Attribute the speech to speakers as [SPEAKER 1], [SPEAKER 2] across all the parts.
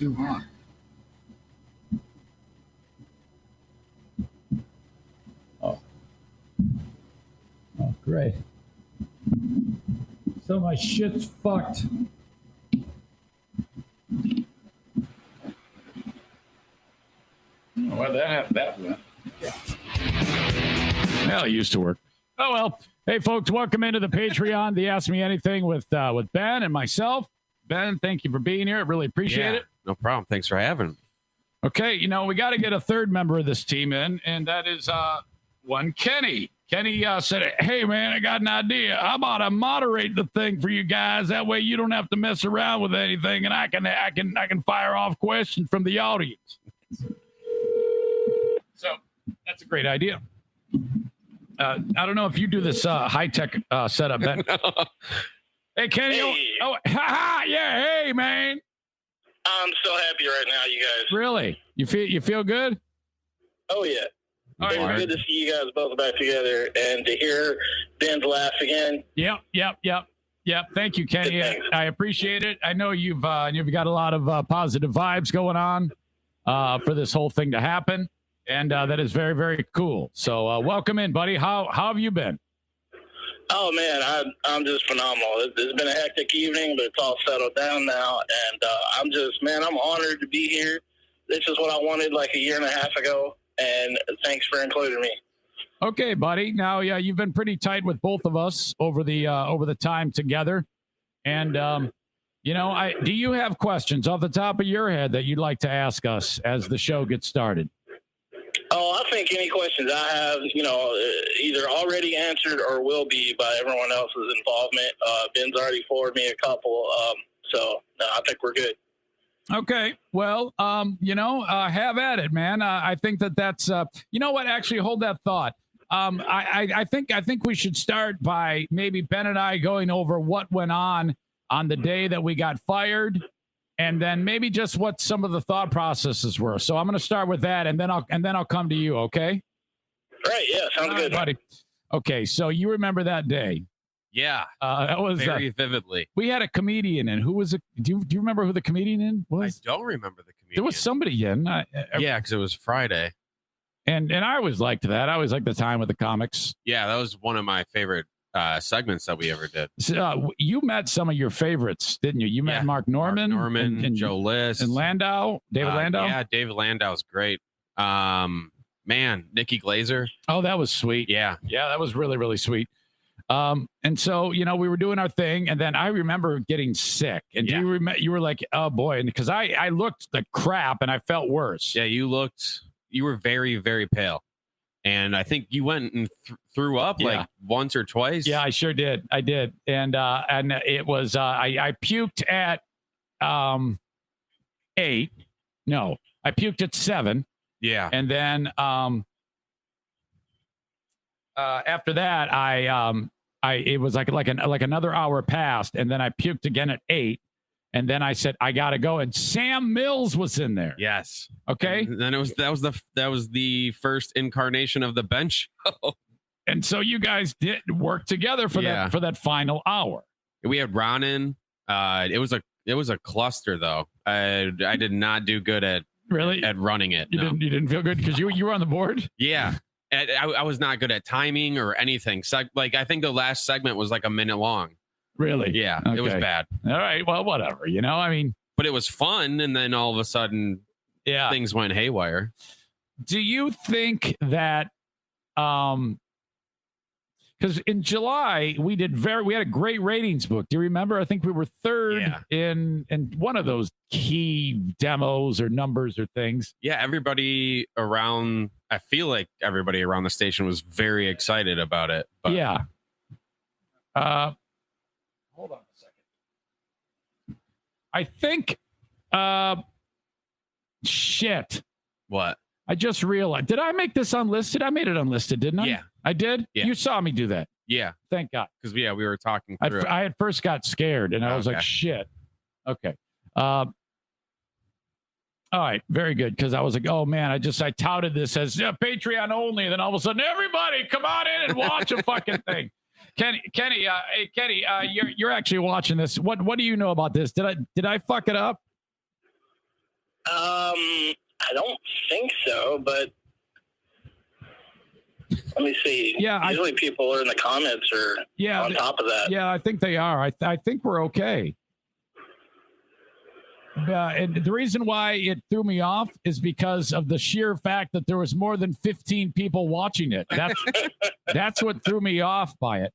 [SPEAKER 1] too hot. Oh, great. So my shit's fucked. Well, that went. Yeah. Well, it used to work. Oh, well. Hey, folks, welcome into the Patreon, the Ask Me Anything with Ben and myself. Ben, thank you for being here. I really appreciate it.
[SPEAKER 2] No problem. Thanks for having me.
[SPEAKER 1] Okay, we got to get a third member of this team in, and that is one Kenny. Kenny said, "Hey, man, I got an idea. How about I moderate the thing for you guys? That way you don't have to mess around with anything, and I can fire off questions from the audience." So that's a great idea. I don't know if you do this high-tech setup, Ben. Hey, Kenny.
[SPEAKER 3] Hey.
[SPEAKER 1] Oh, yeah. Hey, man.
[SPEAKER 3] I'm so happy right now, you guys.
[SPEAKER 1] Really? You feel good?
[SPEAKER 3] Oh, yeah.
[SPEAKER 1] All
[SPEAKER 3] It's
[SPEAKER 1] right.
[SPEAKER 3] good to see you guys both back together and to hear Ben's laugh again.
[SPEAKER 1] Yep. Thank you, Kenny.
[SPEAKER 3] Thanks.
[SPEAKER 1] I appreciate it. I know you've got a lot of positive vibes going on for this whole thing to happen, and that is very, very cool. So welcome in, buddy. How have you been?
[SPEAKER 3] Oh, man, I'm just phenomenal. It's been a hectic evening, but it's all settled down now, and I'm honored to be here. This is what I wanted like a year and a half ago, and thanks for including me.
[SPEAKER 1] Okay, buddy. Now, yeah, you've been pretty tight with both of us over the time together, and do you have questions off the top of your head that you'd like to ask us as the show gets started?
[SPEAKER 3] Oh, I think any questions I have, either already answered or will be by everyone else's involvement. Ben's already forwarded me a couple, so I think we're good.
[SPEAKER 1] Okay, well, have at it, man. I think that's, you know what? Actually, hold that thought. I think we should start by maybe Ben and I going over what went on the day that we got fired, and then maybe just what some of the thought processes were. So I'm going to start with that, and then I'll come to you. Okay?
[SPEAKER 3] Right. Yeah. Sounds good,
[SPEAKER 1] buddy. Okay. So you remember that day?
[SPEAKER 2] Yeah.
[SPEAKER 1] That was
[SPEAKER 2] very vividly.
[SPEAKER 1] We had a comedian in. Who was it? Do you remember who the comedian in was?
[SPEAKER 2] I don't remember the comedian.
[SPEAKER 1] There was somebody in.
[SPEAKER 2] Yeah, because it was Friday.
[SPEAKER 1] And I always liked that. I always liked the time with the comics.
[SPEAKER 2] Yeah, that was one of my favorite segments that we ever did.
[SPEAKER 1] So, you met some of your favorics, didn't you? You met Mark Norman,
[SPEAKER 2] and Joe List,
[SPEAKER 1] and Landau, David Landau.
[SPEAKER 2] Yeah, David Landau's great. Man, Nikki Glazer.
[SPEAKER 1] Oh, that was sweet.
[SPEAKER 2] Yeah,
[SPEAKER 1] that was really, really sweet. And so, we were doing our thing, and then I remember getting sick. And do you remember? You were like, "Oh boy," and because I looked like crap, and I felt worse.
[SPEAKER 2] Yeah, you were very, very pale. And I think you went and threw up like once or twice.
[SPEAKER 1] Yeah, I sure did. I did. And it was, I puked at 8. No, I puked at 7.
[SPEAKER 2] Yeah.
[SPEAKER 1] And then after that, it was like another hour passed. And then I puked again at 8. And then I said, I got to go. And Sam Mills was in there.
[SPEAKER 2] Yes.
[SPEAKER 1] Okay.
[SPEAKER 2] And then that was the first incarnation of the bench show.
[SPEAKER 1] And so you guys did work together for that final hour.
[SPEAKER 2] We had Ron in. It was a cluster though. I did not do good at running it.
[SPEAKER 1] You didn't feel good because you were on the board?
[SPEAKER 2] Yeah. And I was not good at timing or anything. So like I think the last segment was like a minute long.
[SPEAKER 1] Really?
[SPEAKER 2] Yeah,
[SPEAKER 1] okay.
[SPEAKER 2] It was bad.
[SPEAKER 1] All right, well, whatever,
[SPEAKER 2] But it was fun, and then all of a sudden, things went haywire.
[SPEAKER 1] Do you think that, because in July, we had a great ratings book. Do you remember? I think we were third in one of those key demos or numbers or things.
[SPEAKER 2] Yeah, I feel like everybody around the station was very excited about it. But.
[SPEAKER 1] Yeah. Hold on a second. I think, shit.
[SPEAKER 2] What?
[SPEAKER 1] I just realized. Did I make this unlisted? I made it unlisted, didn't I?
[SPEAKER 2] Yeah.
[SPEAKER 1] I did?
[SPEAKER 2] Yeah.
[SPEAKER 1] You saw me do that.
[SPEAKER 2] Yeah.
[SPEAKER 1] Thank God.
[SPEAKER 2] Because, we were talking through
[SPEAKER 1] I at first got scared, and I was like, shit. Okay. All right. Very good. Because I was like, oh, man, I touted this as Patreon only. And then all of a sudden, everybody come on in and watch a fucking thing. Kenny, you're actually watching this. What do you know about this? Did I fuck it up?
[SPEAKER 3] I don't think so, but let me see.
[SPEAKER 1] Yeah,
[SPEAKER 3] usually people are in the comments or on top of that.
[SPEAKER 1] Yeah, I think they are. I think we're okay. And the reason why it threw me off is because of the sheer fact that there was more than 15 people watching it. That's what threw me off by it.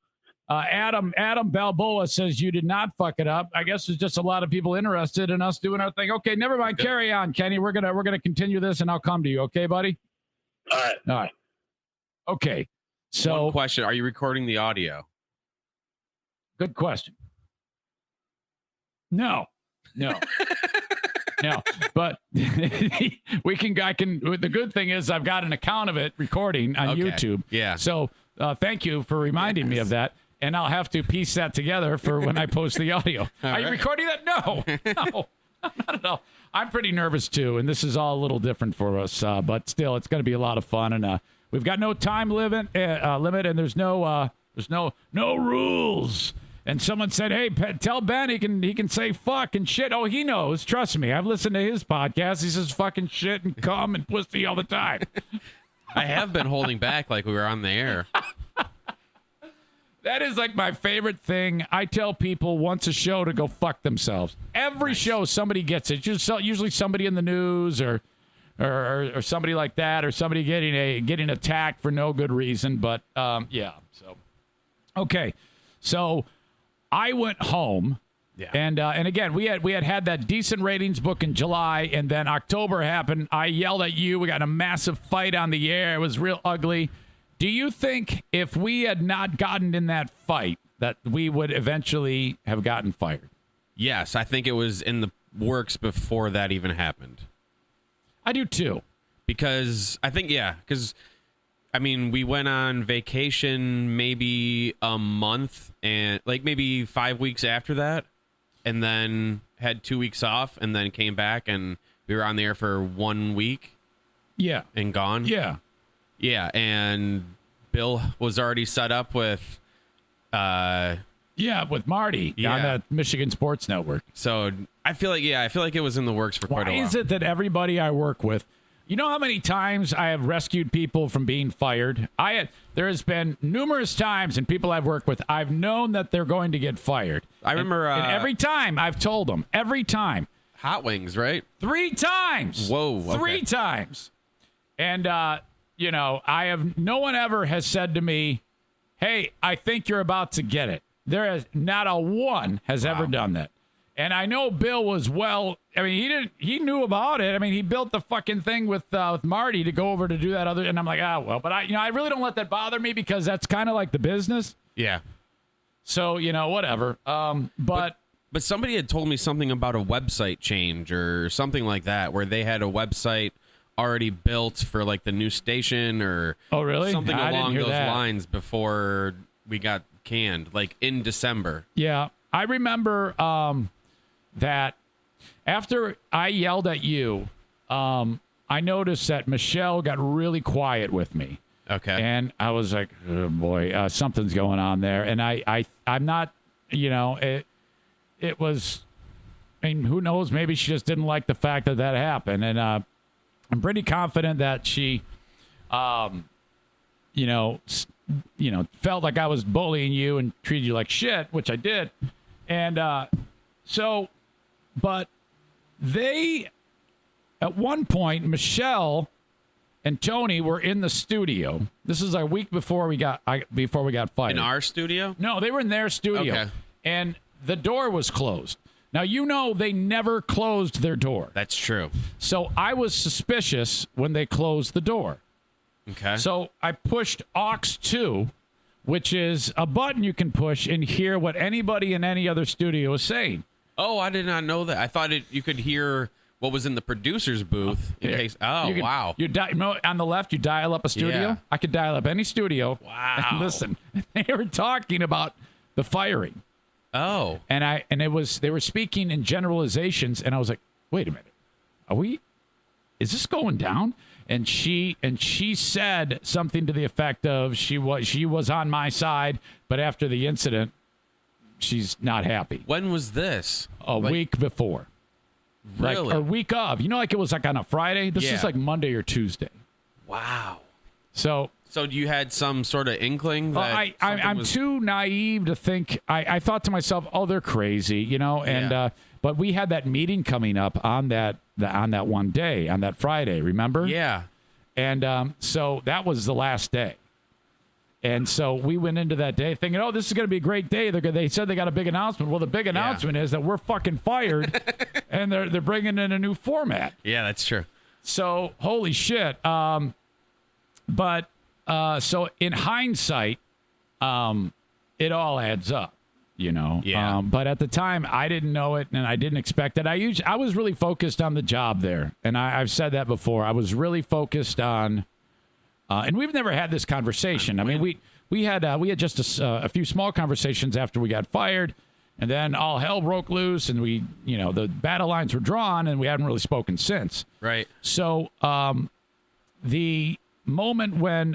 [SPEAKER 1] Adam Balboa says you did not fuck it up. I guess there's just a lot of people interested in us doing our thing. Okay, never mind. Carry on, Kenny. We're gonna continue this, and I'll come to you. Okay, buddy.
[SPEAKER 3] All right.
[SPEAKER 1] Okay. So,
[SPEAKER 2] one question: are you recording the audio?
[SPEAKER 1] Good question. No. No, but we can. The good thing is I've got an account of it recording on YouTube.
[SPEAKER 2] Yeah.
[SPEAKER 1] So thank you for reminding me of that, and I'll have to piece that together for when I post the audio. Are you recording that? No, not at all. I'm pretty nervous too, and this is all a little different for us. But still, it's going to be a lot of fun, and we've got no time limit, and there's no rules. And someone said, "Hey, tell Ben he can say fuck and shit." Oh, he knows. Trust me. I've listened to his podcast. He says fucking shit and cum and pussy all the time.
[SPEAKER 2] I have been holding back like we were on the air.
[SPEAKER 1] That is like my favorite thing. I tell people once a show to go fuck themselves. Every show somebody gets it. Usually somebody in the news or somebody like that, or somebody getting attacked for no good reason. But yeah. So okay. So I went home, and again we had that decent ratings book in July, and then October happened. I yelled at you. We got a massive fight on the air. It was real ugly. Do you think if we had not gotten in that fight that we would eventually have gotten fired?
[SPEAKER 2] Yes, I think it was in the works before that even happened.
[SPEAKER 1] I do too.
[SPEAKER 2] Because I mean, we went on vacation maybe a month and like maybe 5 weeks after that, and then had 2 weeks off, and then came back, and we were on the air for 1 week.
[SPEAKER 1] Yeah.
[SPEAKER 2] And gone.
[SPEAKER 1] Yeah.
[SPEAKER 2] Yeah. And Bill was already set up with,
[SPEAKER 1] with Marty on the Michigan Sports Network.
[SPEAKER 2] So I feel like it was in the works for quite a while.
[SPEAKER 1] Why is it that everybody I work with, you know how many times I have rescued people from being fired? There has been numerous times, and people I've worked with, I've known that they're going to get fired.
[SPEAKER 2] I remember...
[SPEAKER 1] And every time I've told them, every time.
[SPEAKER 2] Hot Wings, right?
[SPEAKER 1] 3 times.
[SPEAKER 2] Whoa. Okay.
[SPEAKER 1] 3 times. And, no one ever has said to me, hey, I think you're about to get it. There is not a one has ever done that. And I know Bill was he knew about it. I mean, he built the fucking thing with Marty to go over to do that other, and I'm like, but I really don't let that bother me because that's kind of like the business.
[SPEAKER 2] Yeah.
[SPEAKER 1] So, whatever. But
[SPEAKER 2] somebody had told me something about a website change or something like that, where they had a website already built for like the new station or something along those lines before we got canned, like in December.
[SPEAKER 1] Yeah. I remember that after I yelled at you, I noticed that Michelle got really quiet with me.
[SPEAKER 2] Okay.
[SPEAKER 1] And I was like, oh boy, something's going on there. And I'm not, it was, who knows? Maybe she just didn't like the fact that happened. And I'm pretty confident that she, felt like I was bullying you and treated you like shit, which I did. And but they, at one point, Michelle and Tony were in the studio. This is a week before we got fired.
[SPEAKER 2] In our studio?
[SPEAKER 1] No, they were in their studio.
[SPEAKER 2] Okay.
[SPEAKER 1] And the door was closed. Now, they never closed their door.
[SPEAKER 2] That's true.
[SPEAKER 1] So I was suspicious when they closed the door.
[SPEAKER 2] Okay.
[SPEAKER 1] So I pushed aux 2, which is a button you can push and hear what anybody in any other studio is saying.
[SPEAKER 2] Oh, I did not know that. I thought you could hear what was in the producer's booth in case. Oh, wow.
[SPEAKER 1] On the left, you dial up a studio.
[SPEAKER 2] Yeah.
[SPEAKER 1] I could dial up any studio.
[SPEAKER 2] Wow.
[SPEAKER 1] And listen, they were talking about the firing.
[SPEAKER 2] Oh.
[SPEAKER 1] And they were speaking in generalizations, and I was like, wait a minute. Is this going down? And she said something to the effect of she was on my side, but after the incident, she's not happy.
[SPEAKER 2] When was this?
[SPEAKER 1] A week before.
[SPEAKER 2] Really?
[SPEAKER 1] Like, or week of. You know, like it was like on a Friday. This
[SPEAKER 2] Yeah.
[SPEAKER 1] is like Monday or Tuesday.
[SPEAKER 2] Wow.
[SPEAKER 1] So
[SPEAKER 2] you had some sort of inkling that
[SPEAKER 1] I'm too naive to think. I thought to myself, oh, they're crazy, you know. And
[SPEAKER 2] Yeah.
[SPEAKER 1] but we had that meeting coming up on that one day, on that Friday. Remember?
[SPEAKER 2] Yeah.
[SPEAKER 1] And so that was the last day. And so we went into that day thinking, oh, this is going to be a great day. They said they got a big announcement. Well, the big announcement is that we're fucking fired, and they're bringing in a new format.
[SPEAKER 2] Yeah, that's true.
[SPEAKER 1] So holy shit. But so in hindsight, it all adds up, you know.
[SPEAKER 2] Yeah.
[SPEAKER 1] But at the time, I didn't know it, and I didn't expect it. I was really focused on the job there, and I've said that before. I was really focused on. And we've never had this conversation. I mean, we had just a few small conversations after we got fired, and then all hell broke loose, and the battle lines were drawn, and we hadn't really spoken since.
[SPEAKER 2] Right.
[SPEAKER 1] So the moment when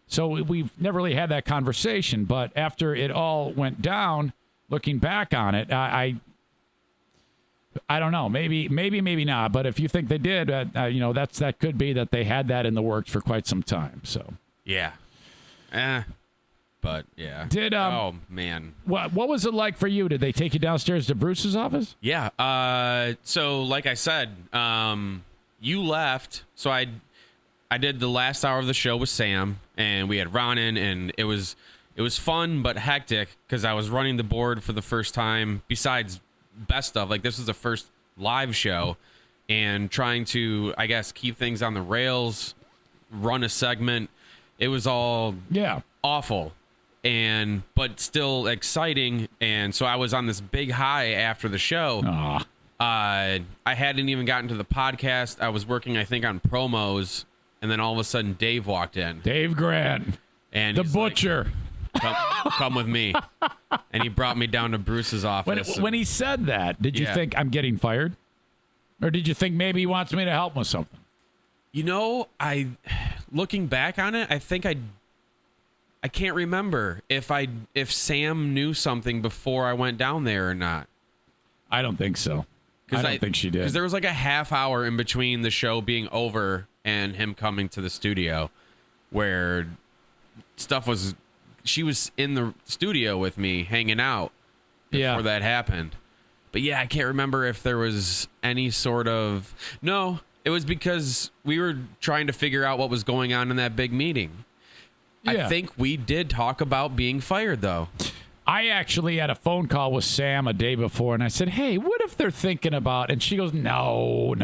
[SPEAKER 1] so we've never really had that conversation, but after it all went down, looking back on it, I don't know. Maybe not. But if you think they did, that could be that they had that in the works for quite some time. So
[SPEAKER 2] Yeah. But yeah. Oh man.
[SPEAKER 1] What was it like for you? Did they take you downstairs to Bruce's office?
[SPEAKER 2] Yeah. So like I said, you left. So I did the last hour of the show with Sam, and we had Ronan, and it was fun but hectic because I was running the board for the first time. Besides best of, like, this was the first live show, and trying to, I guess, keep things on the rails, run a segment. It was all awful, but still exciting. And so I was on this big high after the show. I hadn't even gotten to the podcast. I was working, I think, on promos, and then all of a sudden Dave walked in.
[SPEAKER 1] Dave Grant,
[SPEAKER 2] and
[SPEAKER 1] the butcher.
[SPEAKER 2] Like, come with me. And he brought me down to Bruce's office.
[SPEAKER 1] When he said that, did you think I'm getting fired? Or did you think maybe he wants me to help him with something?
[SPEAKER 2] You know, looking back on it, I think I can't remember if Sam knew something before I went down there or not.
[SPEAKER 1] I don't think so. I don't think she did.
[SPEAKER 2] Because there was like a half hour in between the show being over and him coming to the studio where she was in the studio with me hanging out before that happened. But yeah, I can't remember if there was any sort of... No, it was because we were trying to figure out what was going on in that big meeting. Yeah. I think we did talk about being fired, though.
[SPEAKER 1] I actually had a phone call with Sam a day before, and I said, hey, what if they're thinking about... And she goes, no.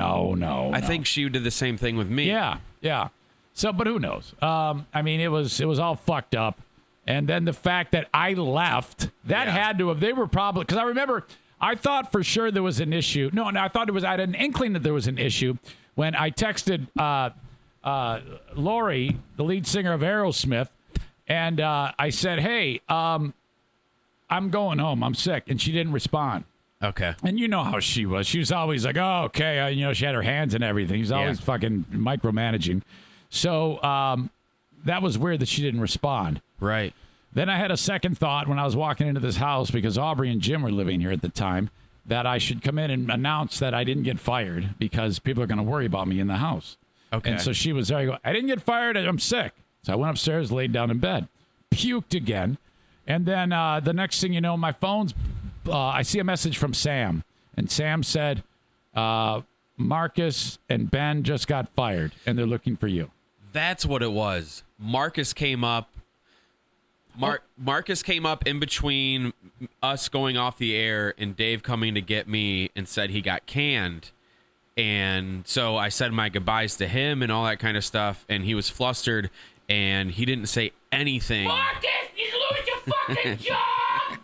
[SPEAKER 2] I think she did the same thing with me.
[SPEAKER 1] Yeah. So, but who knows? I mean, it was all fucked up. And then the fact that I left, that had to have... They were probably... Because I remember, I thought for sure there was an issue. No, I thought I had an inkling that there was an issue when I texted Lori, the lead singer of Aerosmith, and I said, hey, I'm going home. I'm sick. And she didn't respond.
[SPEAKER 2] Okay.
[SPEAKER 1] And you know how she was. She was always like, oh, okay. She had her hands in everything. She was always fucking micromanaging. So that was weird that she didn't respond.
[SPEAKER 2] Right.
[SPEAKER 1] Then I had a second thought when I was walking into this house, because Aubrey and Jim were living here at the time, that I should come in and announce that I didn't get fired because people are going to worry about me in the house.
[SPEAKER 2] Okay.
[SPEAKER 1] And so she was there. I go, I didn't get fired. I'm sick. So I went upstairs, laid down in bed, puked again. And then the next thing you know, my phone's, I see a message from Sam. And Sam said, Marcus and Ben just got fired, and they're looking for you.
[SPEAKER 2] That's what it was. Marcus came up. Marcus came up in between us going off the air and Dave coming to get me and said he got canned. And so I said my goodbyes to him and all that kind of stuff. And he was flustered and he didn't say anything.
[SPEAKER 4] Marcus, you lose your fucking job!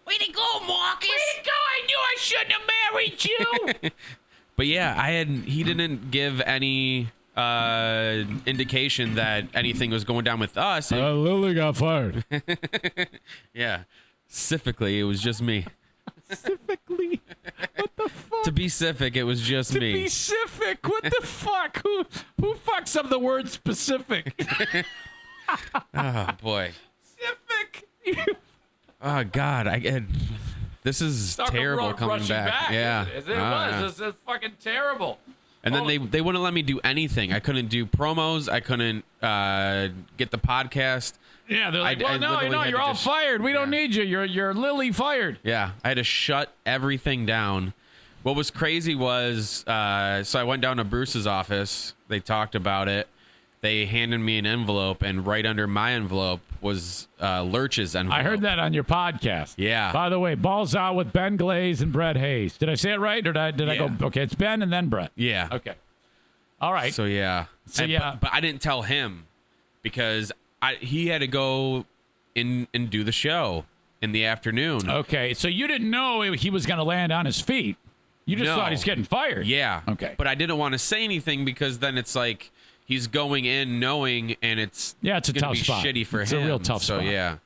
[SPEAKER 4] Way to go, Marcus! Way to go! I knew I shouldn't have married you!
[SPEAKER 2] But yeah, he didn't give any indication that anything was going down with us.
[SPEAKER 1] Lily got fired.
[SPEAKER 2] Yeah. Specifically, it was just me.
[SPEAKER 1] Specifically? What the fuck?
[SPEAKER 2] To be specific, it was just me.
[SPEAKER 1] To be specific? What the fuck? Who fucks up the word specific?
[SPEAKER 2] Oh, boy.
[SPEAKER 1] Specific.
[SPEAKER 2] Oh, God. this is terrible coming back. Yeah.
[SPEAKER 1] It was. It's fucking terrible.
[SPEAKER 2] And then they wouldn't let me do anything. I couldn't do promos. I couldn't get the podcast.
[SPEAKER 1] Yeah, they're like, no, you're all fired. We don't need you. You're literally fired.
[SPEAKER 2] Yeah, I had to shut everything down. What was crazy was, so I went down to Bruce's office. They talked about it. They handed me an envelope, and right under my envelope was Lurch's envelope.
[SPEAKER 1] I heard that on your podcast.
[SPEAKER 2] Yeah.
[SPEAKER 1] By the way, Balls Out with Ben Glaze and Brett Hayes. Did I say it right, or did I go? Okay, it's Ben and then Brett.
[SPEAKER 2] Yeah.
[SPEAKER 1] Okay. All right.
[SPEAKER 2] So yeah. But I didn't tell him because he had to go in and do the show in the afternoon.
[SPEAKER 1] Okay, so you didn't know he was going to land on his feet. You just thought he's getting fired.
[SPEAKER 2] Yeah.
[SPEAKER 1] Okay.
[SPEAKER 2] But I didn't want to say anything because then it's like he's going in knowing, and it's
[SPEAKER 1] a tough spot.
[SPEAKER 2] Shitty for him.
[SPEAKER 1] It's a real tough spot.
[SPEAKER 2] So yeah.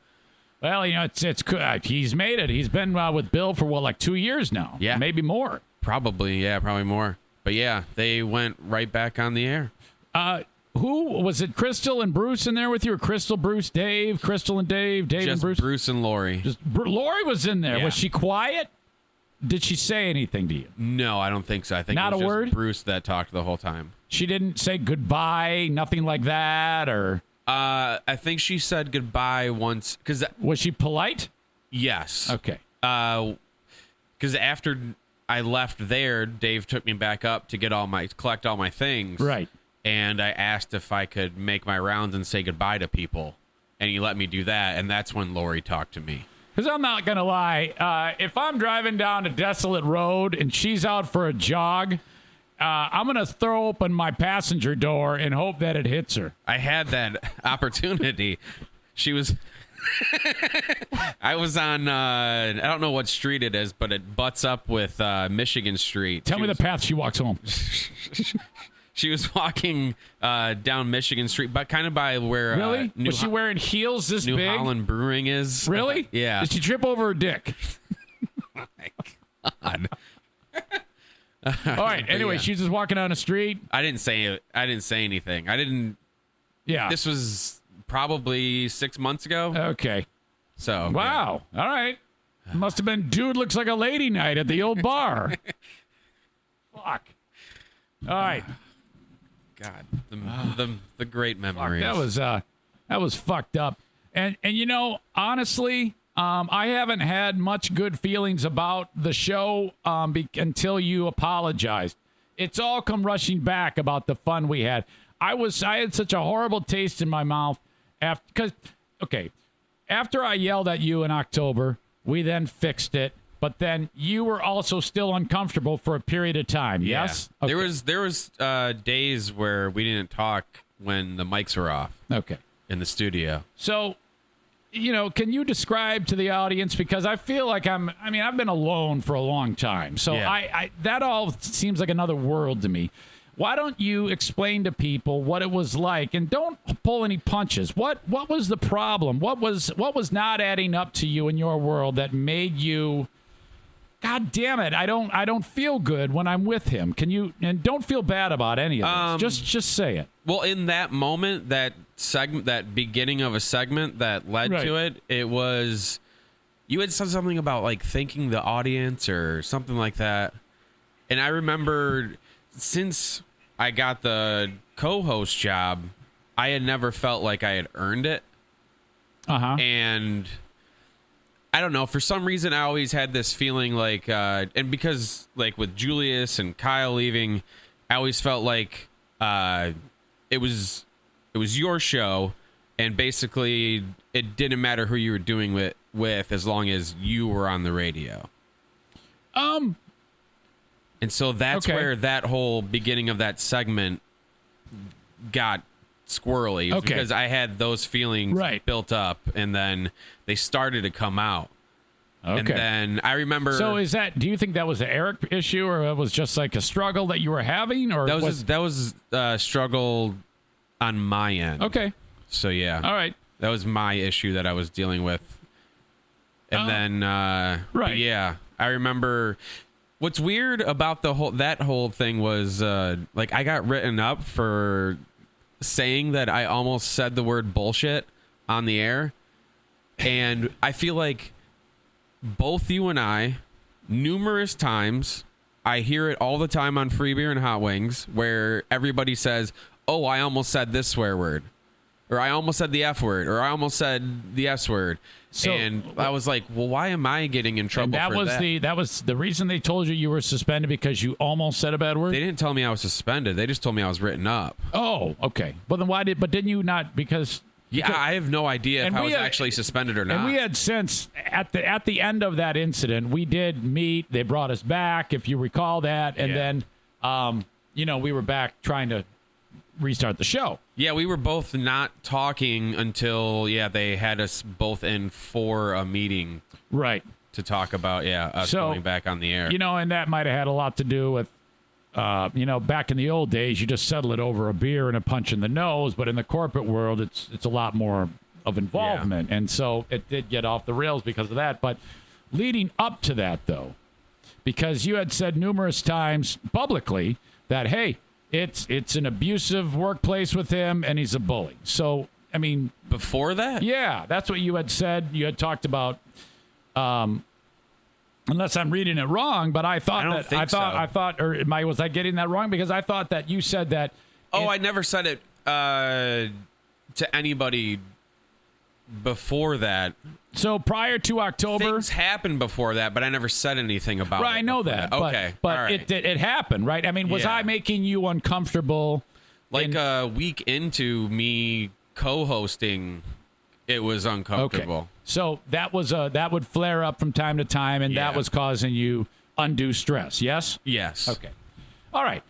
[SPEAKER 1] Well, it's he's made it. He's been with Bill for like 2 years now.
[SPEAKER 2] Yeah.
[SPEAKER 1] Maybe more.
[SPEAKER 2] Probably more. But yeah, they went right back on the air.
[SPEAKER 1] Who was it? Crystal and Bruce in there with you, or Crystal, Bruce, Dave, Crystal and Dave, and Bruce?
[SPEAKER 2] Bruce and Lori.
[SPEAKER 1] Lori was in there.
[SPEAKER 2] Yeah.
[SPEAKER 1] Was she quiet? Did she say anything to you?
[SPEAKER 2] No, I don't think so. I think
[SPEAKER 1] Not
[SPEAKER 2] it was
[SPEAKER 1] a
[SPEAKER 2] just
[SPEAKER 1] word?
[SPEAKER 2] Bruce that talked the whole time.
[SPEAKER 1] She didn't say goodbye, nothing like that, or
[SPEAKER 2] I think she said goodbye once.
[SPEAKER 1] Was she polite?
[SPEAKER 2] Yes.
[SPEAKER 1] Okay.
[SPEAKER 2] Because after I left there, Dave took me back up to collect all my things.
[SPEAKER 1] Right.
[SPEAKER 2] And I asked if I could make my rounds and say goodbye to people, and he let me do that. And that's when Lori talked to me.
[SPEAKER 1] Because I'm not going to lie, if I'm driving down a desolate road and she's out for a jog, I'm going to throw open my passenger door and hope that it hits her.
[SPEAKER 2] I had that opportunity. She was... I was on, I don't know what street it is, but it butts up with Michigan Street.
[SPEAKER 1] Tell me the path she walks home.
[SPEAKER 2] She was walking down Michigan Street, but kind of by where...
[SPEAKER 1] Really? Was she wearing heels this
[SPEAKER 2] New
[SPEAKER 1] big?
[SPEAKER 2] New Holland Brewing is.
[SPEAKER 1] Really?
[SPEAKER 2] Yeah.
[SPEAKER 1] Did she trip over her dick?
[SPEAKER 2] Oh, my God.
[SPEAKER 1] All right. Anyway,
[SPEAKER 2] Yeah.
[SPEAKER 1] she's just walking down the street.
[SPEAKER 2] I didn't say anything. I didn't...
[SPEAKER 1] Yeah.
[SPEAKER 2] This was probably 6 months ago.
[SPEAKER 1] Okay.
[SPEAKER 2] So...
[SPEAKER 1] Wow. All right. Must have been Dude Looks Like a Lady night at the old bar. Fuck. All right.
[SPEAKER 2] God, the great memories.
[SPEAKER 1] Fuck, that was fucked up. And honestly, I haven't had much good feelings about the show until you apologized. It's all come rushing back about the fun we had. I had such a horrible taste in my mouth after I yelled at you in October. We then fixed it. But then you were also still uncomfortable for a period of time, yes?
[SPEAKER 2] Yeah.
[SPEAKER 1] Okay.
[SPEAKER 2] There was days where we didn't talk when the mics were off.
[SPEAKER 1] Okay.
[SPEAKER 2] In the studio.
[SPEAKER 1] So, can you describe to the audience, because I feel like I've been alone for a long time. So
[SPEAKER 2] Yeah.
[SPEAKER 1] that all seems like another world to me. Why don't you explain to people what it was like, and don't pull any punches. What was the problem? What was not adding up to you in your world that made you, God damn it, I don't feel good when I'm with him. Can you, and don't feel bad about any of this. Just say it.
[SPEAKER 2] Well, in that moment, that beginning of a segment that led to it was, you had said something about like thanking the audience or something like that. And I remember since I got the co-host job, I had never felt like I had earned it. And I don't know, for some reason I always had this feeling like, and because like with Julius and Kyle leaving, I always felt like it was your show, and basically it didn't matter who you were doing with as long as you were on the radio. And so that's where that whole beginning of that segment got squirrely, because I had those feelings built up, and then they started to come out. Okay. And then I remember.
[SPEAKER 1] So do you think that was an Eric issue, or it was just like a struggle that you were having, or
[SPEAKER 2] that was a struggle on my end?
[SPEAKER 1] Okay.
[SPEAKER 2] So yeah.
[SPEAKER 1] All right.
[SPEAKER 2] That was my issue that I was dealing with. And then yeah, I remember. What's weird about that whole thing was like I got written up for saying that I almost said the word bullshit on the air, and I feel like both you and I, numerous times, I hear it all the time on Free Beer and Hot Wings, where everybody says, oh, I almost said this swear word, or I almost said the F word, or I almost said the S word. So, and I was like, well, why am I getting in trouble for that?
[SPEAKER 1] That was the reason they told you were suspended, because you almost said a bad word?
[SPEAKER 2] They didn't tell me I was suspended. They just told me I was written up.
[SPEAKER 1] Oh, okay. Well, then didn't you not, because...
[SPEAKER 2] Yeah, I have no idea if I was actually suspended or not.
[SPEAKER 1] And we had since, at the end of that incident, we did meet. They brought us back, if you recall that. And then, we were back trying to restart the show.
[SPEAKER 2] Yeah, we were both not talking until, they had us both in for a meeting.
[SPEAKER 1] Right.
[SPEAKER 2] To talk about, us going back on the air.
[SPEAKER 1] And that might have had a lot to do with, back in the old days, you just settle it over a beer and a punch in the nose. But in the corporate world, it's a lot more of involvement. Yeah. And so it did get off the rails because of that. But leading up to that, though, because you had said numerous times publicly that, hey, it's an abusive workplace with him and he's a bully. So, I mean...
[SPEAKER 2] Before that?
[SPEAKER 1] Yeah, that's what you had said. You had talked about... Unless I'm reading it wrong, but I thought was I getting that wrong? Because I thought that you said that.
[SPEAKER 2] Oh, I never said it to anybody before that.
[SPEAKER 1] So prior to October,
[SPEAKER 2] things happened before that, but I never said anything about it.
[SPEAKER 1] Right, I know that.
[SPEAKER 2] Okay,
[SPEAKER 1] but
[SPEAKER 2] right.
[SPEAKER 1] it happened, right? I mean, was I making you uncomfortable?
[SPEAKER 2] Like a week into me co-hosting, it was uncomfortable.
[SPEAKER 1] Okay. So that would flare up from time to time, and that was causing you undue stress, yes?
[SPEAKER 2] Yes.
[SPEAKER 1] Okay. All right.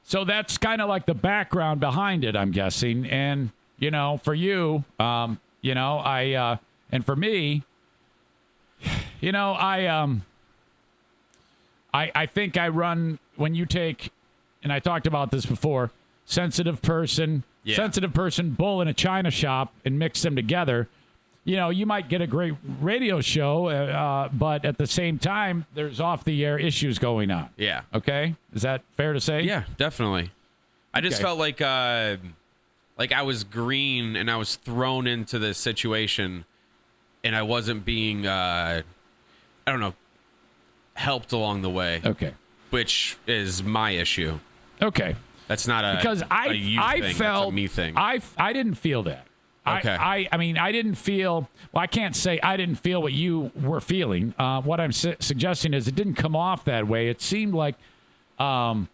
[SPEAKER 1] So that's kind of like the background behind it, I'm guessing. And, for you, and for me, I think I run, when you take, and I talked about this before, sensitive person, bull in a china shop, and mix them together. You might get a great radio show, but at the same time, there's off-the-air issues going on.
[SPEAKER 2] Yeah.
[SPEAKER 1] Okay? Is that fair to say?
[SPEAKER 2] Yeah, definitely. I just felt like I was green and I was thrown into this situation and I wasn't being, helped along the way.
[SPEAKER 1] Okay.
[SPEAKER 2] Which is my issue.
[SPEAKER 1] Okay.
[SPEAKER 2] That's not a
[SPEAKER 1] because
[SPEAKER 2] a you thing. That's a me thing.
[SPEAKER 1] I didn't feel that.
[SPEAKER 2] Okay.
[SPEAKER 1] I mean, I didn't feel... Well, I can't say I didn't feel what you were feeling. What I'm suggesting is it didn't come off that way. It seemed like, green,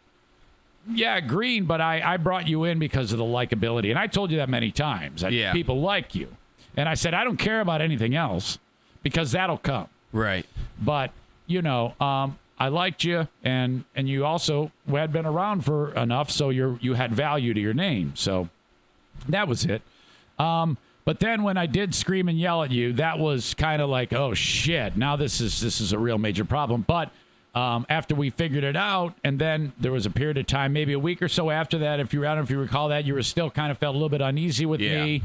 [SPEAKER 1] but I brought you in because of the likability. And I told you that many times. That people like you. And I said, I don't care about anything else because that'll come.
[SPEAKER 2] Right.
[SPEAKER 1] But, I liked you, and you also had been around for enough, so you had value to your name. So that was it. But then when I did scream and yell at you, that was kind of like, oh shit, now this is a real major problem. But after we figured it out, and then there was a period of time, maybe a week or so after that, if you recall that, you were still kind of felt a little bit uneasy with me.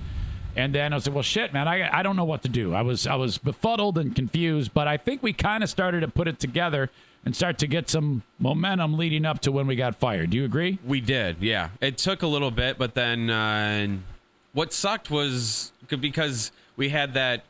[SPEAKER 1] And then I was like, well, shit, man, I don't know what to do. I was befuddled and confused, but I think we kind of started to put it together and start to get some momentum leading up to when we got fired. Do you agree?
[SPEAKER 2] We did, yeah. It took a little bit, but then what sucked was because we had that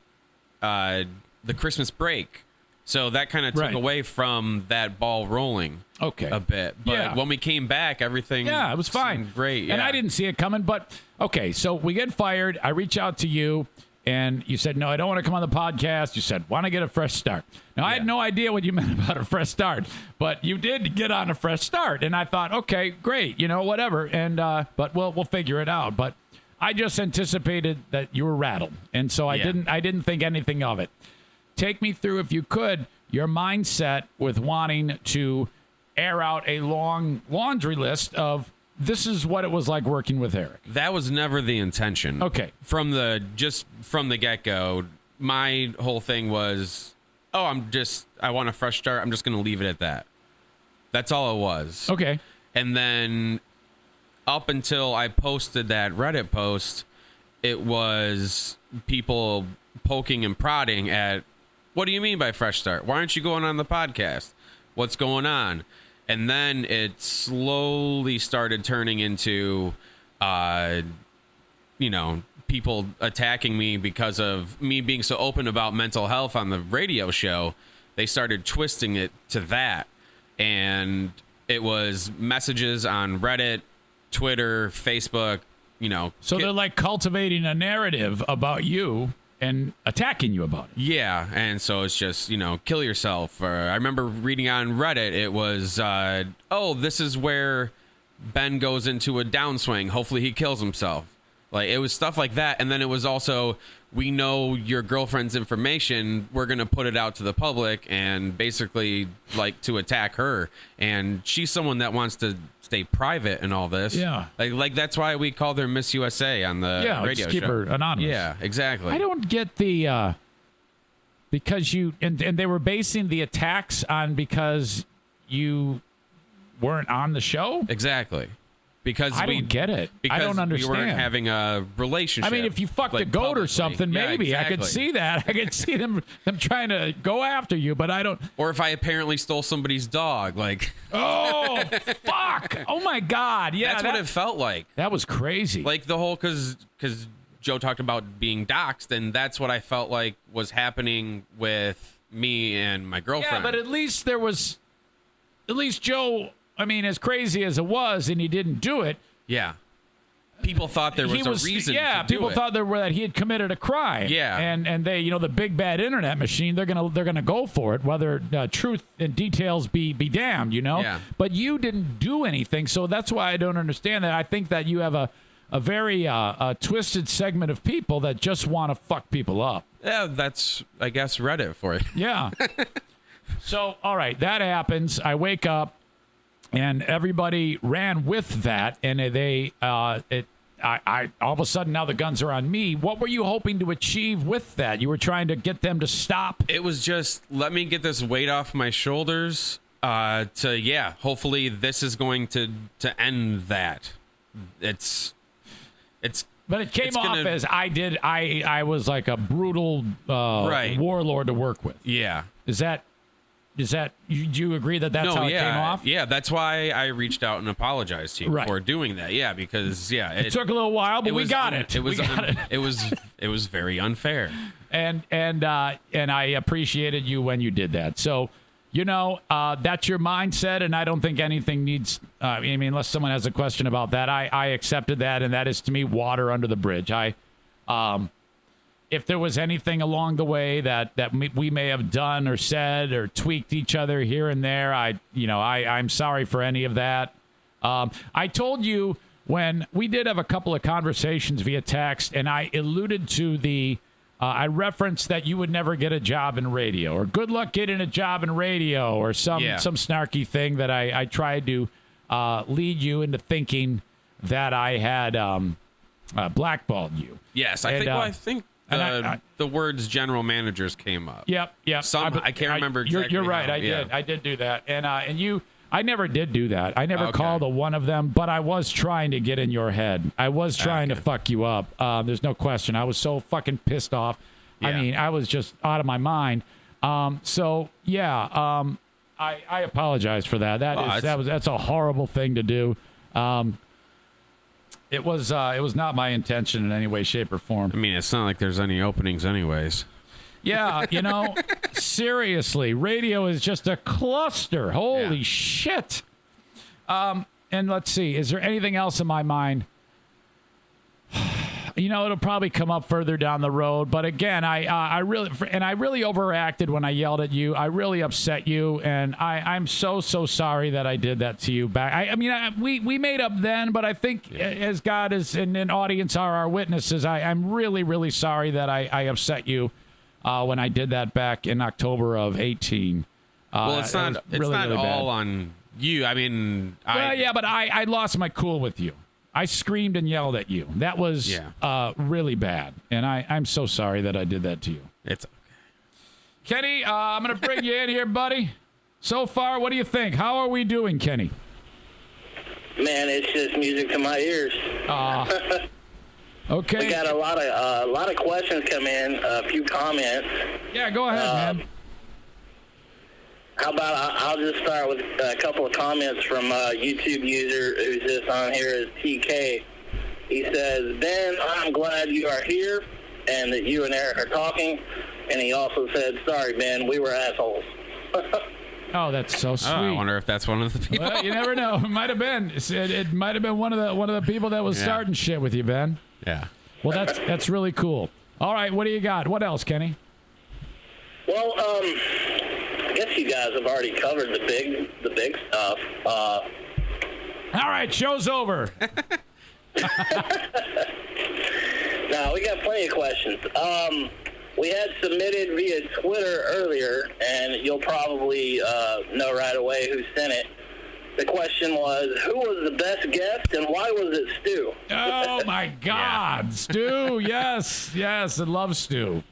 [SPEAKER 2] the Christmas break. So that kind of took away from that ball rolling a bit. But when we came back, everything
[SPEAKER 1] it was fine.
[SPEAKER 2] Great.
[SPEAKER 1] And I didn't see it coming. But, okay, so we get fired. I reach out to you, and you said, no, I don't want to come on the podcast. You said, want to get a fresh start. Now, I had no idea what you meant about a fresh start. But you did get on a fresh start. And I thought, okay, great, whatever. And but we'll figure it out. But I just anticipated that you were rattled. And so I didn't think anything of it. Take me through, if you could, your mindset with wanting to air out a long laundry list of this is what it was like working with Eric.
[SPEAKER 2] That was never the intention.
[SPEAKER 1] Okay.
[SPEAKER 2] From the get-go, my whole thing was, I want a fresh start. I'm just going to leave it at that. That's all it was.
[SPEAKER 1] Okay.
[SPEAKER 2] And then up until I posted that Reddit post, it was people poking and prodding at, what do you mean by fresh start? Why aren't you going on the podcast? What's going on? And then it slowly started turning into, people attacking me because of me being so open about mental health on the radio show. they started twisting it to that. And it was messages on Reddit, Twitter, Facebook,
[SPEAKER 1] So they're like cultivating a narrative about you and attacking you about it.
[SPEAKER 2] Yeah, and so it's just, kill yourself. Or I remember reading on Reddit, it was, this is where Ben goes into a downswing. Hopefully he kills himself. Like, it was stuff like that. And then it was also, we know your girlfriend's information. We're going to put it out to the public and basically, like, to attack her. And she's someone that wants to stay private and all this.
[SPEAKER 1] Yeah.
[SPEAKER 2] Like that's why we called her Miss USA on the radio
[SPEAKER 1] just keep
[SPEAKER 2] show.
[SPEAKER 1] her anonymous.
[SPEAKER 2] Yeah, exactly.
[SPEAKER 1] I don't get the because you and they were basing the attacks on because you weren't on the show.
[SPEAKER 2] Exactly. Because
[SPEAKER 1] I don't get it.
[SPEAKER 2] Because
[SPEAKER 1] I don't understand.
[SPEAKER 2] We weren't having a relationship.
[SPEAKER 1] I mean, if you fucked a goat or something, maybe I could see that. I could see them trying to go after you, but I don't.
[SPEAKER 2] Or if I apparently stole somebody's dog, like.
[SPEAKER 1] Oh fuck! Oh my god! Yeah,
[SPEAKER 2] that's what it felt like.
[SPEAKER 1] That was crazy.
[SPEAKER 2] Like the whole because Joe talked about being doxxed, and that's what I felt like was happening with me and my girlfriend.
[SPEAKER 1] Yeah, but at least Joe. I mean, as crazy as it was, and he didn't do it.
[SPEAKER 2] Yeah. People thought there was a reason. Yeah,
[SPEAKER 1] people thought that he had committed a crime.
[SPEAKER 2] Yeah,
[SPEAKER 1] and they, the big bad internet machine, they're gonna go for it, whether truth and details be damned,
[SPEAKER 2] Yeah.
[SPEAKER 1] But you didn't do anything, so that's why I don't understand that. I think that you have a very twisted segment of people that just want to fuck people up.
[SPEAKER 2] Yeah, that's I guess Reddit for it.
[SPEAKER 1] Yeah. So all right, that happens. I wake up. And everybody ran with that, and all of a sudden now the guns are on me. What were you hoping to achieve with that? You were trying to get them to stop?
[SPEAKER 2] It was just, let me get this weight off my shoulders hopefully this is going to end that.
[SPEAKER 1] But it came off as I was like a brutal warlord to work with.
[SPEAKER 2] Yeah.
[SPEAKER 1] Do you agree that that's how it came off?
[SPEAKER 2] Yeah, that's why I reached out and apologized to you for doing that. Yeah, because it
[SPEAKER 1] took a little while, but we got it.
[SPEAKER 2] It was very unfair.
[SPEAKER 1] And I appreciated you when you did that. So, that's your mindset, and I don't think anything needs. Unless someone has a question about that, I accepted that, and that is to me water under the bridge. If there was anything along the way that we may have done or said or tweaked each other here and there, I'm sorry for any of that. I told you when we did have a couple of conversations via text, and I alluded to I referenced that you would never get a job in radio, or good luck getting a job in radio, or some snarky thing that I tried to lead you into thinking that I had blackballed you.
[SPEAKER 2] Yes, I think. The words general managers came up.
[SPEAKER 1] Yep.
[SPEAKER 2] I can't remember exactly.
[SPEAKER 1] You're right. I did do that. And I never did do that. I never called a one of them, but I was trying to get in your head. I was trying to fuck you up. There's no question. I was so fucking pissed off. Yeah. I mean, I was just out of my mind. I apologize for that. That's a horrible thing to do. It was not my intention in any way, shape, or form.
[SPEAKER 2] I mean, it's not like there's any openings anyways.
[SPEAKER 1] Yeah, seriously, radio is just a cluster. Holy shit. And let's see, is there anything else in my mind? It'll probably come up further down the road. But again, I really overacted when I yelled at you. I really upset you, and I'm so sorry that I did that to you back. We made up then, but I think as God is and an audience are our witnesses, I'm really, really sorry that I upset you when I did that back in October of 2018.
[SPEAKER 2] Well, it's not
[SPEAKER 1] really
[SPEAKER 2] all
[SPEAKER 1] bad.
[SPEAKER 2] on you. I mean,
[SPEAKER 1] but I lost my cool with you. I screamed and yelled at you. That was really bad. And I'm so sorry that I did that to you.
[SPEAKER 2] It's okay.
[SPEAKER 1] Kenny, I'm going to bring you in here, buddy. So far, what do you think? How are we doing, Kenny?
[SPEAKER 3] Man, it's just music to my ears.
[SPEAKER 1] Okay.
[SPEAKER 3] We got a lot of questions come in, a few comments.
[SPEAKER 1] Yeah, go ahead, man.
[SPEAKER 3] How about I'll just start with a couple of comments from a YouTube user who's just on here as TK. He says, Ben, I'm glad you are here and that you and Eric are talking. And he also said, sorry, Ben, we were assholes.
[SPEAKER 1] Oh, that's so sweet.
[SPEAKER 2] Oh, I wonder if that's one of the people.
[SPEAKER 1] Well, you never know. It might have been. It might have been one of the people that was starting shit with you, Ben.
[SPEAKER 2] Yeah.
[SPEAKER 1] Well, that's really cool. All right, what do you got? What else, Kenny?
[SPEAKER 3] Well, I guess you guys have already covered the big stuff.
[SPEAKER 1] All right, show's over.
[SPEAKER 3] No, we got plenty of questions. We had submitted via Twitter earlier, and you'll probably know right away who sent it. The question was, who was the best guest, and why was it Stu?
[SPEAKER 1] Oh, my God. Stu, yes, I love Stu.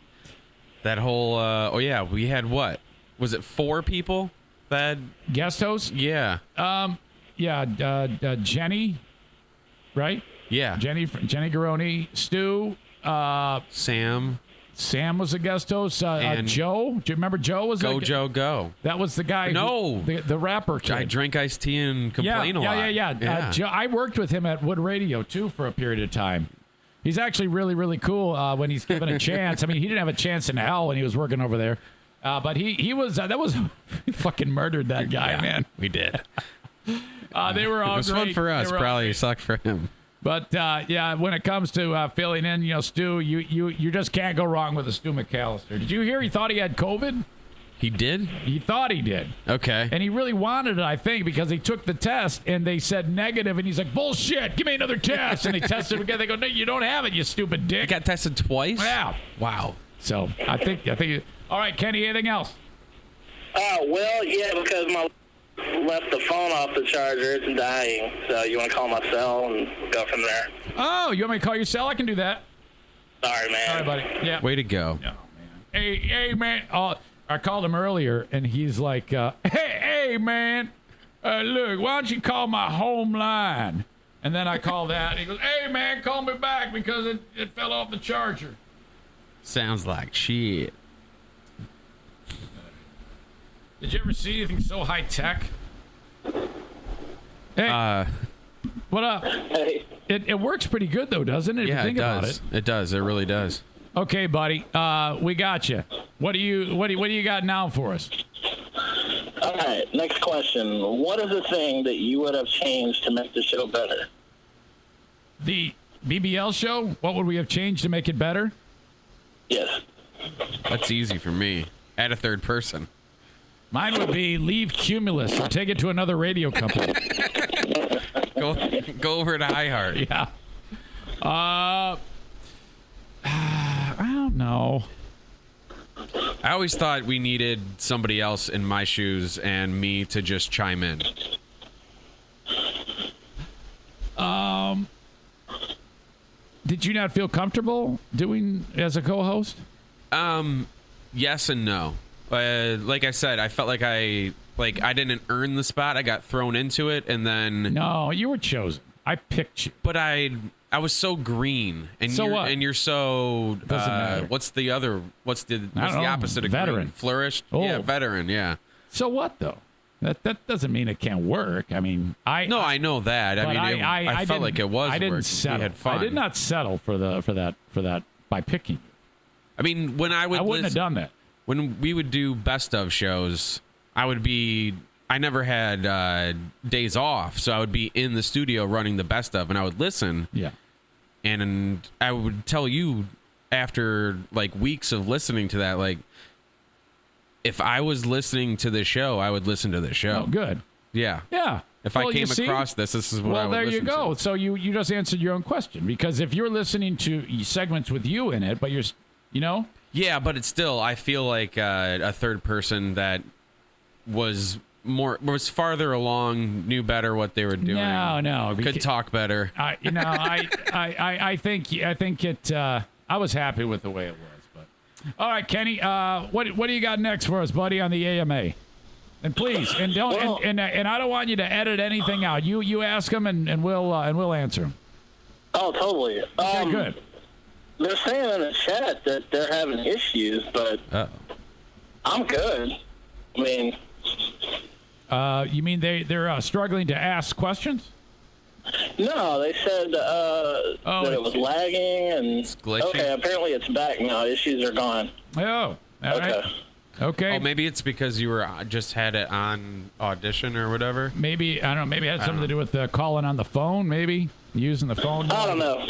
[SPEAKER 2] That whole, we had what? Was it 4 people? That
[SPEAKER 1] guest host?
[SPEAKER 2] Yeah.
[SPEAKER 1] Jenny, right?
[SPEAKER 2] Yeah.
[SPEAKER 1] Jenny Garoni, Stu, Sam was a guest host.
[SPEAKER 2] And
[SPEAKER 1] Joe, do you remember Joe?
[SPEAKER 2] Joe, Go.
[SPEAKER 1] That was the guy.
[SPEAKER 2] No,
[SPEAKER 1] the rapper kid.
[SPEAKER 2] I drink iced tea and complain a lot.
[SPEAKER 1] Yeah. Joe, I worked with him at Wood Radio too for a period of time. He's actually really, really cool when he's given a chance. I mean, he didn't have a chance in hell when he was working over there, but he was. That was he fucking murdered that guy, man.
[SPEAKER 2] We did.
[SPEAKER 1] They were all
[SPEAKER 2] It was
[SPEAKER 1] great.
[SPEAKER 2] fun for us. Probably sucked for him.
[SPEAKER 1] But when it comes to filling in, Stu, you just can't go wrong with a Stu McAllister. Did you hear he thought he had COVID?
[SPEAKER 2] He did?
[SPEAKER 1] He thought he did.
[SPEAKER 2] Okay.
[SPEAKER 1] And he really wanted it, I think, because he took the test and they said negative, and he's like, bullshit, give me another test. And they tested him again. They go, no, you don't have it, you stupid dick.
[SPEAKER 2] He got tested twice?
[SPEAKER 1] Yeah.
[SPEAKER 2] Wow.
[SPEAKER 1] So I think. All right, Kenny, anything else?
[SPEAKER 3] Well, yeah, because my left the phone off the charger. It's dying. So you want to call my cell and go from there?
[SPEAKER 1] Oh, you want me to call your cell? I can do that.
[SPEAKER 3] Sorry, man.
[SPEAKER 1] All right, buddy. Yeah.
[SPEAKER 2] Way to go.
[SPEAKER 1] Oh, man. Hey, man. Oh, I called him earlier, and he's like, hey, man. Look, why don't you call my home line? And then I call that. And he goes, hey, man, call me back because it fell off the charger.
[SPEAKER 2] Sounds like shit.
[SPEAKER 1] Did you ever see anything so high tech? Hey, what up?
[SPEAKER 3] Hey.
[SPEAKER 1] It works pretty good though, doesn't it? If you think about it.
[SPEAKER 2] It does. It really does.
[SPEAKER 1] Okay, buddy. We got you. What do you got now for us?
[SPEAKER 3] All right. Next question. What is the thing that you would have changed to make the show better?
[SPEAKER 1] The BBL show? What would we have changed to make it better?
[SPEAKER 3] Yes.
[SPEAKER 2] That's easy for me. Add a third person.
[SPEAKER 1] Mine would be leave Cumulus and take it to another radio company.
[SPEAKER 2] Go over to iHeart.
[SPEAKER 1] Yeah. I don't know.
[SPEAKER 2] I always thought we needed somebody else in my shoes and me to just chime in.
[SPEAKER 1] Did you not feel comfortable doing as a co-host?
[SPEAKER 2] Yes and no. Like I said, I felt like I didn't earn the spot. I got thrown into it, and then
[SPEAKER 1] No, you were chosen. I picked you.
[SPEAKER 2] But I was so green, and
[SPEAKER 1] So what?
[SPEAKER 2] And you're so
[SPEAKER 1] Doesn't matter.
[SPEAKER 2] What's the
[SPEAKER 1] know.
[SPEAKER 2] opposite of
[SPEAKER 1] Veteran.
[SPEAKER 2] green? Flourished.
[SPEAKER 1] Oh.
[SPEAKER 2] Yeah, veteran. Yeah.
[SPEAKER 1] So what though? That doesn't mean it can't work. I mean, I
[SPEAKER 2] know that. I
[SPEAKER 1] but
[SPEAKER 2] mean, I felt like it was.
[SPEAKER 1] I didn't
[SPEAKER 2] working.
[SPEAKER 1] settle.
[SPEAKER 2] We had fun.
[SPEAKER 1] I did not settle for that by picking you.
[SPEAKER 2] I mean, when I
[SPEAKER 1] wouldn't have done that.
[SPEAKER 2] When we would do best of shows, I never had days off, so I would be in the studio running the best of, and I would listen.
[SPEAKER 1] Yeah.
[SPEAKER 2] And I would tell you after like weeks of listening to that, like if I was listening to the show, I would listen to the show.
[SPEAKER 1] Oh, good.
[SPEAKER 2] Yeah.
[SPEAKER 1] Yeah.
[SPEAKER 2] If I came across this is what I would
[SPEAKER 1] there you
[SPEAKER 2] listen
[SPEAKER 1] go.
[SPEAKER 2] to.
[SPEAKER 1] So you just answered your own question, because if you're listening to segments with you in it, but you're,
[SPEAKER 2] Yeah, but it's still, I feel like a third person that was farther along, knew better what they were doing.
[SPEAKER 1] No,
[SPEAKER 2] could talk better.
[SPEAKER 1] I think it. I was happy with the way it was. But all right, Kenny, what do you got next for us, buddy, on the AMA? And please, and don't, and I don't want you to edit anything out. You ask them, and we'll answer them.
[SPEAKER 3] Oh, totally.
[SPEAKER 1] Okay, good.
[SPEAKER 3] They're saying in the chat that they're having issues, but I'm good. I mean,
[SPEAKER 1] you mean they're struggling to ask questions?
[SPEAKER 3] no, they said that it was lagging and
[SPEAKER 2] glitchy.
[SPEAKER 3] okay. Apparently, it's back now. Issues are gone.
[SPEAKER 1] Oh, all right.
[SPEAKER 3] Okay.
[SPEAKER 1] Okay.
[SPEAKER 2] Oh, maybe it's because you were just had it on audition or whatever.
[SPEAKER 1] Maybe, I don't know, maybe it had something to do with calling on the phone, maybe? Using the phone?
[SPEAKER 3] I don't know.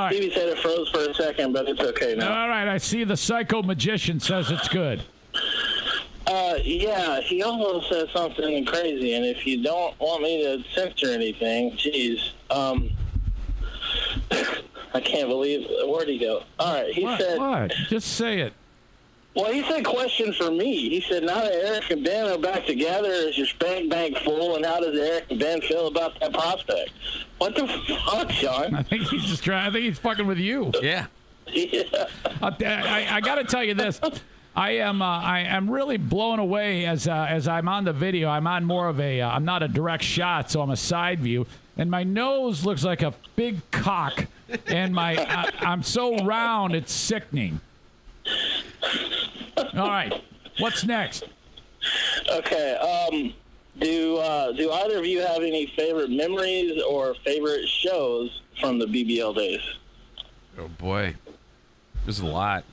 [SPEAKER 3] Stevie said it froze for a second, but it's okay now.
[SPEAKER 1] All right, I see the Psycho Magician says it's good.
[SPEAKER 3] Yeah, he also said something crazy, and if you don't want me to censor anything, geez, I can't believe, where'd he go? All right, he said...
[SPEAKER 1] What? Just say it.
[SPEAKER 3] Well, he said question for me. He said, now that Eric and Ben are back together, is your spank bank full, and how does Eric and Ben feel about that prospect? What the fuck, Sean?
[SPEAKER 1] I think he's just trying. I think he's fucking with you.
[SPEAKER 2] Yeah.
[SPEAKER 3] Yeah.
[SPEAKER 1] I got to tell you this. I am really blown away as I'm on the video. I'm on more of a I'm not a direct shot, so I'm a side view, and my nose looks like a big cock, and I'm so round it's sickening. All right, what's next?
[SPEAKER 3] Okay. Do either of you have any favorite memories or favorite shows from the BBL days?
[SPEAKER 2] Oh boy, there's a lot.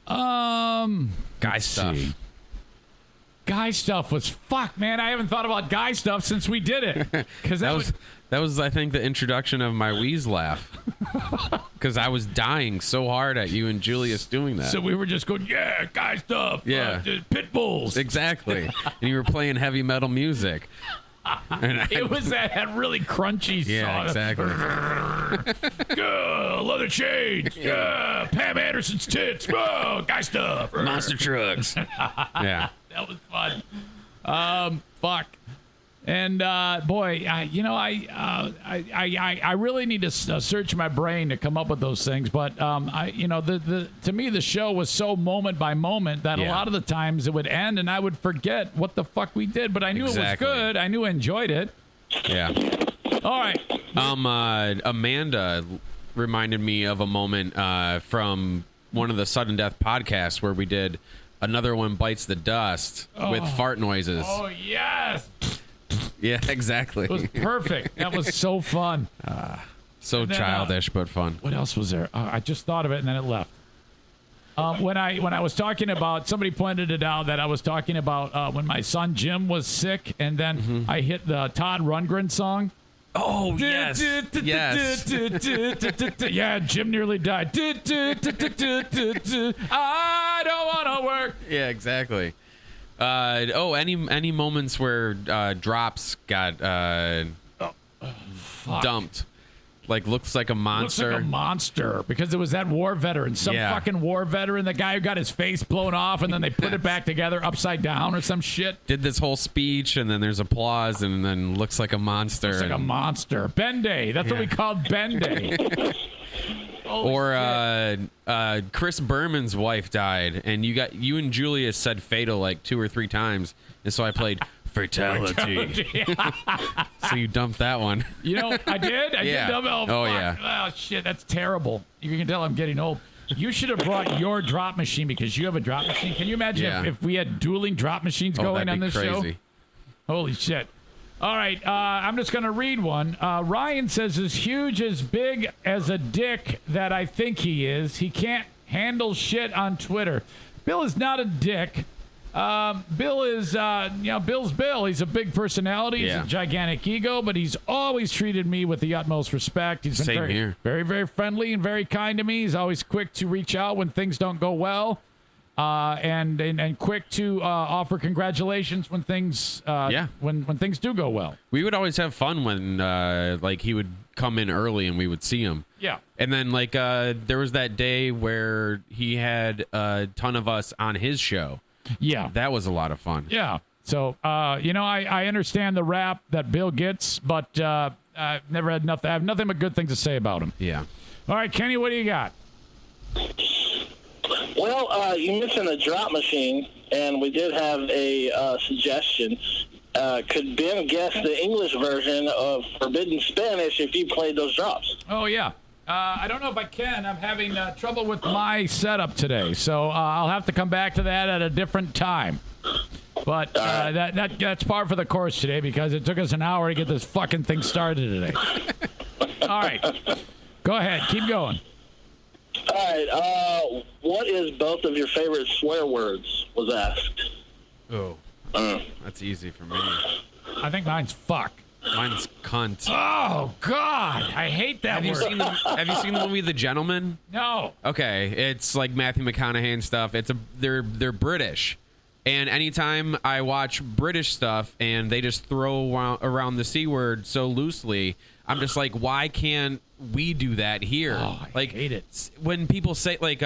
[SPEAKER 2] Guy stuff.
[SPEAKER 1] See. Guy stuff was fuck, man. I haven't thought about guy stuff since we did it. Because
[SPEAKER 2] that was I think the introduction of my wheeze laugh. Because I was dying so hard at you and Julius doing that.
[SPEAKER 1] So we were just going, yeah, guy stuff.
[SPEAKER 2] Yeah,
[SPEAKER 1] pit bulls.
[SPEAKER 2] Exactly. And you were playing heavy metal music.
[SPEAKER 1] It was that really crunchy song.
[SPEAKER 2] Yeah, exactly.
[SPEAKER 1] Leather chains. Pam Anderson's tits. Guy stuff.
[SPEAKER 2] Monster trucks. Yeah.
[SPEAKER 1] That was fun. Fuck. And boy, I really need to search my brain to come up with those things. But to me, the show was so moment by moment that a lot of the times it would end and I would forget what the fuck we did. But I knew it was good. I knew I enjoyed it.
[SPEAKER 2] Yeah.
[SPEAKER 1] All right.
[SPEAKER 2] Amanda reminded me of a moment from one of the Sudden Death podcasts where we did Another One Bites the Dust with fart noises.
[SPEAKER 1] Oh, yes.
[SPEAKER 2] Yeah, exactly.
[SPEAKER 1] It was perfect. That was so fun.
[SPEAKER 2] So then, childish, but fun.
[SPEAKER 1] What else was there? I just thought of it and then it left. When I was talking about, somebody pointed it out that I was talking about when my son Jim was sick, and then I hit the Todd Rundgren song.
[SPEAKER 2] Oh, yes. Yes.
[SPEAKER 1] Yeah, Jim nearly died. I don't want to work.
[SPEAKER 2] Yeah, exactly. Any moments where drops got dumped, like looks like a monster.
[SPEAKER 1] Looks like a monster because it was that war veteran, some fucking war veteran, the guy who got his face blown off and then they put it back together upside down or some shit.
[SPEAKER 2] Did this whole speech and then there's applause and then looks like a monster.
[SPEAKER 1] Looks like a monster. Ben Day. That's what we called Ben Day.
[SPEAKER 2] Or Chris Berman's wife died, and you and Julius said fatal like 2 or 3 times, and so I played fatality. So you dumped that one.
[SPEAKER 1] You know, I did. I did dump. Oh, fuck.
[SPEAKER 2] Yeah.
[SPEAKER 1] Oh shit, that's terrible. You can tell I'm getting old. You should have brought your drop machine because you have a drop machine. Can you imagine if we had dueling drop machines going on this show? Holy shit. All right, I'm just going to read one. Ryan says, as huge, as big as a dick that I think he is, he can't handle shit on Twitter. Bill is not a dick. Bill is, Bill's Bill. He's a big personality. He's a gigantic ego, but he's always treated me with the utmost respect. He's been very, very friendly and very kind to me. He's always quick to reach out when things don't go well. And quick to offer congratulations when things when things do go well.
[SPEAKER 2] We would always have fun when like he would come in early and we would see him.
[SPEAKER 1] Yeah. And
[SPEAKER 2] then like there was that day where he had a ton of us on his show.
[SPEAKER 1] Yeah.
[SPEAKER 2] That was a lot of fun.
[SPEAKER 1] Yeah. So I understand the rap that Bill gets, but I've never had nothing. I have nothing but good things to say about him.
[SPEAKER 2] Yeah.
[SPEAKER 1] All right, Kenny, what do you got?
[SPEAKER 3] Well, you mentioned the drop machine, and we did have a suggestion. Could Ben guess the English version of Forbidden Spanish if you played those drops?
[SPEAKER 1] Oh, yeah. I don't know if I can. I'm having trouble with my setup today, so I'll have to come back to that at a different time. But that's par for the course today because it took us an hour to get this fucking thing started today. All right. Go ahead. Keep going.
[SPEAKER 3] All right. What is both of your favorite swear words? Was asked.
[SPEAKER 2] Oh, that's easy for me.
[SPEAKER 1] I think mine's fuck.
[SPEAKER 2] Mine's cunt.
[SPEAKER 1] Oh God, I hate that
[SPEAKER 2] Have you
[SPEAKER 1] word.
[SPEAKER 2] have you seen the movie The Gentleman?
[SPEAKER 1] No.
[SPEAKER 2] Okay, it's like Matthew McConaughey and stuff. They're British, and anytime I watch British stuff and they just throw around the C word so loosely, I'm just like, why can't we do that here?
[SPEAKER 1] Oh, I hate it.
[SPEAKER 2] When people say like,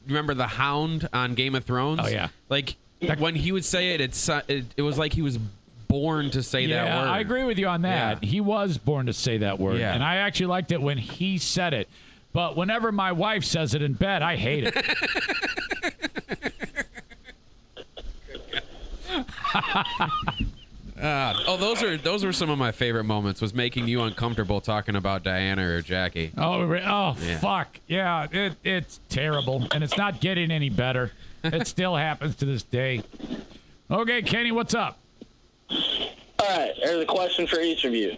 [SPEAKER 2] remember the Hound on Game of Thrones?
[SPEAKER 1] Oh yeah.
[SPEAKER 2] Like when he would say it, it was like he was born to say that word.
[SPEAKER 1] I agree with you on that.
[SPEAKER 2] Yeah.
[SPEAKER 1] He was born to say that word.
[SPEAKER 2] Yeah.
[SPEAKER 1] And I actually liked it when he said it. But whenever my wife says it in bed, I hate it.
[SPEAKER 2] Those were some of my favorite moments. Was making you uncomfortable talking about Diana or Jackie.
[SPEAKER 1] Yeah. Fuck. Yeah, it's terrible. And it's not getting any better. It still happens to this day. Okay, Kenny, what's up?
[SPEAKER 3] All right, here's a question for each of you.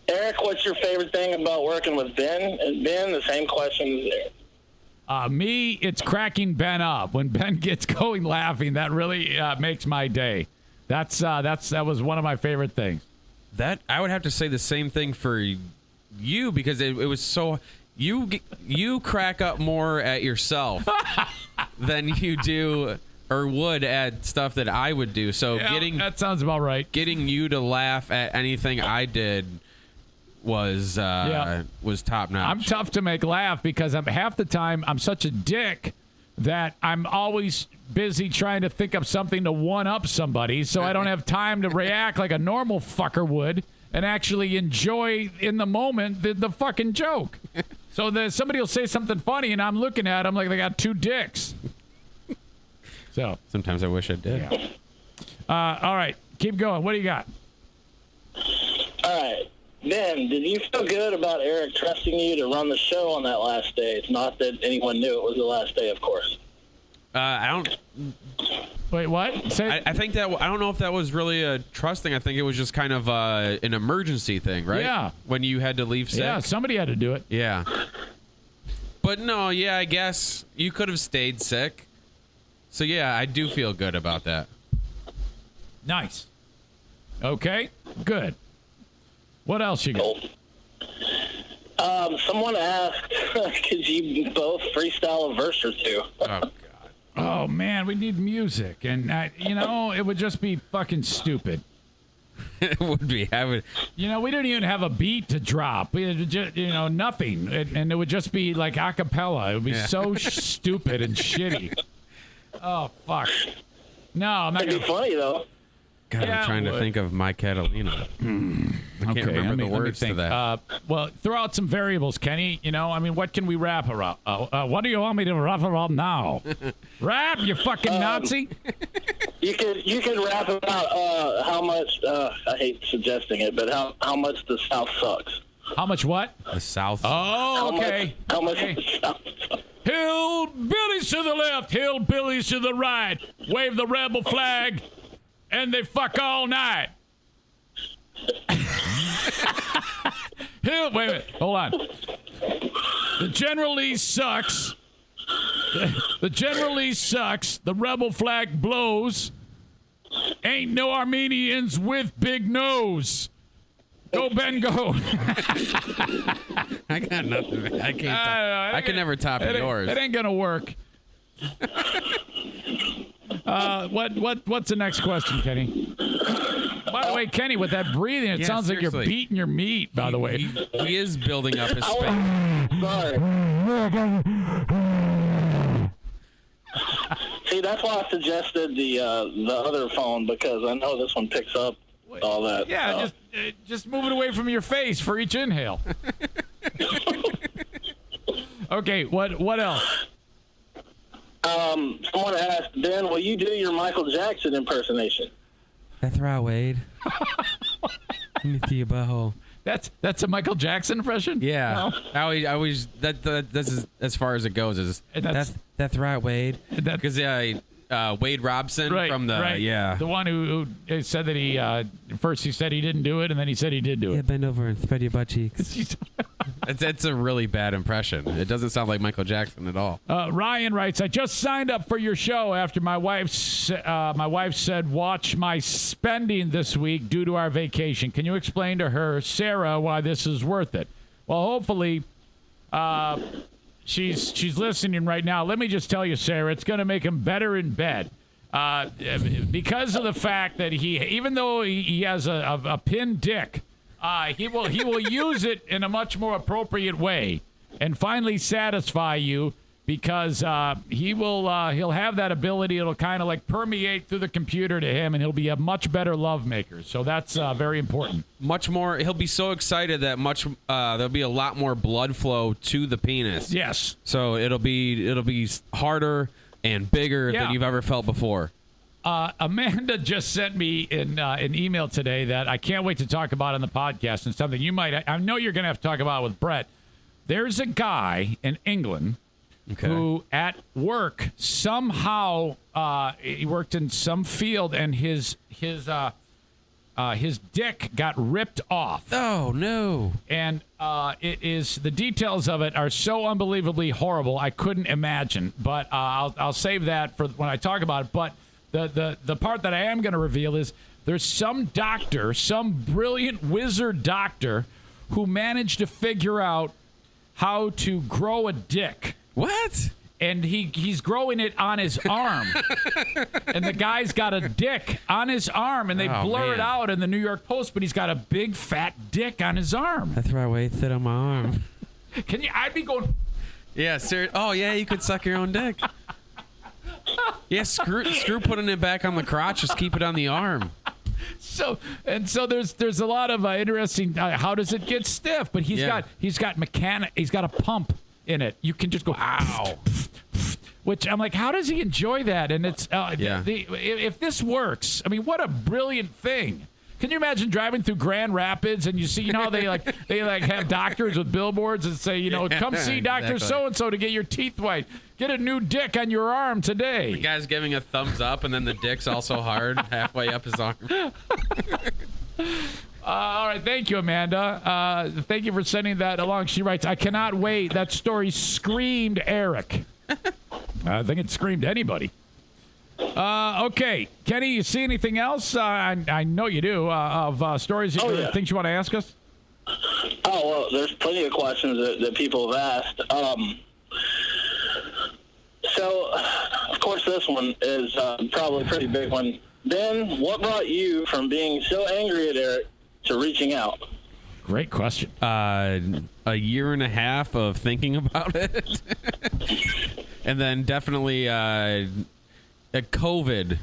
[SPEAKER 3] Eric, what's your favorite thing about working with Ben? And Ben, the same question as Eric.
[SPEAKER 1] Me, it's cracking Ben up. When Ben gets going laughing, that really makes my day. That was one of my favorite things.
[SPEAKER 2] That I would have to say the same thing for you because it was so you crack up more at yourself than you do or would at stuff that I would do. So
[SPEAKER 1] that sounds about right.
[SPEAKER 2] Getting you to laugh at anything I did was top notch.
[SPEAKER 1] I'm tough to make laugh because half the time I'm such a dick that I'm always busy trying to think of something to one-up somebody, so I don't have time to react like a normal fucker would and actually enjoy in the moment the fucking joke. So somebody will say something funny and I'm looking at them like they got two dicks. So
[SPEAKER 2] sometimes I wish I did.
[SPEAKER 1] Yeah. All right, keep going. What do you got?
[SPEAKER 3] All right. Ben, did you feel good about Eric trusting you to run the show on that last day? It's not that anyone knew it was the last day, of course.
[SPEAKER 2] I don't.
[SPEAKER 1] Wait, what?
[SPEAKER 2] I think that I don't know if that was really a trusting. I think it was just kind of an emergency thing, right?
[SPEAKER 1] Yeah.
[SPEAKER 2] When you had to leave sick.
[SPEAKER 1] Yeah, somebody had to do it.
[SPEAKER 2] Yeah. But no, yeah, I guess you could have stayed sick. So yeah, I do feel good about that.
[SPEAKER 1] Nice. Okay, good. What else you got?
[SPEAKER 3] Someone asked, could you both freestyle a verse or two?
[SPEAKER 2] Oh, God.
[SPEAKER 1] Oh, man, we need music. And, it would just be fucking stupid.
[SPEAKER 2] It would be.
[SPEAKER 1] We didn't even have a beat to drop. We had just, nothing. And it would just be like a cappella. It would be so stupid and shitty. Oh, fuck. No, I'm not
[SPEAKER 3] It'd
[SPEAKER 1] going
[SPEAKER 3] be funny, though.
[SPEAKER 2] God,
[SPEAKER 1] Yeah,
[SPEAKER 2] I'm trying to think of My Catalina. I can't remember the words to that.
[SPEAKER 1] Well, throw out some variables, Kenny. What can we rap around? What do you want me to rap around now? Rap, you fucking Nazi?
[SPEAKER 3] You could rap about how much. I hate suggesting it, but how much the South sucks.
[SPEAKER 1] How much what?
[SPEAKER 2] The South.
[SPEAKER 1] Oh, okay.
[SPEAKER 3] How much
[SPEAKER 1] Okay.
[SPEAKER 3] the South sucks.
[SPEAKER 1] Hillbillies to the left, hillbillies to the right. Wave the rebel flag, and they fuck all night. Wait a minute. Hold on. The General Lee sucks. The General Lee sucks. The rebel flag blows. Ain't no Armenians with big nose. Go, Ben, go.
[SPEAKER 2] I got nothing. I can't. I can never top yours.
[SPEAKER 1] It ain't gonna work. What's the next question, Kenny? By the way, Kenny, with that breathing, it sounds like you're beating your meat. By the way,
[SPEAKER 2] he is building up his space.
[SPEAKER 3] Sorry. See, that's why I suggested the other phone, because I know this one picks up all that.
[SPEAKER 1] Yeah, just move it away from your face for each inhale. Okay, what else?
[SPEAKER 3] Someone asked, Ben, will you do your Michael Jackson impersonation?
[SPEAKER 2] That's right, Wade. Let me see your butthole.
[SPEAKER 1] That's a Michael Jackson impression?
[SPEAKER 2] Yeah.
[SPEAKER 1] No.
[SPEAKER 2] I always that's as far as it goes. That's right, Wade.
[SPEAKER 1] Because
[SPEAKER 2] Because Wade Robson from
[SPEAKER 1] the one who said that he first he said he didn't do it, and then he said he did do it.
[SPEAKER 2] Bend over and spread your butt cheeks. It's a really bad impression. It doesn't sound like Michael Jackson at all.
[SPEAKER 1] Ryan writes, I just signed up for your show after my wife said watch my spending this week due to our vacation. Can you explain to her, Sarah, why this is worth it? Well, hopefully she's listening right now. Let me just tell you, Sarah, it's going to make him better in bed. Because of the fact that even though he has a pinned dick, he will use it in a much more appropriate way and finally satisfy you, because he'll have that ability. It'll kind of like permeate through the computer to him, and he'll be a much better love maker. So that's very important.
[SPEAKER 2] Much more. He'll be so excited that there'll be a lot more blood flow to the penis.
[SPEAKER 1] Yes.
[SPEAKER 2] So it'll be harder and bigger than you've ever felt before.
[SPEAKER 1] Amanda just sent me an email today that I can't wait to talk about on the podcast, and something I know you're going to have to talk about with Brett. There's a guy in England who at work somehow he worked in some field, and his dick got ripped off.
[SPEAKER 2] Oh no.
[SPEAKER 1] And the details of it are so unbelievably horrible I couldn't imagine, but I'll save that for when I talk about it. But the part that I am going to reveal is there's some doctor, some brilliant wizard doctor, who managed to figure out how to grow a dick.
[SPEAKER 2] What?
[SPEAKER 1] And he's growing it on his arm. And the guy's got a dick on his arm, and they blur it out in the New York Post, but he's got a big fat dick on his arm.
[SPEAKER 2] That's where I wasted on my arm.
[SPEAKER 1] I'd be going...
[SPEAKER 2] Yeah, sir. Oh, yeah, you could suck your own dick. Yeah, screw putting it back on the crotch. Just keep it on the arm.
[SPEAKER 1] So there's a lot of interesting. How does it get stiff? But he's got a pump in it. You can just go ow. Which I'm like, how does he enjoy that? And it's if this works, I mean, what a brilliant thing. Can you imagine driving through Grand Rapids and you see, how they have doctors with billboards that say, come see Dr. So-and-so to get your teeth white. Get a new dick on your arm today.
[SPEAKER 2] The guy's giving a thumbs up, and then the dick's also hard halfway up his arm.
[SPEAKER 1] All right. Thank you, Amanda. Thank you for sending that along. She writes, I cannot wait. That story screamed Eric. I think it screamed anybody. Okay. Kenny, you see anything else? I know you do, of stories, things you want to ask us?
[SPEAKER 3] Oh, well, there's plenty of questions that people have asked. So, of course, this one is probably a pretty big one. Ben, what brought you from being so angry at Eric to reaching out?
[SPEAKER 1] Great question.
[SPEAKER 2] A year and a half of thinking about it. And then definitely COVID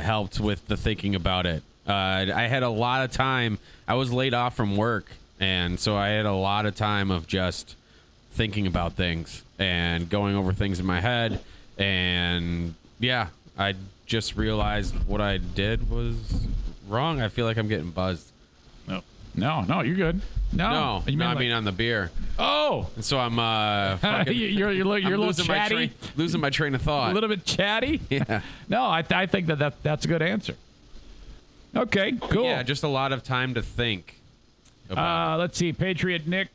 [SPEAKER 2] helped with the thinking about it. I had a lot of time. I was laid off from work, and so I had a lot of time of just thinking about things and going over things in my head. And I just realized what I did was wrong. I feel like I'm getting buzzed.
[SPEAKER 1] No, you're good. No,
[SPEAKER 2] I mean on the beer.
[SPEAKER 1] Oh,
[SPEAKER 2] and so I'm
[SPEAKER 1] you're a little chatty,
[SPEAKER 2] losing my train of thought.
[SPEAKER 1] A little bit chatty.
[SPEAKER 2] Yeah.
[SPEAKER 1] No, I think that's a good answer. Okay, cool.
[SPEAKER 2] Yeah, just a lot of time to think.
[SPEAKER 1] Let's see, Patriot Nick.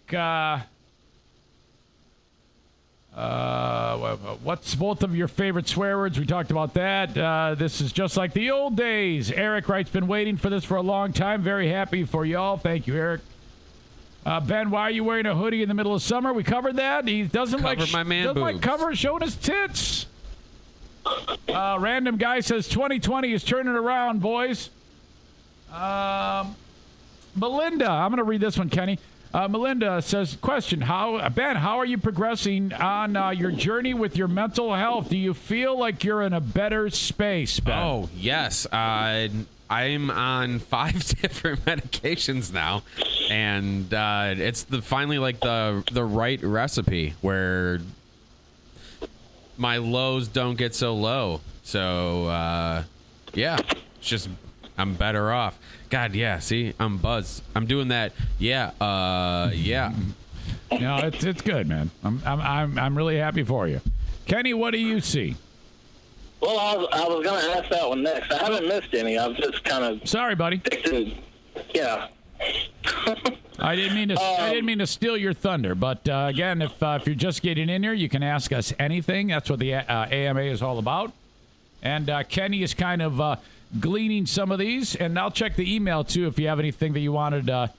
[SPEAKER 1] What's both of your favorite swear words? We talked about that. This is just like the old days. Eric writes, been waiting for this for a long time. Very happy for y'all. Thank you, Eric. Ben, why are you wearing a hoodie in the middle of summer? We covered that. He doesn't like
[SPEAKER 2] my man
[SPEAKER 1] doesn't
[SPEAKER 2] boobs.
[SPEAKER 1] like cover showing his tits. Random guy says 2020 is turning around, boys. Melinda, I'm going to read this one, Kenny. Melinda says, question, Ben, how are you progressing on your journey with your mental health? Do you feel like you're in a better space, Ben?
[SPEAKER 2] Oh, yes. I'm on 5 different medications now, and it's finally like the right recipe where my lows don't get so low. So, it's just I'm better off. God, yeah. See, I'm buzzed. I'm doing that. Yeah.
[SPEAKER 1] No, it's good, man. I'm really happy for you, Kenny. What do you see?
[SPEAKER 3] Well, I was going to ask that one next. I haven't missed any. I've just kind of
[SPEAKER 1] Sorry, buddy.
[SPEAKER 3] yeah.
[SPEAKER 1] I didn't mean to steal your thunder, but again, if you're just getting in here, you can ask us anything. That's what the AMA is all about. And Kenny is kind of gleaning some of these, and I'll check the email too if you have anything that you wanted to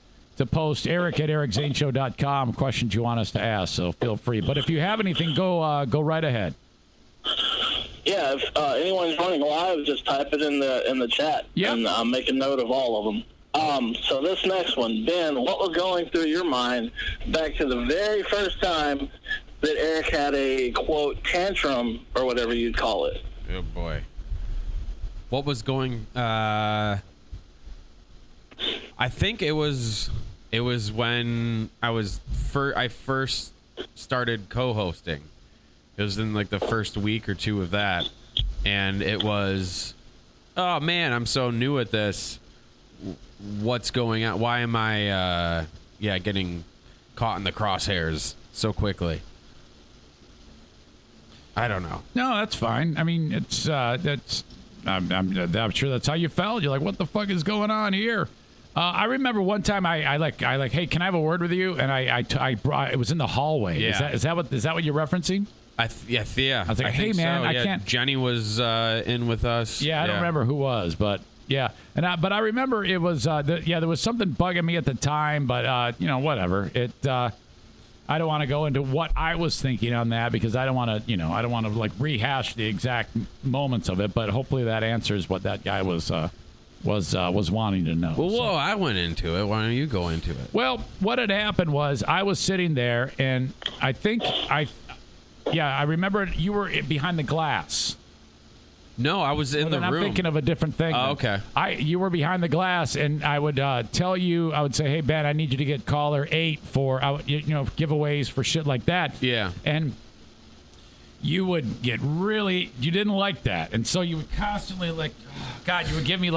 [SPEAKER 1] post. Eric at ericzaneshow.com, questions you want us to ask. So feel free. But if you have anything, go right ahead.
[SPEAKER 3] Yeah, if anyone's running live, just type it in the chat, and I'll make a note of all of them. So this next one, Ben, what was going through your mind back to the very first time that Eric had a, quote, tantrum, or whatever you'd call it?
[SPEAKER 2] Oh, boy. What was going... I think it was when I first started co-hosting. It was in, like, the first week or two of that. And it was, oh, man, I'm so new at this. What's going on? Why am I getting caught in the crosshairs so quickly? I don't know. No,
[SPEAKER 1] that's fine. I mean, it's I'm sure that's how you felt. You're like, what the fuck is going on here? I remember one time I like, hey, can I have a word with you? And I brought, it was in the hallway.
[SPEAKER 2] Yeah.
[SPEAKER 1] Is that what you're referencing?
[SPEAKER 2] Yeah.
[SPEAKER 1] I was like, hey man,
[SPEAKER 2] so.
[SPEAKER 1] I can't.
[SPEAKER 2] Jenny was in with us.
[SPEAKER 1] Yeah, I don't remember who was, but. Yeah, but I remember it was there was something bugging me at the time, but whatever. I don't want to go into what I was thinking on that because I don't want to like rehash the exact moments of it, but hopefully that answers what that guy was wanting to know.
[SPEAKER 2] Well, whoa, I went into it. Why don't you go into it?
[SPEAKER 1] Well, what had happened was I was sitting there and I remember you were behind the glass.
[SPEAKER 2] No, I was in the room.
[SPEAKER 1] I'm thinking of a different thing.
[SPEAKER 2] Oh, okay.
[SPEAKER 1] You were behind the glass, and I would tell you, I would say, hey, Ben, I need you to get caller 8 for, giveaways for shit like that.
[SPEAKER 2] Yeah.
[SPEAKER 1] And you would get you didn't like that. And so you would constantly you would give me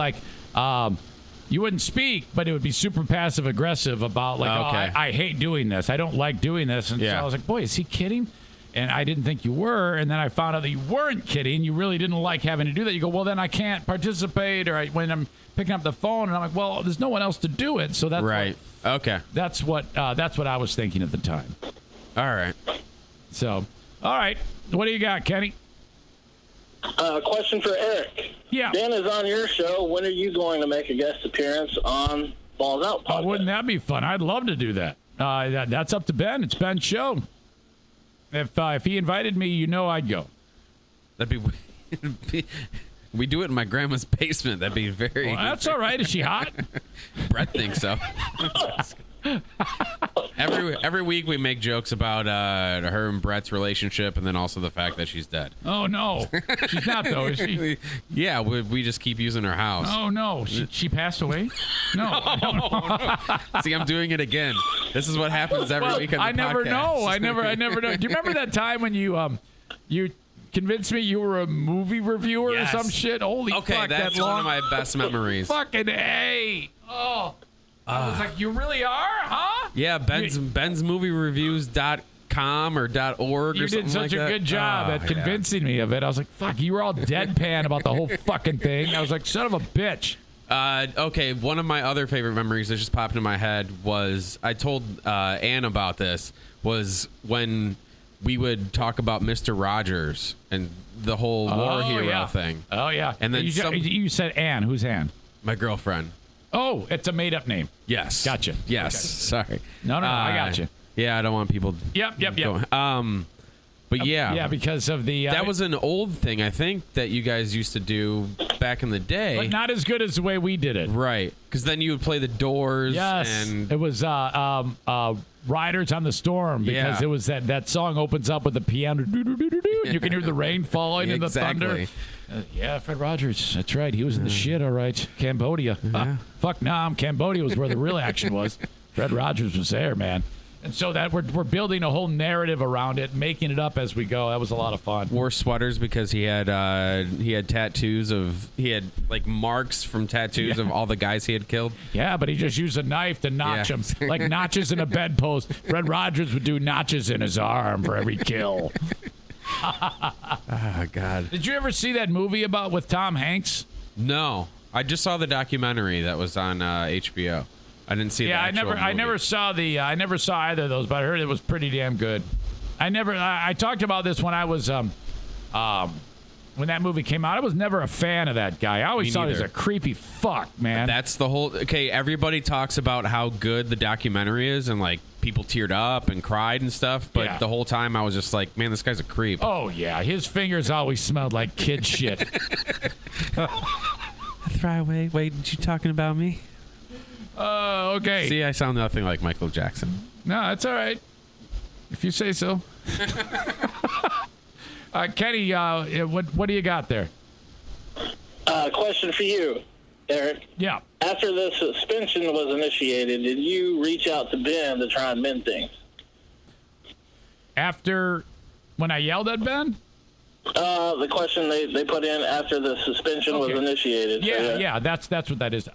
[SPEAKER 1] you wouldn't speak, but it would be super passive aggressive about I hate doing this. I don't like doing this. And so I was like, boy, is he kidding? And I didn't think you were, and then I found out that you weren't kidding. You really didn't like having to do that. You go, well, then I can't participate, or when I'm picking up the phone, and I'm like, well, there's no one else to do it. So that's
[SPEAKER 2] right. Okay.
[SPEAKER 1] That's what I was thinking at the time.
[SPEAKER 2] All right.
[SPEAKER 1] So, all right, what do you got, Kenny?
[SPEAKER 3] Question for Eric.
[SPEAKER 1] Yeah.
[SPEAKER 3] Ben is on your show. When are you going to make a guest appearance on Balls Out podcast?
[SPEAKER 1] Oh, wouldn't that be fun? I'd love to do that. That's up to Ben. It's Ben's show. If he invited me, I'd go.
[SPEAKER 2] That'd be we do it in my grandma's basement. That'd be very.
[SPEAKER 1] Well, that's all right. Is she hot?
[SPEAKER 2] Brett thinks so. Every week we make jokes about her and Brett's relationship, and then also the fact that she's dead.
[SPEAKER 1] Oh no, she's not though, is she?
[SPEAKER 2] Yeah, we just keep using her house.
[SPEAKER 1] Oh no, she passed away. No.
[SPEAKER 2] See, I'm doing it again. This is what happens every week on the
[SPEAKER 1] I never
[SPEAKER 2] podcast.
[SPEAKER 1] know. I never know. Do you remember that time when you convinced me you were a movie reviewer or some shit? Holy fuck,
[SPEAKER 2] that's one of my best memories.
[SPEAKER 1] Fucking A. Oh. I was like, you really are, huh?
[SPEAKER 2] Yeah, bensmoviereviews.com or .org
[SPEAKER 1] you
[SPEAKER 2] or something like that.
[SPEAKER 1] You did such a good job at convincing me of it. I was like, fuck, you were all deadpan about the whole fucking thing. I was like, son of a bitch.
[SPEAKER 2] Okay, one of my other favorite memories that just popped in my head was, I told Ann about this, was when we would talk about Mr. Rogers and the whole war hero thing.
[SPEAKER 1] Oh, yeah.
[SPEAKER 2] And then
[SPEAKER 1] you said Ann. Who's Ann?
[SPEAKER 2] My girlfriend.
[SPEAKER 1] Oh, it's a made-up name.
[SPEAKER 2] Yes.
[SPEAKER 1] Gotcha.
[SPEAKER 2] Yes.
[SPEAKER 1] Okay.
[SPEAKER 2] Sorry.
[SPEAKER 1] No, I gotcha.
[SPEAKER 2] Yeah, I don't want people.
[SPEAKER 1] Yep.
[SPEAKER 2] Going. But yeah.
[SPEAKER 1] Yeah, because of the.
[SPEAKER 2] That was an old thing, I think, that you guys used to do back in the day.
[SPEAKER 1] But not as good as the way we did it.
[SPEAKER 2] Right. Because then you would play the Doors.
[SPEAKER 1] Yes.
[SPEAKER 2] And
[SPEAKER 1] it was Riders on the Storm, because it was that song opens up with the piano. And you can hear the rain falling and the thunder. Yeah, Fred Rogers. That's right. He was in the shit, all right. Cambodia. Fuck, Cambodia was where the real action was. Fred Rogers was there, man. And so that we're building a whole narrative around it, making it up as we go. That was a lot of fun.
[SPEAKER 2] Wore sweaters because he had tattoos he had like marks from tattoos of all the guys he had killed.
[SPEAKER 1] Yeah, but he just used a knife to notch them, like notches in a bedpost. Fred Rogers would do notches in his arm for every kill.
[SPEAKER 2] Oh, God.
[SPEAKER 1] Did you ever see that movie with Tom Hanks?
[SPEAKER 2] No. I just saw the documentary that was on HBO. I didn't see the actual movie.
[SPEAKER 1] I never saw either of those, but I heard it was pretty damn good. I talked about this when I was when that movie came out. I was never a fan of that guy. I always thought he was a creepy fuck, man.
[SPEAKER 2] That's the whole... Okay, everybody talks about how good the documentary is, and, like, people teared up and cried and stuff, but the whole time I was just like, man, this guy's a creep.
[SPEAKER 1] Oh, yeah. His fingers always smelled like kid shit.
[SPEAKER 2] Throwaway. Wait, you talking about me?
[SPEAKER 1] Okay.
[SPEAKER 2] See, I sound nothing like Michael Jackson.
[SPEAKER 1] No, that's all right. If you say so. Kenny, what do you got there?
[SPEAKER 3] Question for you, Eric.
[SPEAKER 1] Yeah.
[SPEAKER 3] After the suspension was initiated, did you reach out to Ben to try and mend things?
[SPEAKER 1] When I yelled at Ben?
[SPEAKER 3] The question they put in after the suspension was initiated.
[SPEAKER 1] Yeah, that's what that is.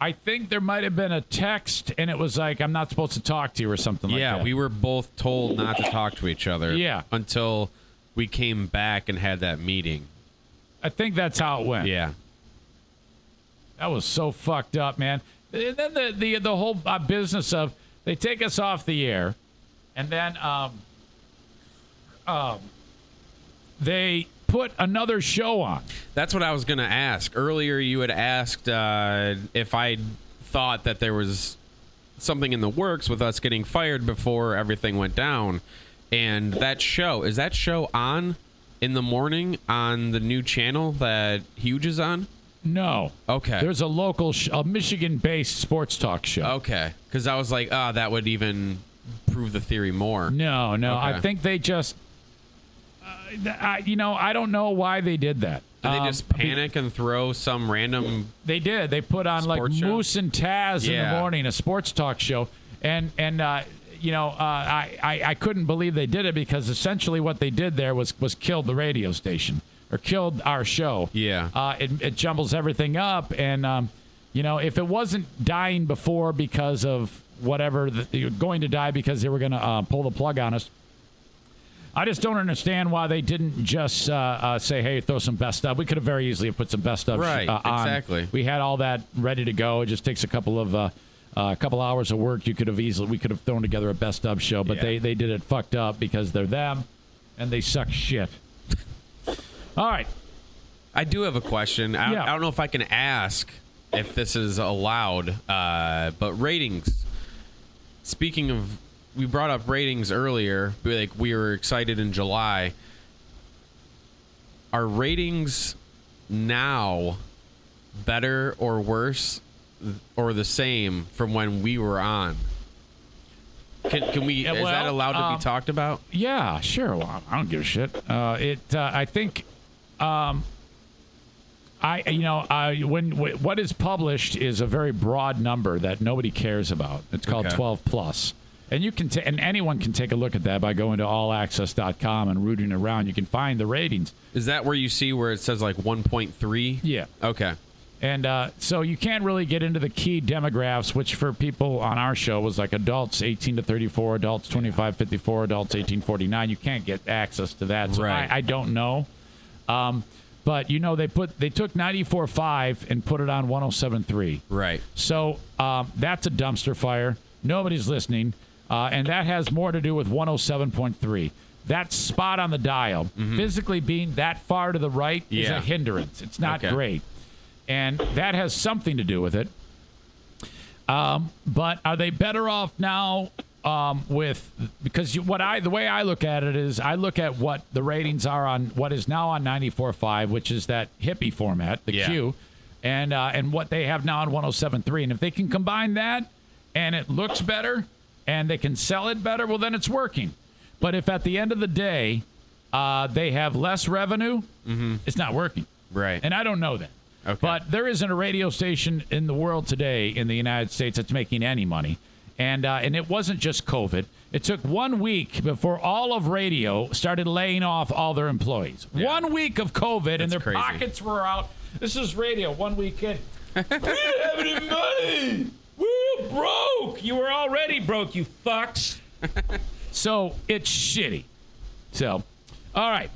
[SPEAKER 1] I think there might have been a text, and it was like, I'm not supposed to talk to you or something like that.
[SPEAKER 2] Yeah, we were both told not to talk to each other.
[SPEAKER 1] Yeah. Until
[SPEAKER 2] we came back and had that meeting.
[SPEAKER 1] I think that's how it went.
[SPEAKER 2] Yeah.
[SPEAKER 1] That was so fucked up, man. And then the whole business of they take us off the air, and then they put another show on.
[SPEAKER 2] That's what I was going to ask. Earlier, you had asked if I thought that there was something in the works with us getting fired before everything went down. And is that show on in the morning on the new channel that Huge is on?
[SPEAKER 1] No.
[SPEAKER 2] Okay.
[SPEAKER 1] There's a local, a Michigan-based sports talk show.
[SPEAKER 2] Okay. Because I was like, that would even prove the theory more.
[SPEAKER 1] No.
[SPEAKER 2] Okay.
[SPEAKER 1] I think they just... I don't know why they did that.
[SPEAKER 2] Did they just panic and throw some random...
[SPEAKER 1] They did. They put on like
[SPEAKER 2] show?
[SPEAKER 1] Moose and Taz in the morning, a sports talk show. And I couldn't believe they did it because essentially what they did there was killed the radio station or killed our show.
[SPEAKER 2] Yeah.
[SPEAKER 1] It jumbles everything up. And, if it wasn't dying before because of whatever, going to die because they were going to pull the plug on us, I just don't understand why they didn't just say, hey, throw some best of. We could have very easily put some best of
[SPEAKER 2] on. Exactly.
[SPEAKER 1] We had all that ready to go. It just takes a couple hours of work. We could have thrown together a best of show, but they did it fucked up because they're them and they suck shit. All right.
[SPEAKER 2] I do have a question. I don't know if I can ask if this is allowed, but ratings. Speaking of... We brought up ratings earlier. Like, we were excited in July. Are ratings now better or worse or the same from when we were on? Can we? Is that allowed to be talked about?
[SPEAKER 1] Yeah, sure. Well, I don't give a shit. I think. What is published is a very broad number that nobody cares about. It's called 12 plus. And you can and anyone can take a look at that by going to allaccess.com and rooting around. You can find the ratings.
[SPEAKER 2] Is that where you see where it says like 1.3?
[SPEAKER 1] Yeah.
[SPEAKER 2] Okay.
[SPEAKER 1] And so you can't really get into the key demographics, which for people on our show was like adults 18 to 34, adults 25 54, adults 18 49. You can't get access to that. So I don't know. But they took 94.5 and put it on 107.3.
[SPEAKER 2] Right.
[SPEAKER 1] So that's a dumpster fire. Nobody's listening. And that has more to do with 107.3. That spot on the dial, physically being that far to the right, is a hindrance. It's not great. And that has something to do with it. But are they better off now because the way I look at it is I look at what the ratings are on what is now on 94.5, which is that hippie format, the Q, and what they have now on 107.3. And if they can combine that and it looks better and they can sell it better, well, then it's working. But if at the end of the day they have less revenue, it's not working.
[SPEAKER 2] Right.
[SPEAKER 1] And I don't know that.
[SPEAKER 2] Okay.
[SPEAKER 1] But there isn't a radio station in the world today in the United States that's making any money. And it wasn't just COVID. It took 1 week before all of radio started laying off all their employees. Yeah. 1 week of COVID, and their pockets were out. This is radio 1 week in. We didn't have any money. We're broke. You were already broke, you fucks. So it's shitty. So, all right.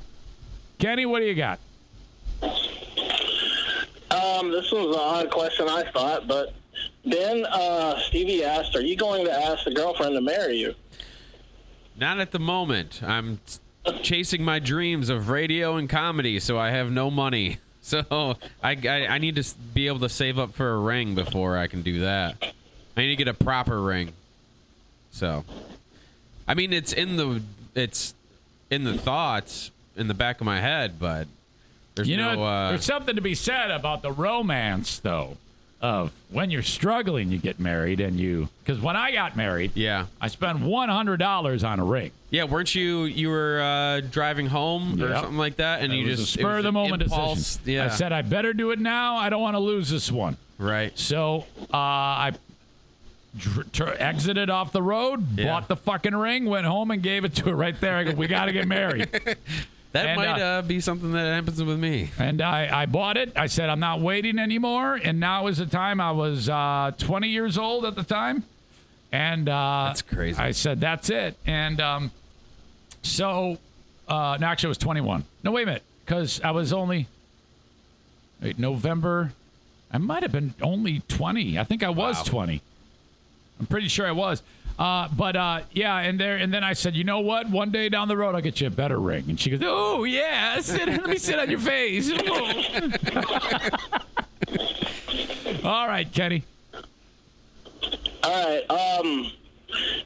[SPEAKER 1] Kenny, what do you got?
[SPEAKER 3] This was an odd question, I thought, but Ben, Stevie asked, are you going to ask the girlfriend to marry you?
[SPEAKER 2] Not at the moment. I'm chasing my dreams of radio and comedy, so I have no money. So I need to be able to save up for a ring before I can do that. I need to get a proper ring. So, I mean, it's in the thoughts in the back of my head, but there's
[SPEAKER 1] there's something to be said about the romance, though, of when you're struggling, you get married, because when I got married,
[SPEAKER 2] yeah,
[SPEAKER 1] I spent $100 on a ring.
[SPEAKER 2] Yeah, weren't you were driving home or something like that, and
[SPEAKER 1] it was a spur of the moment decision.
[SPEAKER 2] Yeah,
[SPEAKER 1] I said I better do it now. I don't want to lose this one.
[SPEAKER 2] Right.
[SPEAKER 1] So I exited off the road, bought the fucking ring, went home and gave it to her right there. I go, we got to get married.
[SPEAKER 2] That might be something that happens with me.
[SPEAKER 1] And I bought it. I said, I'm not waiting anymore. And now is the time. I was 20 years old at the time. And
[SPEAKER 2] that's crazy.
[SPEAKER 1] I said, that's it. And no, actually, I was 21. No, wait a minute. Because I was only, November. I might have been only 20. I think I was 20. I'm pretty sure I was. Yeah, and then I said, you know what? One day down the road, I'll get you a better ring. And she goes, oh, yeah, let me sit on your face. All right, Kenny.
[SPEAKER 3] All right.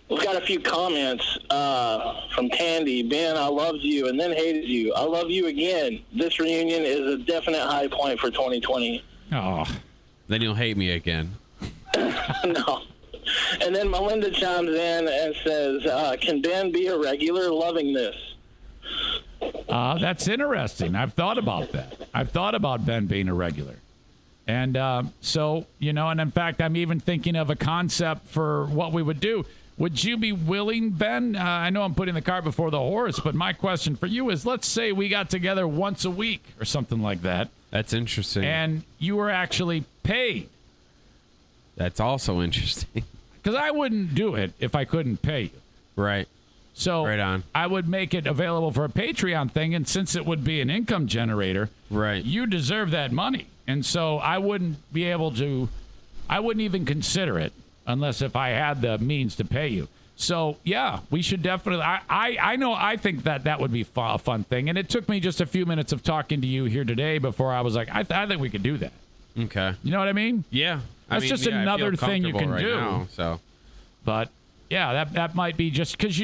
[SPEAKER 3] We've got a few comments from Tandy. Ben, I loved you and then hated you. I love you again. This reunion is a definite high point for 2020.
[SPEAKER 1] Oh.
[SPEAKER 2] Then you'll hate me again.
[SPEAKER 3] No. And then Melinda chimes in and says, can Ben be a regular loving this?
[SPEAKER 1] That's interesting. I've thought about that. I've thought about Ben being a regular. And and in fact, I'm even thinking of a concept for what we would do. Would you be willing, Ben? I know I'm putting the cart before the horse, but my question for you is, let's say we got together once a week or something like that.
[SPEAKER 2] That's interesting.
[SPEAKER 1] And you were actually paid.
[SPEAKER 2] That's also interesting.
[SPEAKER 1] Because I wouldn't do it if I couldn't pay you.
[SPEAKER 2] Right.
[SPEAKER 1] So
[SPEAKER 2] right on.
[SPEAKER 1] I would make it available for a Patreon thing, and since it would be an income generator,
[SPEAKER 2] right,
[SPEAKER 1] you deserve that money. And so I wouldn't be able to, I wouldn't even consider it unless if I had the means to pay you. So, yeah, we should definitely, I think that would be a fun thing. And it took me just a few minutes of talking to you here today before I was like, I think we could do that.
[SPEAKER 2] Okay.
[SPEAKER 1] You know what I mean?
[SPEAKER 2] Yeah.
[SPEAKER 1] That's just another thing you can do.
[SPEAKER 2] Now, so.
[SPEAKER 1] But, yeah, that might be just because,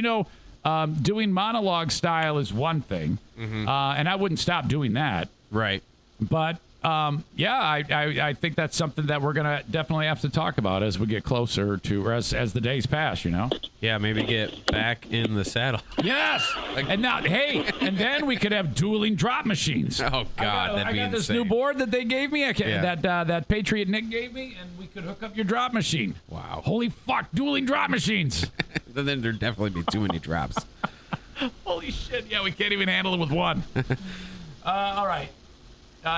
[SPEAKER 1] doing monologue style is one thing. Mm-hmm. And I wouldn't stop doing that.
[SPEAKER 2] Right.
[SPEAKER 1] But, I think that's something that we're going to definitely have to talk about as we get closer to, or as the days pass,
[SPEAKER 2] Yeah, maybe get back in the saddle.
[SPEAKER 1] Yes! And now, hey, and then we could have dueling drop machines.
[SPEAKER 2] Oh, God, that'd be insane.
[SPEAKER 1] I got this new board that they gave me, that Patriot Nick gave me, and we could hook up your drop machine.
[SPEAKER 2] Wow.
[SPEAKER 1] Holy fuck, dueling drop machines.
[SPEAKER 2] Then there'd definitely be too many drops.
[SPEAKER 1] Holy shit, yeah, we can't even handle it with one. All right.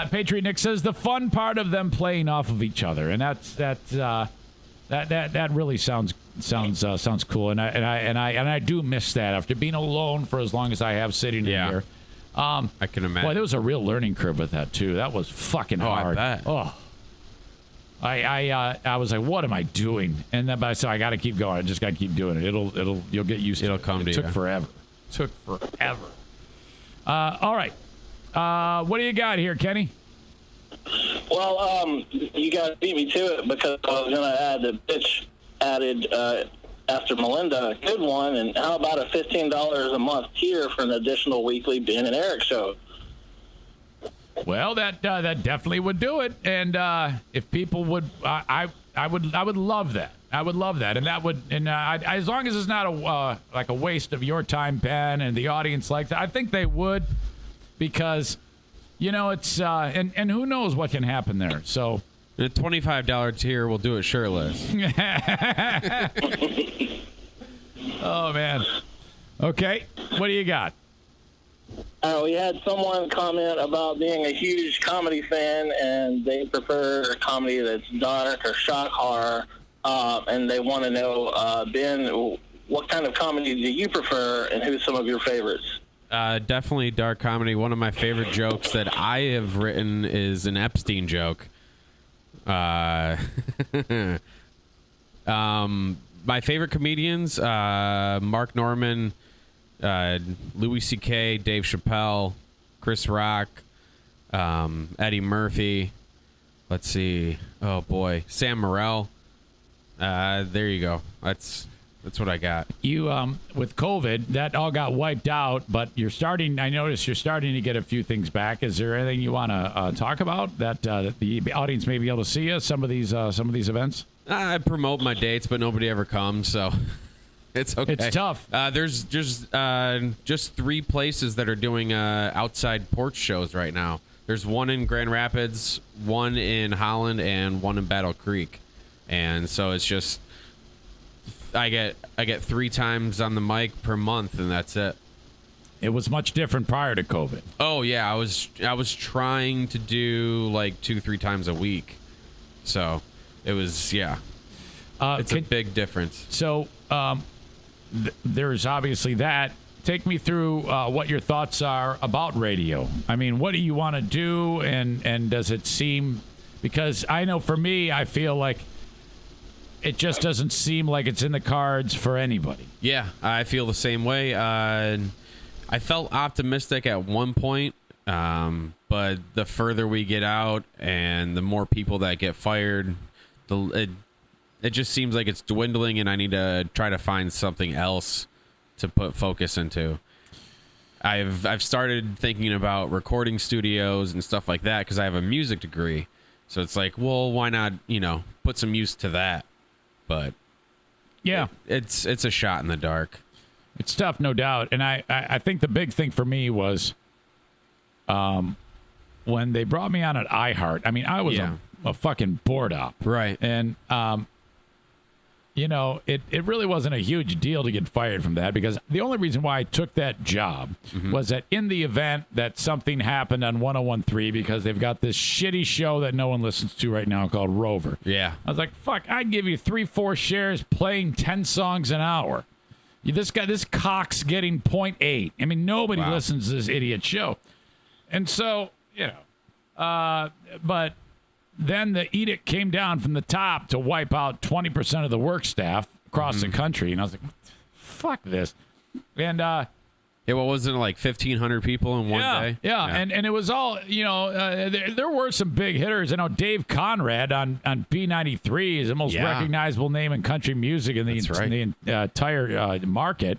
[SPEAKER 1] Patriot Nick says the fun part of them playing off of each other, and that really sounds cool, and I do miss that after being alone for as long as I have sitting in here.
[SPEAKER 2] I can imagine.
[SPEAKER 1] Boy, there was a real learning curve with that too. That was fucking hard.
[SPEAKER 2] I bet.
[SPEAKER 1] Oh, I was like, what am I doing? And then, but I said, I got to keep going. I just got to keep doing it. You'll get used to it.
[SPEAKER 2] It'll come to you.
[SPEAKER 1] It took forever. All right. What do you got here, Kenny?
[SPEAKER 3] Well, you guys beat me to it because I was going to add the bitch added after Melinda, a good one. And how about a $15 a month tier for an additional weekly Ben and Eric show?
[SPEAKER 1] Well, that definitely would do it. And if people would, I would love that. I would love that, and that would, and as long as it's not like a waste of your time, Ben, and the audience like that, I think they would. Because, it's, and who knows what can happen there. So,
[SPEAKER 2] the $25 tier will do it shirtless.
[SPEAKER 1] Oh, man. Okay. What do you got?
[SPEAKER 3] We had someone comment about being a huge comedy fan, and they prefer comedy that's dark or shock horror. And they want to know, Ben, what kind of comedy do you prefer, and who's some of your favorites?
[SPEAKER 2] Definitely dark comedy. One of my favorite jokes that I have written is an Epstein joke. My favorite comedians: Mark Norman, Louis C.K., Dave Chappelle, Chris Rock, Eddie Murphy. Let's see. Oh boy, Sam Morril. There you go. That's what I got.
[SPEAKER 1] You with COVID, that all got wiped out, but I noticed you're starting to get a few things back. Is there anything you want to talk about that the audience may be able to see us some of these events?
[SPEAKER 2] I promote my dates, but nobody ever comes, so it's okay.
[SPEAKER 1] It's tough.
[SPEAKER 2] There's just 3 places that are doing outside porch shows right now. There's one in Grand Rapids, one in Holland, and one in Battle Creek. And so it's just I get 3 times on the mic per month, and that's it.
[SPEAKER 1] It was much different prior to COVID.
[SPEAKER 2] Oh yeah, I was trying to do like 2-3 times a week, so it was it's a big difference.
[SPEAKER 1] So there's obviously that. Take me through what your thoughts are about radio. I mean, what do you want to do, and does it seem? Because I know for me, I feel like it just doesn't seem like it's in the cards for anybody.
[SPEAKER 2] Yeah, I feel the same way. I felt optimistic at one point, but the further we get out and the more people that get fired, it just seems like it's dwindling, and I need to try to find something else to put focus into. I've started thinking about recording studios and stuff like that because I have a music degree. So it's like, well, why not, put some use to that? But
[SPEAKER 1] yeah,
[SPEAKER 2] it's a shot in the dark.
[SPEAKER 1] It's tough, no doubt. And I think the big thing for me was when they brought me on at iHeart. I mean, I was a fucking board op.
[SPEAKER 2] Right.
[SPEAKER 1] And, it really wasn't a huge deal to get fired from that, because the only reason why I took that job was that in the event that something happened on 101.3, because they've got this shitty show that no one listens to right now called Rover.
[SPEAKER 2] Yeah.
[SPEAKER 1] I was like, fuck, I'd give you 3-4 shares playing 10 songs an hour. This cock's getting 0.8. I mean, nobody listens to this idiot show. And so, but then the edict came down from the top to wipe out 20% of the work staff across the country. And I was like, fuck this. And
[SPEAKER 2] what was it, like 1,500 people in one day?
[SPEAKER 1] Yeah. And it was all, there were some big hitters. I know Dave Conrad on B93 is the most recognizable name in country music in the entire market.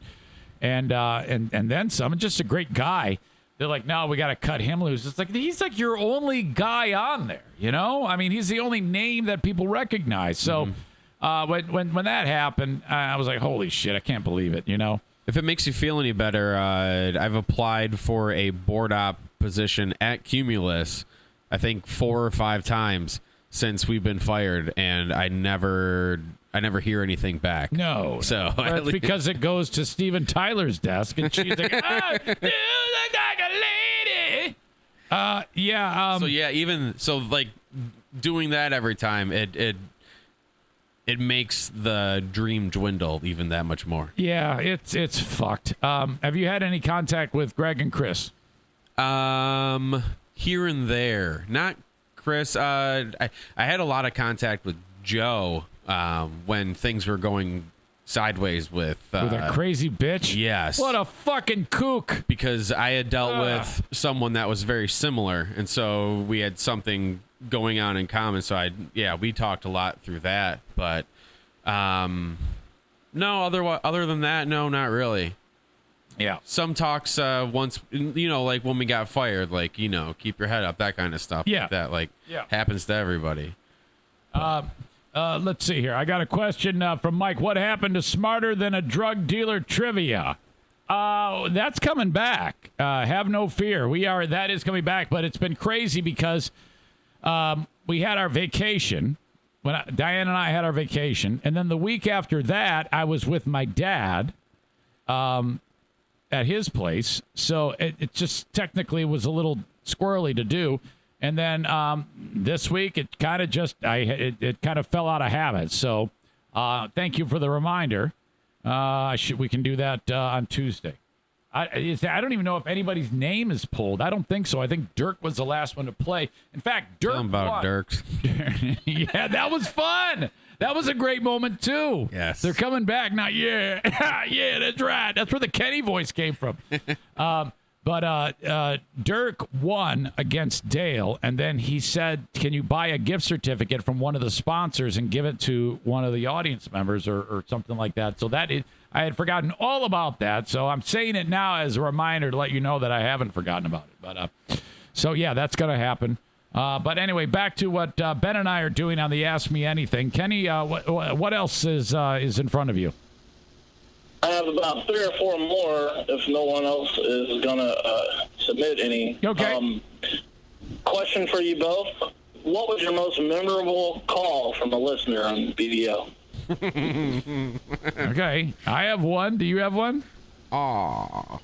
[SPEAKER 1] And then some, just a great guy. They're like, no, we got to cut him loose. It's like, he's like your only guy on there, I mean, he's the only name that people recognize. So when that happened, I was like, holy shit, I can't believe it,
[SPEAKER 2] If it makes you feel any better, I've applied for a board op position at Cumulus, I think 4 or 5 times since we've been fired, and I never hear anything back.
[SPEAKER 1] No.
[SPEAKER 2] So
[SPEAKER 1] that's because it goes to Steven Tyler's desk, and she's like, oh, you look like a lady.
[SPEAKER 2] Like doing that every time, it makes the dream dwindle even that much more.
[SPEAKER 1] Yeah, it's fucked. Have you had any contact with Greg and Chris?
[SPEAKER 2] Here and there. Not Chris. I had a lot of contact with Joe when things were going sideways with
[SPEAKER 1] a crazy bitch.
[SPEAKER 2] Yes.
[SPEAKER 1] What a fucking kook.
[SPEAKER 2] Because I had dealt with someone that was very similar, and so we had something going on in common. So we talked a lot through that. But no, other than that, no, not really.
[SPEAKER 1] Yeah.
[SPEAKER 2] Some talks once, like when we got fired, like, keep your head up, that kind of stuff.
[SPEAKER 1] Yeah.
[SPEAKER 2] That happens to everybody.
[SPEAKER 1] Let's see here. I got a question from Mike. What happened to Smarter Than a Drug Dealer Trivia? That's coming back. Have no fear. That is coming back, but it's been crazy because we had our vacation. Diane and I had our vacation, and then the week after that, I was with my dad at his place. So it just technically was a little squirrely to do. And then this week, it kind of it kind of fell out of habit. So thank you for the reminder. We can do that on Tuesday. I don't even know if anybody's name is pulled. I don't think so. I think Dirk was the last one to play. In fact, Dirk
[SPEAKER 2] Tell 'em about
[SPEAKER 1] won.
[SPEAKER 2] Dirks.
[SPEAKER 1] Yeah, that was fun. That was a great moment, too.
[SPEAKER 2] Yes.
[SPEAKER 1] They're coming back now. Yeah. Yeah, that's right. That's where the Kenny voice came from. But Dirk won against Dale, and then he said, can you buy a gift certificate from one of the sponsors and give it to one of the audience members or something like that? So I had forgotten all about that, so I'm saying it now as a reminder to let you know that I haven't forgotten about it. But so, yeah, that's going to happen. But anyway, back to what Ben and I are doing on the Ask Me Anything. Kenny, what else is in front of you?
[SPEAKER 3] I have about 3 or 4 more if no one else is going to submit any.
[SPEAKER 1] Okay.
[SPEAKER 3] Question for you both. What was your most memorable call from a listener on BDO?
[SPEAKER 1] Okay. I have one. Do you have one?
[SPEAKER 2] Aw.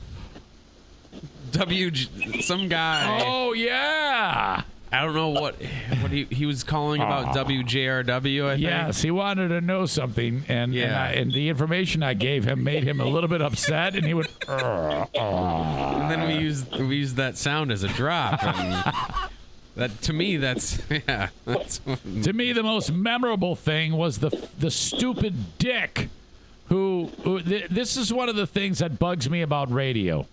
[SPEAKER 2] Some guy.
[SPEAKER 1] Oh, yeah.
[SPEAKER 2] I don't know what he was calling about WJRW, I think.
[SPEAKER 1] Yes, he wanted to know something, and the information I gave him made him a little bit upset, and he would.
[SPEAKER 2] And then we used that sound as a drop. And that to me, that's.
[SPEAKER 1] To me, the most memorable thing was the stupid dick who this is one of the things that bugs me about radio.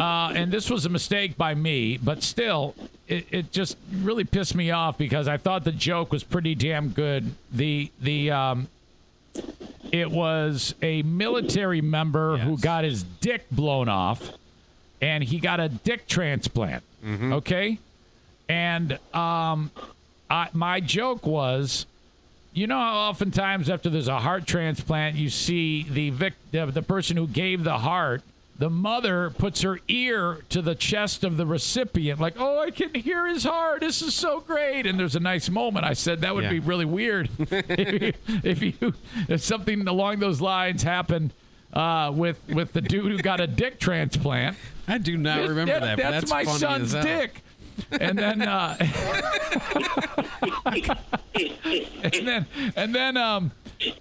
[SPEAKER 1] And this was a mistake by me, but still, it just really pissed me off because I thought the joke was pretty damn good. It was a military member who got his dick blown off, and he got a dick transplant. Mm-hmm. Okay, and my joke was, you know how oftentimes after there's a heart transplant, you see the person who gave the heart. The mother puts her ear to the chest of the recipient, like, oh, I can hear his heart. This is so great. And there's a nice moment. I said that would be really weird if something along those lines happened with the dude who got a dick transplant.
[SPEAKER 2] I do not remember that. But that's
[SPEAKER 1] my
[SPEAKER 2] funny
[SPEAKER 1] son's
[SPEAKER 2] as hell.
[SPEAKER 1] dick. And then,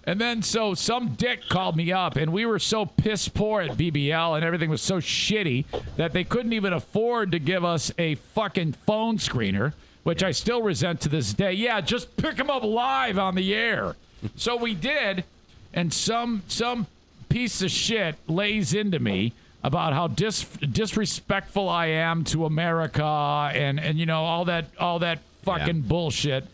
[SPEAKER 1] and then, so some dick called me up, and we were so piss poor at BBL, and everything was so shitty that they couldn't even afford to give us a fucking phone screener, which I still resent to this day. Yeah, just pick him up live on the air. So we did, and some piece of shit lays into me about how disrespectful I am to America and you know all that fucking bullshit.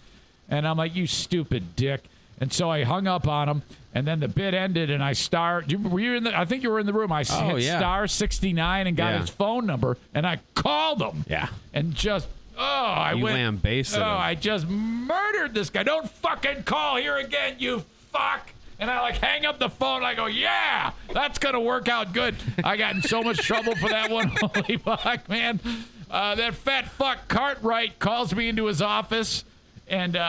[SPEAKER 1] And I'm like, you stupid dick. And so I hung up on him, and then the bit ended, and I were you in the? I think you were in the room. I hit star 69 and got his phone number, and I called him.
[SPEAKER 2] Yeah.
[SPEAKER 1] And just I
[SPEAKER 2] lambasted him.
[SPEAKER 1] I just murdered this guy. Don't fucking call here again, you fuck. And I hang up the phone. And I go, yeah, that's gonna work out good. I got in so much trouble for that one. Holy fuck, man! That fat fuck Cartwright calls me into his office, and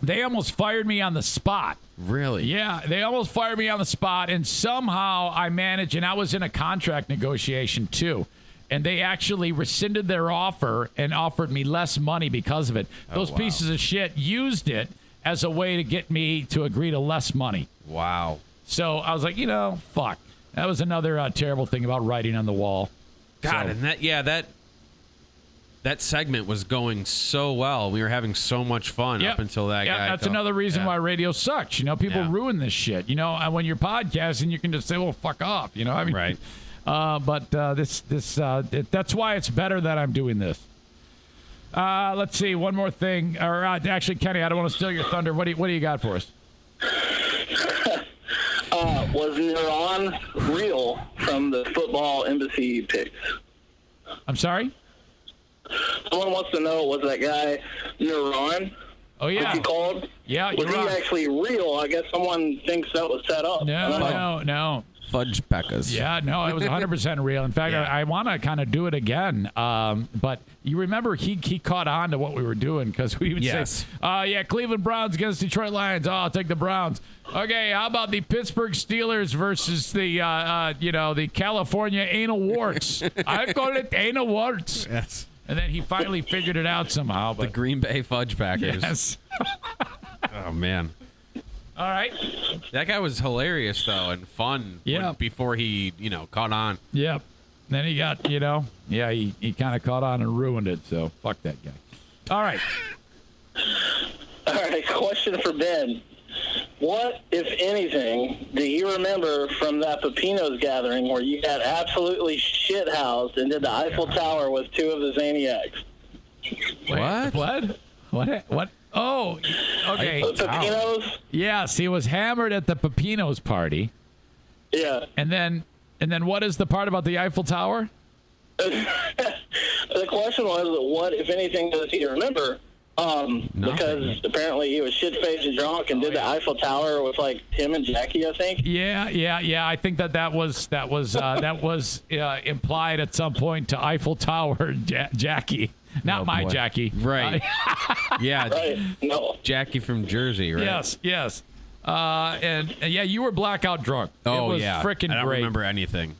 [SPEAKER 1] they almost fired me on the spot.
[SPEAKER 2] Really?
[SPEAKER 1] Yeah, they almost fired me on the spot, and somehow I managed, and I was in a contract negotiation too, and they actually rescinded their offer and offered me less money because of it. Those pieces of shit used it as a way to get me to agree to less money.
[SPEAKER 2] Wow.
[SPEAKER 1] So I was like, fuck. That was another terrible thing about writing on the wall.
[SPEAKER 2] God, and that segment was going so well. We were having so much fun up until that guy.
[SPEAKER 1] That's another reason why radio sucks. People ruin this shit. When you're podcasting, you can just say, well, fuck off.
[SPEAKER 2] Right.
[SPEAKER 1] But that's why it's better that I'm doing this. Let's see. One more thing. Or actually, Kenny, I don't want to steal your thunder. What do you got for us?
[SPEAKER 3] Was Neuron real from the football embassy picks?
[SPEAKER 1] I'm sorry?
[SPEAKER 3] Someone wants to know, was that guy Neuron?
[SPEAKER 1] Oh, yeah.
[SPEAKER 3] What's he called?
[SPEAKER 1] Yeah,
[SPEAKER 3] was he actually real? I guess someone thinks that was set up.
[SPEAKER 1] No.
[SPEAKER 2] Fudge Peccas.
[SPEAKER 1] Yeah, no, it was 100% real. In fact, I want to kind of do it again. But you remember he caught on to what we were doing because we would say, Cleveland Browns against Detroit Lions. Oh, I'll take the Browns. Okay, how about the Pittsburgh Steelers versus the the California anal warts? I call it anal warts.
[SPEAKER 2] Yes.
[SPEAKER 1] And then he finally figured it out somehow. But
[SPEAKER 2] the Green Bay Fudge Packers.
[SPEAKER 1] Yes.
[SPEAKER 2] Oh, man.
[SPEAKER 1] All right.
[SPEAKER 2] That guy was hilarious though and fun.
[SPEAKER 1] Yeah.
[SPEAKER 2] Before he, caught on.
[SPEAKER 1] Yep. Then he got, he kind of caught on and ruined it. So fuck that guy. All right.
[SPEAKER 3] All right, question for Ben. What, if anything, do you remember from that Pepinos gathering where you got absolutely shithoused and did the Eiffel Tower with two of the Zaniacs?
[SPEAKER 1] What? Oh, okay.
[SPEAKER 3] Pepinos?
[SPEAKER 1] Yes, he was hammered at the Pepinos party.
[SPEAKER 3] Yeah.
[SPEAKER 1] And then what is the part about the Eiffel Tower?
[SPEAKER 3] The question was, what, if anything, does he remember? Because apparently he was shit-faced and drunk and did the Eiffel Tower with like Tim and Jackie, I think.
[SPEAKER 1] Yeah. I think that was implied at some point to Eiffel Tower, Jackie, not my
[SPEAKER 2] boy.
[SPEAKER 1] Jackie.
[SPEAKER 2] Right. Yeah.
[SPEAKER 3] Right. No.
[SPEAKER 2] Jackie from Jersey, right?
[SPEAKER 1] Yes. And yeah, you were blackout drunk.
[SPEAKER 2] Oh,
[SPEAKER 1] it was
[SPEAKER 2] yeah.
[SPEAKER 1] freaking
[SPEAKER 2] I don't
[SPEAKER 1] great.
[SPEAKER 2] remember anything.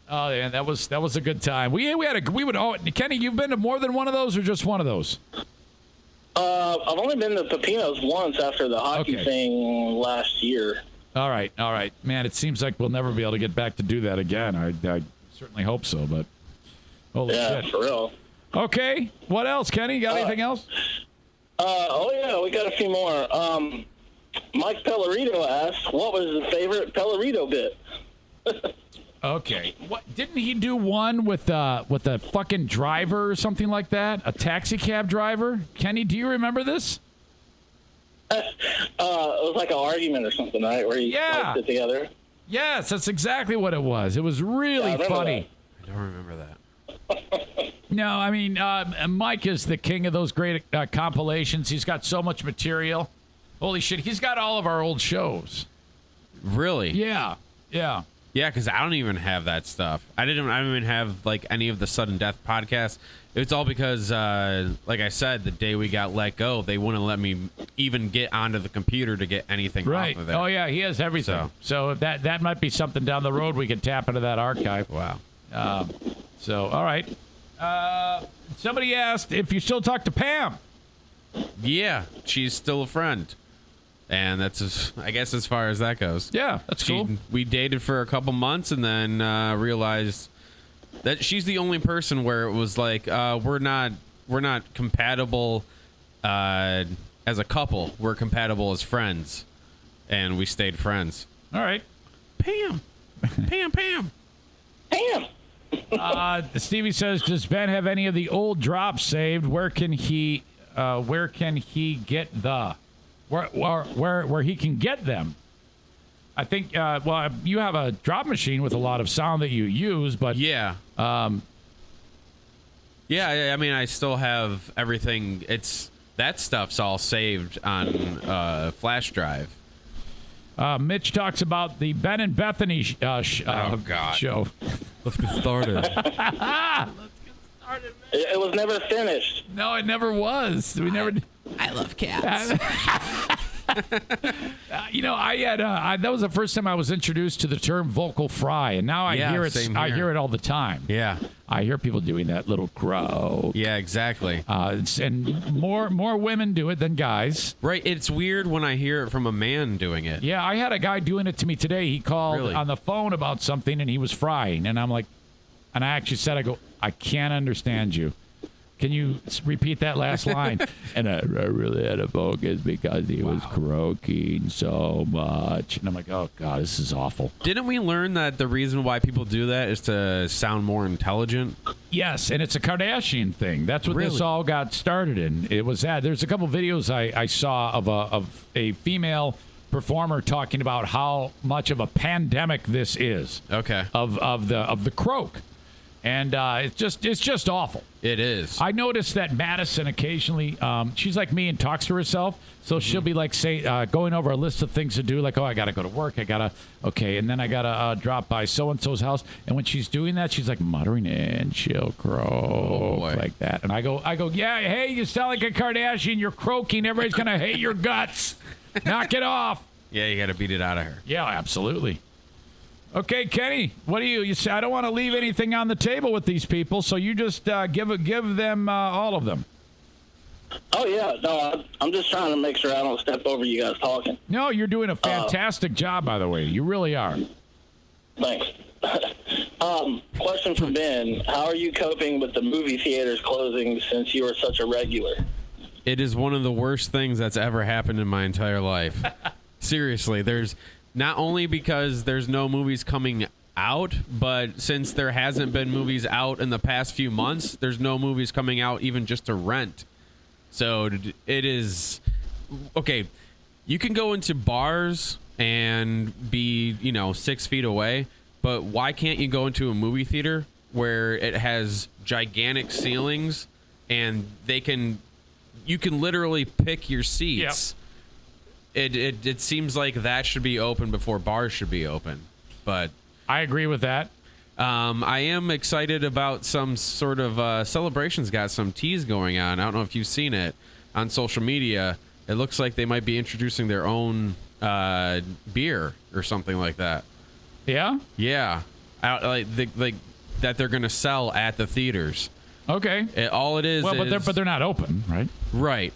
[SPEAKER 1] Oh yeah, that was a good time. Kenny, you've been to more than one of those or just one of those?
[SPEAKER 3] I've only been to Pepinos once after the hockey thing last year.
[SPEAKER 1] All right. Man, it seems like we'll never be able to get back to do that again. I certainly hope so, but holy shit.
[SPEAKER 3] For real.
[SPEAKER 1] Okay, what else, Kenny? Got anything else?
[SPEAKER 3] We got a few more. Mike Pellerito asked, what was his favorite Pellerito bit?
[SPEAKER 1] Okay. What didn't he do one with a fucking driver or something like that? A taxi cab driver? Kenny, do you remember this?
[SPEAKER 3] It was like an argument or something, right? Where he spliced it together.
[SPEAKER 1] Yes, that's exactly what it was. It was really funny.
[SPEAKER 2] I don't remember that.
[SPEAKER 1] No, I mean, Mike is the king of those great compilations. He's got so much material. Holy shit, he's got all of our old shows.
[SPEAKER 2] Really?
[SPEAKER 1] Yeah.
[SPEAKER 2] Yeah, because I don't even have that stuff. I don't even have like any of the sudden death podcasts. It's all because, like I said, the day we got let go, they wouldn't let me even get onto the computer to get anything off of it.
[SPEAKER 1] Oh yeah, he has everything. So if that might be something down the road we can tap into that archive.
[SPEAKER 2] Wow.
[SPEAKER 1] So all right. Somebody asked if you still talk to Pam.
[SPEAKER 2] Yeah, she's still a friend. And that's, I guess, as far as that goes.
[SPEAKER 1] Yeah, that's cool.
[SPEAKER 2] We dated for a couple months and then realized that she's the only person where it was like, we're not compatible as a couple. We're compatible as friends. And we stayed friends.
[SPEAKER 1] All right.
[SPEAKER 2] Pam.
[SPEAKER 1] Stevie says, does Ben have any of the old drops saved? Where can he get the... Where he can get them. I think, you have a drop machine with a lot of sound that you use, but...
[SPEAKER 2] Yeah. I mean, I still have everything. That stuff's all saved on flash drive.
[SPEAKER 1] Mitch talks about the Ben and Bethany show.
[SPEAKER 2] Let's get started.
[SPEAKER 3] It was never finished.
[SPEAKER 1] No, it never was. We never...
[SPEAKER 4] I love cats.
[SPEAKER 1] I had that was the first time I was introduced to the term vocal fry, and now I hear it. I hear it all the time.
[SPEAKER 2] Yeah,
[SPEAKER 1] I hear people doing that little crow.
[SPEAKER 2] Yeah, exactly.
[SPEAKER 1] And more women do it than guys.
[SPEAKER 2] Right. It's weird when I hear it from a man doing it.
[SPEAKER 1] Yeah, I had a guy doing it to me today. He called on the phone about something, and he was frying, and I'm like, and I actually said, I can't understand you. Can you repeat that last line? And I really had to focus because he was croaking so much. And I'm like, oh, God, this is awful.
[SPEAKER 2] Didn't we learn that the reason why people do that is to sound more intelligent?
[SPEAKER 1] Yes, and it's a Kardashian thing. That's what this all got started in. It was that. There's a couple videos I saw of a female performer talking about how much of a pandemic this is.
[SPEAKER 2] Okay.
[SPEAKER 1] Of the croak. And it's just awful.
[SPEAKER 2] It is.
[SPEAKER 1] I noticed that Madison occasionally, she's like me and talks to herself. So she'll be like, going over a list of things to do. Like, I got to go to work. And then I got to drop by so-and-so's house. And when she's doing that, she's like muttering and she'll croak like that. And I go, yeah, hey, you sound like a Kardashian. You're croaking. Everybody's going to hate your guts. Knock it off.
[SPEAKER 2] Yeah, you got to beat it out of her.
[SPEAKER 1] Yeah, absolutely. Okay, Kenny, what do you say? I don't want to leave anything on the table with these people, so you just give them all of them.
[SPEAKER 3] Oh, yeah. No, I'm just trying to make sure I don't step over you guys talking.
[SPEAKER 1] No, you're doing a fantastic job, by the way. You really are.
[SPEAKER 3] Thanks. Question for Ben. How are you coping with the movie theaters closing since you are such a regular?
[SPEAKER 2] It is one of the worst things that's ever happened in my entire life. Seriously, there's not only because there's no movies coming out, but since there hasn't been movies out in the past few months, there's no movies coming out even just to rent. So it is okay. You can go into bars and be, 6 feet away, but why can't you go into a movie theater where it has gigantic ceilings and you can literally pick your seats? Yep. It seems like that should be open before bars should be open, but
[SPEAKER 1] I agree with that.
[SPEAKER 2] I am excited about some sort of celebrations. Got some teas going on. I don't know if you've seen it on social media. It looks like they might be introducing their own beer or something like that.
[SPEAKER 1] Yeah?
[SPEAKER 2] Yeah. Like that they're going to sell at the theaters.
[SPEAKER 1] Okay.
[SPEAKER 2] All it is
[SPEAKER 1] but they're not open, right?
[SPEAKER 2] Right.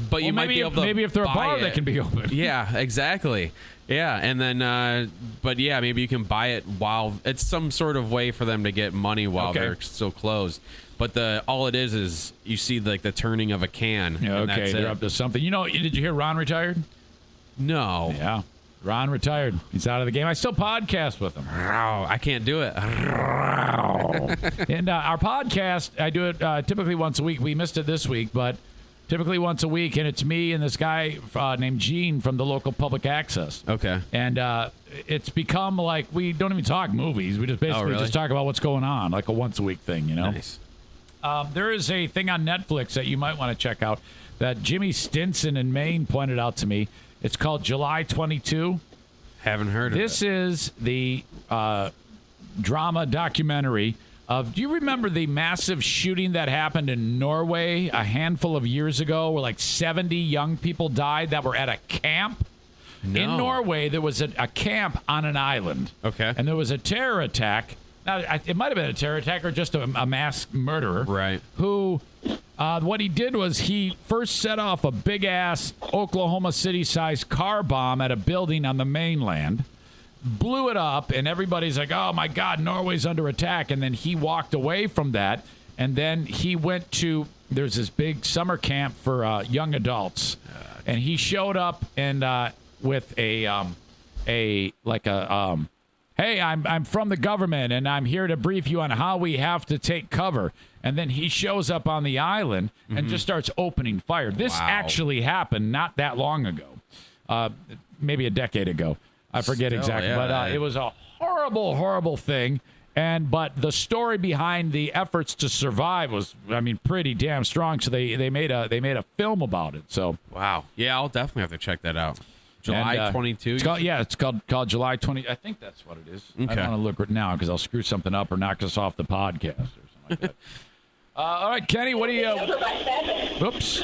[SPEAKER 2] But you might be able to
[SPEAKER 1] maybe if they're a bar, they can be open.
[SPEAKER 2] Yeah, exactly. Yeah, and then, but yeah, maybe you can buy it while it's some sort of way for them to get money while they're still closed. But all it is you see like the turning of a can.
[SPEAKER 1] Yeah, okay, they're up to something. Did you hear Ron retired?
[SPEAKER 2] No.
[SPEAKER 1] Yeah, Ron retired. He's out of the game. I still podcast with him.
[SPEAKER 2] I can't do it.
[SPEAKER 1] And our podcast, I do it typically once a week. We missed it this week, but typically once a week, and it's me and this guy named Gene from the local public access.
[SPEAKER 2] Okay.
[SPEAKER 1] And it's become like we don't even talk movies. We just basically just talk about what's going on, like a once a week thing,
[SPEAKER 2] Nice.
[SPEAKER 1] There is a thing on Netflix that you might want to check out that Jimmy Stinson in Maine pointed out to me. It's called July 22.
[SPEAKER 2] Haven't heard of it.
[SPEAKER 1] This is the drama documentary do you remember the massive shooting that happened in Norway a handful of years ago where like 70 young people died that were at a camp?
[SPEAKER 2] No.
[SPEAKER 1] In Norway, there was a camp on an island.
[SPEAKER 2] Okay.
[SPEAKER 1] And there was a terror attack. Now, it might have been a terror attack or just a mass murderer.
[SPEAKER 2] Right.
[SPEAKER 1] Who, what he did was he first set off a big-ass Oklahoma City-sized car bomb at a building on the mainland. Blew it up, and everybody's like, oh, my God, Norway's under attack. And then he walked away from that, and then he went to, there's this big summer camp for young adults. And he showed up and with hey, I'm from the government, and I'm here to brief you on how we have to take cover. And then he shows up on the island and just starts opening fire. This actually happened not that long ago, maybe a decade ago. I forget exactly, but it was a horrible, horrible thing. But the story behind the efforts to survive was, pretty damn strong. So they made a film about it. So
[SPEAKER 2] wow, yeah, I'll definitely have to check that out. July 22.
[SPEAKER 1] It's called July 20. I think that's what it is.
[SPEAKER 2] Okay.
[SPEAKER 1] I don't want to look right now because I'll screw something up or knock us off the podcast or something like that. All right, Kenny, what do you? Oops.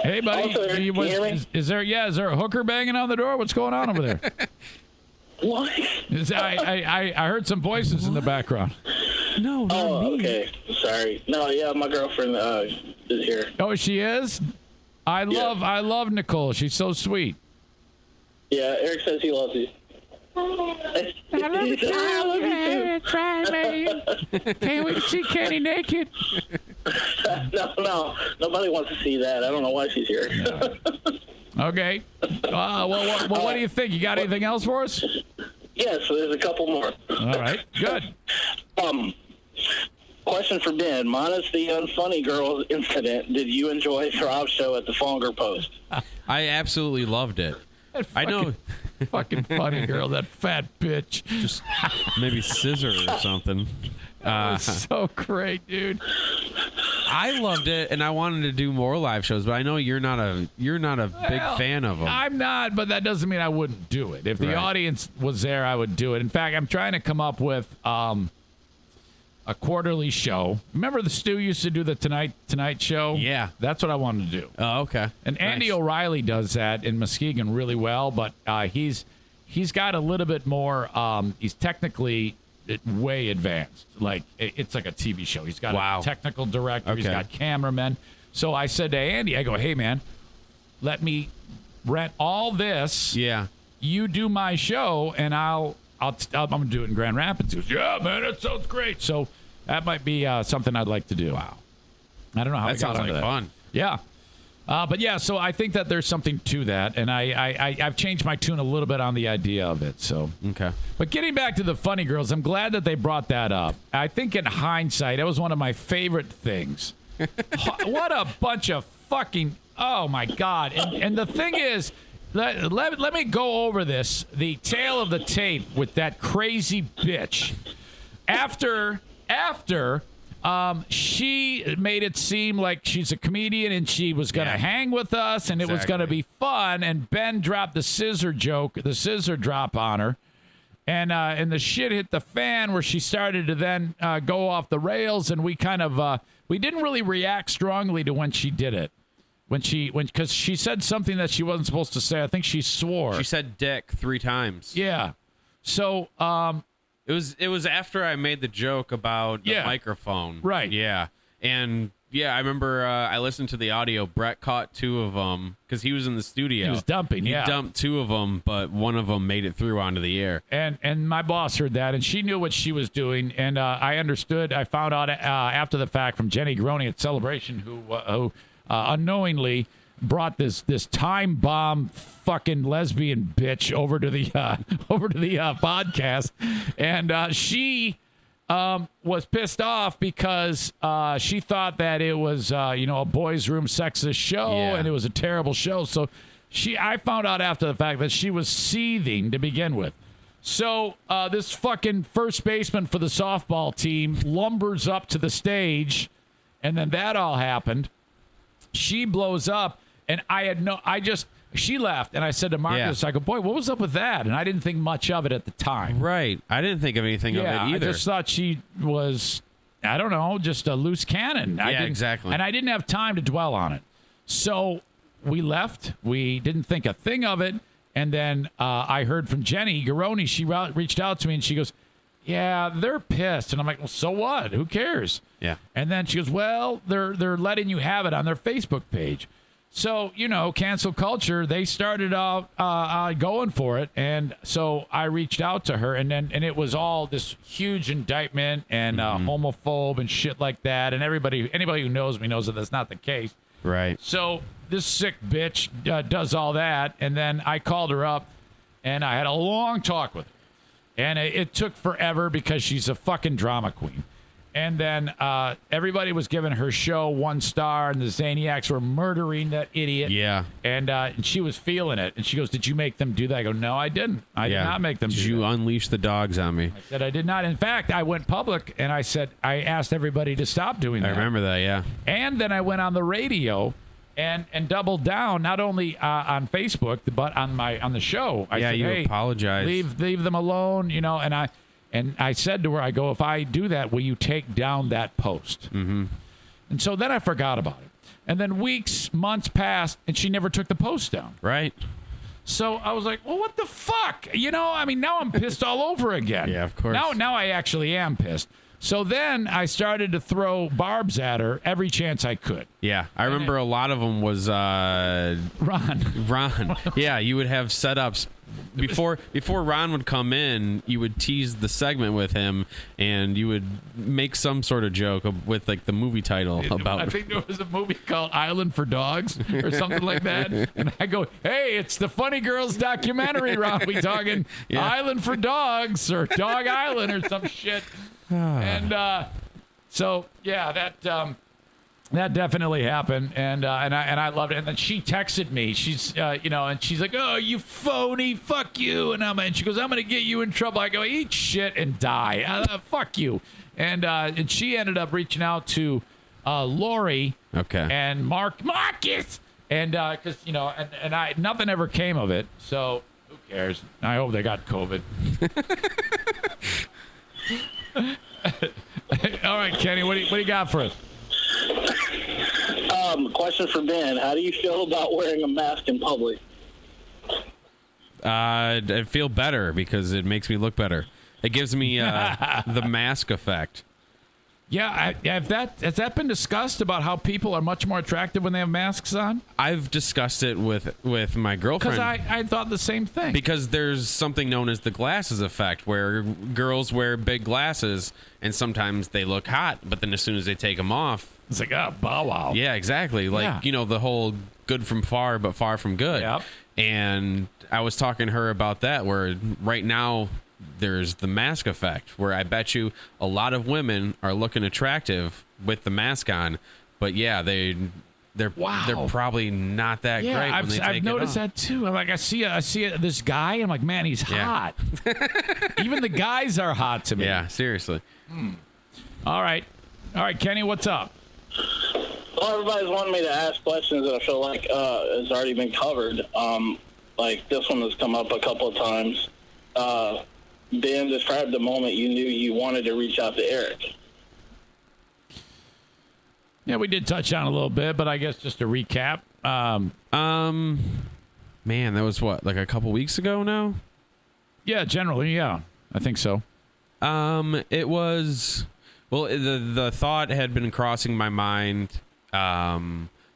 [SPEAKER 1] Hey, buddy. Is there a hooker banging on the door? What's going on over there?
[SPEAKER 3] What?
[SPEAKER 1] I heard some voices in the background.
[SPEAKER 2] No, not me.
[SPEAKER 3] Okay. Sorry. No, yeah, my girlfriend is here.
[SPEAKER 1] Oh, she is? I love Nicole. She's so sweet.
[SPEAKER 3] Yeah, Eric says he loves you.
[SPEAKER 4] I love you too. Can't wait to see Kenny naked.
[SPEAKER 3] No. Nobody wants to see that. I don't know why she's here.
[SPEAKER 1] No. Okay. What do you think? You got anything else for us?
[SPEAKER 3] Yes, there's a couple more.
[SPEAKER 1] All right. Good.
[SPEAKER 3] Question for Ben. Minus the unfunny girl incident, did you enjoy Throb's show at the Fonger Post?
[SPEAKER 2] I absolutely loved it. I know.
[SPEAKER 1] Fucking funny girl, that fat bitch.
[SPEAKER 2] Just maybe scissor or something.
[SPEAKER 1] So great, dude.
[SPEAKER 2] I loved it, and I wanted to do more live shows, but I know you're not a big fan of them.
[SPEAKER 1] I'm not, but that doesn't mean I wouldn't do it. If the audience was there, I would do it. In fact, I'm trying to come up with a quarterly show. Remember the Stu used to do the Tonight Show?
[SPEAKER 2] Yeah.
[SPEAKER 1] That's what I wanted to do.
[SPEAKER 2] Oh, okay.
[SPEAKER 1] And Andy O'Reilly does that in Muskegon really well, but he's got a little bit more, he's technically way advanced. Like, it's like a TV show. He's got a technical director. Okay. He's got cameramen. So I said to Andy, I go, hey, man, let me rent all this.
[SPEAKER 2] Yeah.
[SPEAKER 1] You do my show, and I'm going to do it in Grand Rapids. He goes, yeah, man, that sounds great. So that might be something I'd like to do. Wow. I don't know how
[SPEAKER 2] That
[SPEAKER 1] we got
[SPEAKER 2] sounds
[SPEAKER 1] onto
[SPEAKER 2] like
[SPEAKER 1] that.
[SPEAKER 2] fun.
[SPEAKER 1] Yeah. But yeah, so I think that there's something to that, and I've changed my tune a little bit on the idea of it. So
[SPEAKER 2] Okay.
[SPEAKER 1] but getting back to the Funny Girls, I'm glad that they brought that up. I think in hindsight, that was one of my favorite things. What a bunch of fucking, oh my God. And the thing is, let me go over this, the tail of the tape with that crazy bitch. After she made it seem like she's a comedian and she was going to hang with us and it was going to be fun, and Ben dropped the scissor drop on her. And the shit hit the fan where she started to then go off the rails, and we kind of we didn't really react strongly to when she did it. Because she said something that she wasn't supposed to say. I think she swore.
[SPEAKER 2] She said dick 3 times.
[SPEAKER 1] Yeah. So
[SPEAKER 2] It was after I made the joke about the microphone.
[SPEAKER 1] Right.
[SPEAKER 2] Yeah. And yeah, I remember I listened to the audio. Brett caught 2 of them because he was in the studio.
[SPEAKER 1] He was dumping,
[SPEAKER 2] He dumped 2 of them, but one of them made it through onto the air.
[SPEAKER 1] And my boss heard that, and she knew what she was doing, and I understood. I found out after the fact from Jenny Garoni at Celebration, who unknowingly brought this time bomb fucking lesbian bitch over to the podcast, and she was pissed off because she thought that it was a boys' room sexist show, and it was a terrible show. So I found out after the fact that she was seething to begin with. So this fucking first baseman for the softball team lumbers up to the stage, and then that all happened. She blows up, and she left, and I said to Marcus, I go, boy, what was up with that? And I didn't think much of it at the time.
[SPEAKER 2] Right. I didn't think of anything of it either.
[SPEAKER 1] I just thought she was, I don't know, just a loose cannon.
[SPEAKER 2] Exactly.
[SPEAKER 1] And I didn't have time to dwell on it. So we left. We didn't think a thing of it. And then I heard from Jenny Garoni. She reached out to me, and she goes, yeah, they're pissed. And I'm like, well, so what? Who cares?
[SPEAKER 2] Yeah.
[SPEAKER 1] And then she goes, well, they're letting you have it on their Facebook page. So, cancel culture, they started out going for it. And so I reached out to her, and it was all this huge indictment and homophobe and shit like that. And anybody who knows me knows that that's not the case.
[SPEAKER 2] Right.
[SPEAKER 1] So this sick bitch does all that. And then I called her up, and I had a long talk with her. And it took forever because she's a fucking drama queen. And then everybody was giving her show 1 star, and the Zaniacs were murdering that idiot.
[SPEAKER 2] Yeah.
[SPEAKER 1] And she was feeling it. And she goes, did you make them do that? I go, no, I didn't. I did not make them do that.
[SPEAKER 2] Did you unleash the dogs on me?
[SPEAKER 1] I said I did not. In fact, I went public, and I asked everybody to stop doing that.
[SPEAKER 2] I remember that, yeah.
[SPEAKER 1] And then I went on the radio and doubled down, not only on Facebook, but on the show. I said,
[SPEAKER 2] you apologized.
[SPEAKER 1] Leave them alone, and I said to her, I go, if I do that, will you take down that post? Mm-hmm. And so then I forgot about it. And then months passed, and she never took the post down.
[SPEAKER 2] Right.
[SPEAKER 1] So I was like, well, what the fuck? Now I'm pissed all over again.
[SPEAKER 2] Yeah, of course.
[SPEAKER 1] Now I actually am pissed. So then I started to throw barbs at her every chance I could.
[SPEAKER 2] Yeah, I remember a lot of them was Ron. Yeah, you would have setups before Ron would come in. You would tease the segment with him, and you would make some sort of joke with like the movie title about.
[SPEAKER 1] I think there was a movie called Island for Dogs or something like that. And I go, hey, it's the Funny Girls documentary, Ron. We talking Island for Dogs or Dog Island or some shit. And so yeah, that definitely happened, and I loved it. And then she texted me. She's and she's like, "Oh, you phony, fuck you!" And she goes, "I'm gonna get you in trouble." I go, "Eat shit and die, fuck you." And she ended up reaching out to Lori, and Marcus, and because and nothing ever came of it. So who cares? I hope they got COVID. All right, Kenny, what do you got for us?
[SPEAKER 3] Question for Ben. How do you feel about wearing a mask in public?
[SPEAKER 2] I feel better because it makes me look better. It gives me the mask effect.
[SPEAKER 1] Yeah, has that been discussed about how people are much more attractive when they have masks on?
[SPEAKER 2] I've discussed it with my girlfriend.
[SPEAKER 1] Because I thought the same thing.
[SPEAKER 2] Because there's something known as the glasses effect, where girls wear big glasses and sometimes they look hot, but then as soon as they take them off,
[SPEAKER 1] it's like, oh, bow wow.
[SPEAKER 2] Yeah, exactly. Like, the whole good from far, but far from good.
[SPEAKER 1] Yep.
[SPEAKER 2] And I was talking to her about that, where right now there's the mask effect, where I bet you a lot of women are looking attractive with the mask on, but yeah, they're probably not that great when they take
[SPEAKER 1] I've noticed
[SPEAKER 2] it off.
[SPEAKER 1] that too. I'm like, I see this guy, and I'm like, man, he's hot. Even the guys are hot to me.
[SPEAKER 2] Yeah, seriously.
[SPEAKER 1] All right, Kenny, what's up?
[SPEAKER 3] Well, everybody's wanting me to ask questions that I feel like has already been covered. Like this one has come up a couple of times. Ben, describe the moment you knew you wanted to reach out to Eric.
[SPEAKER 1] Yeah, we did touch on it a little bit, but I guess just to recap.
[SPEAKER 2] Man, that was what, like a couple weeks ago now?
[SPEAKER 1] Yeah, generally, yeah. I think so.
[SPEAKER 2] It was, well, the thought had been crossing my mind.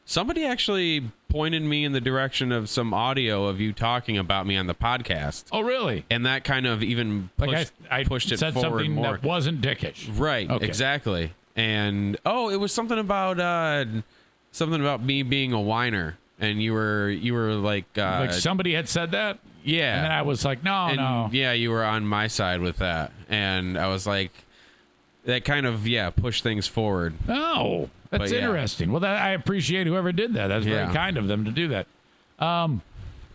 [SPEAKER 2] Somebody actually pointed me in the direction of some audio of you talking about me on the podcast.
[SPEAKER 1] Oh, really?
[SPEAKER 2] And that kind of even pushed it
[SPEAKER 1] said
[SPEAKER 2] forward
[SPEAKER 1] something
[SPEAKER 2] more.
[SPEAKER 1] that wasn't dickish.
[SPEAKER 2] Right,
[SPEAKER 1] okay.
[SPEAKER 2] Exactly. And it was something about me being a whiner, and you were like
[SPEAKER 1] somebody had said that.
[SPEAKER 2] Yeah,
[SPEAKER 1] and then I was like, no.
[SPEAKER 2] Yeah, you were on my side with that, and I was like, that kind of pushed things forward.
[SPEAKER 1] Oh, that's interesting. Well, I appreciate whoever did that. That's very kind of them to do that.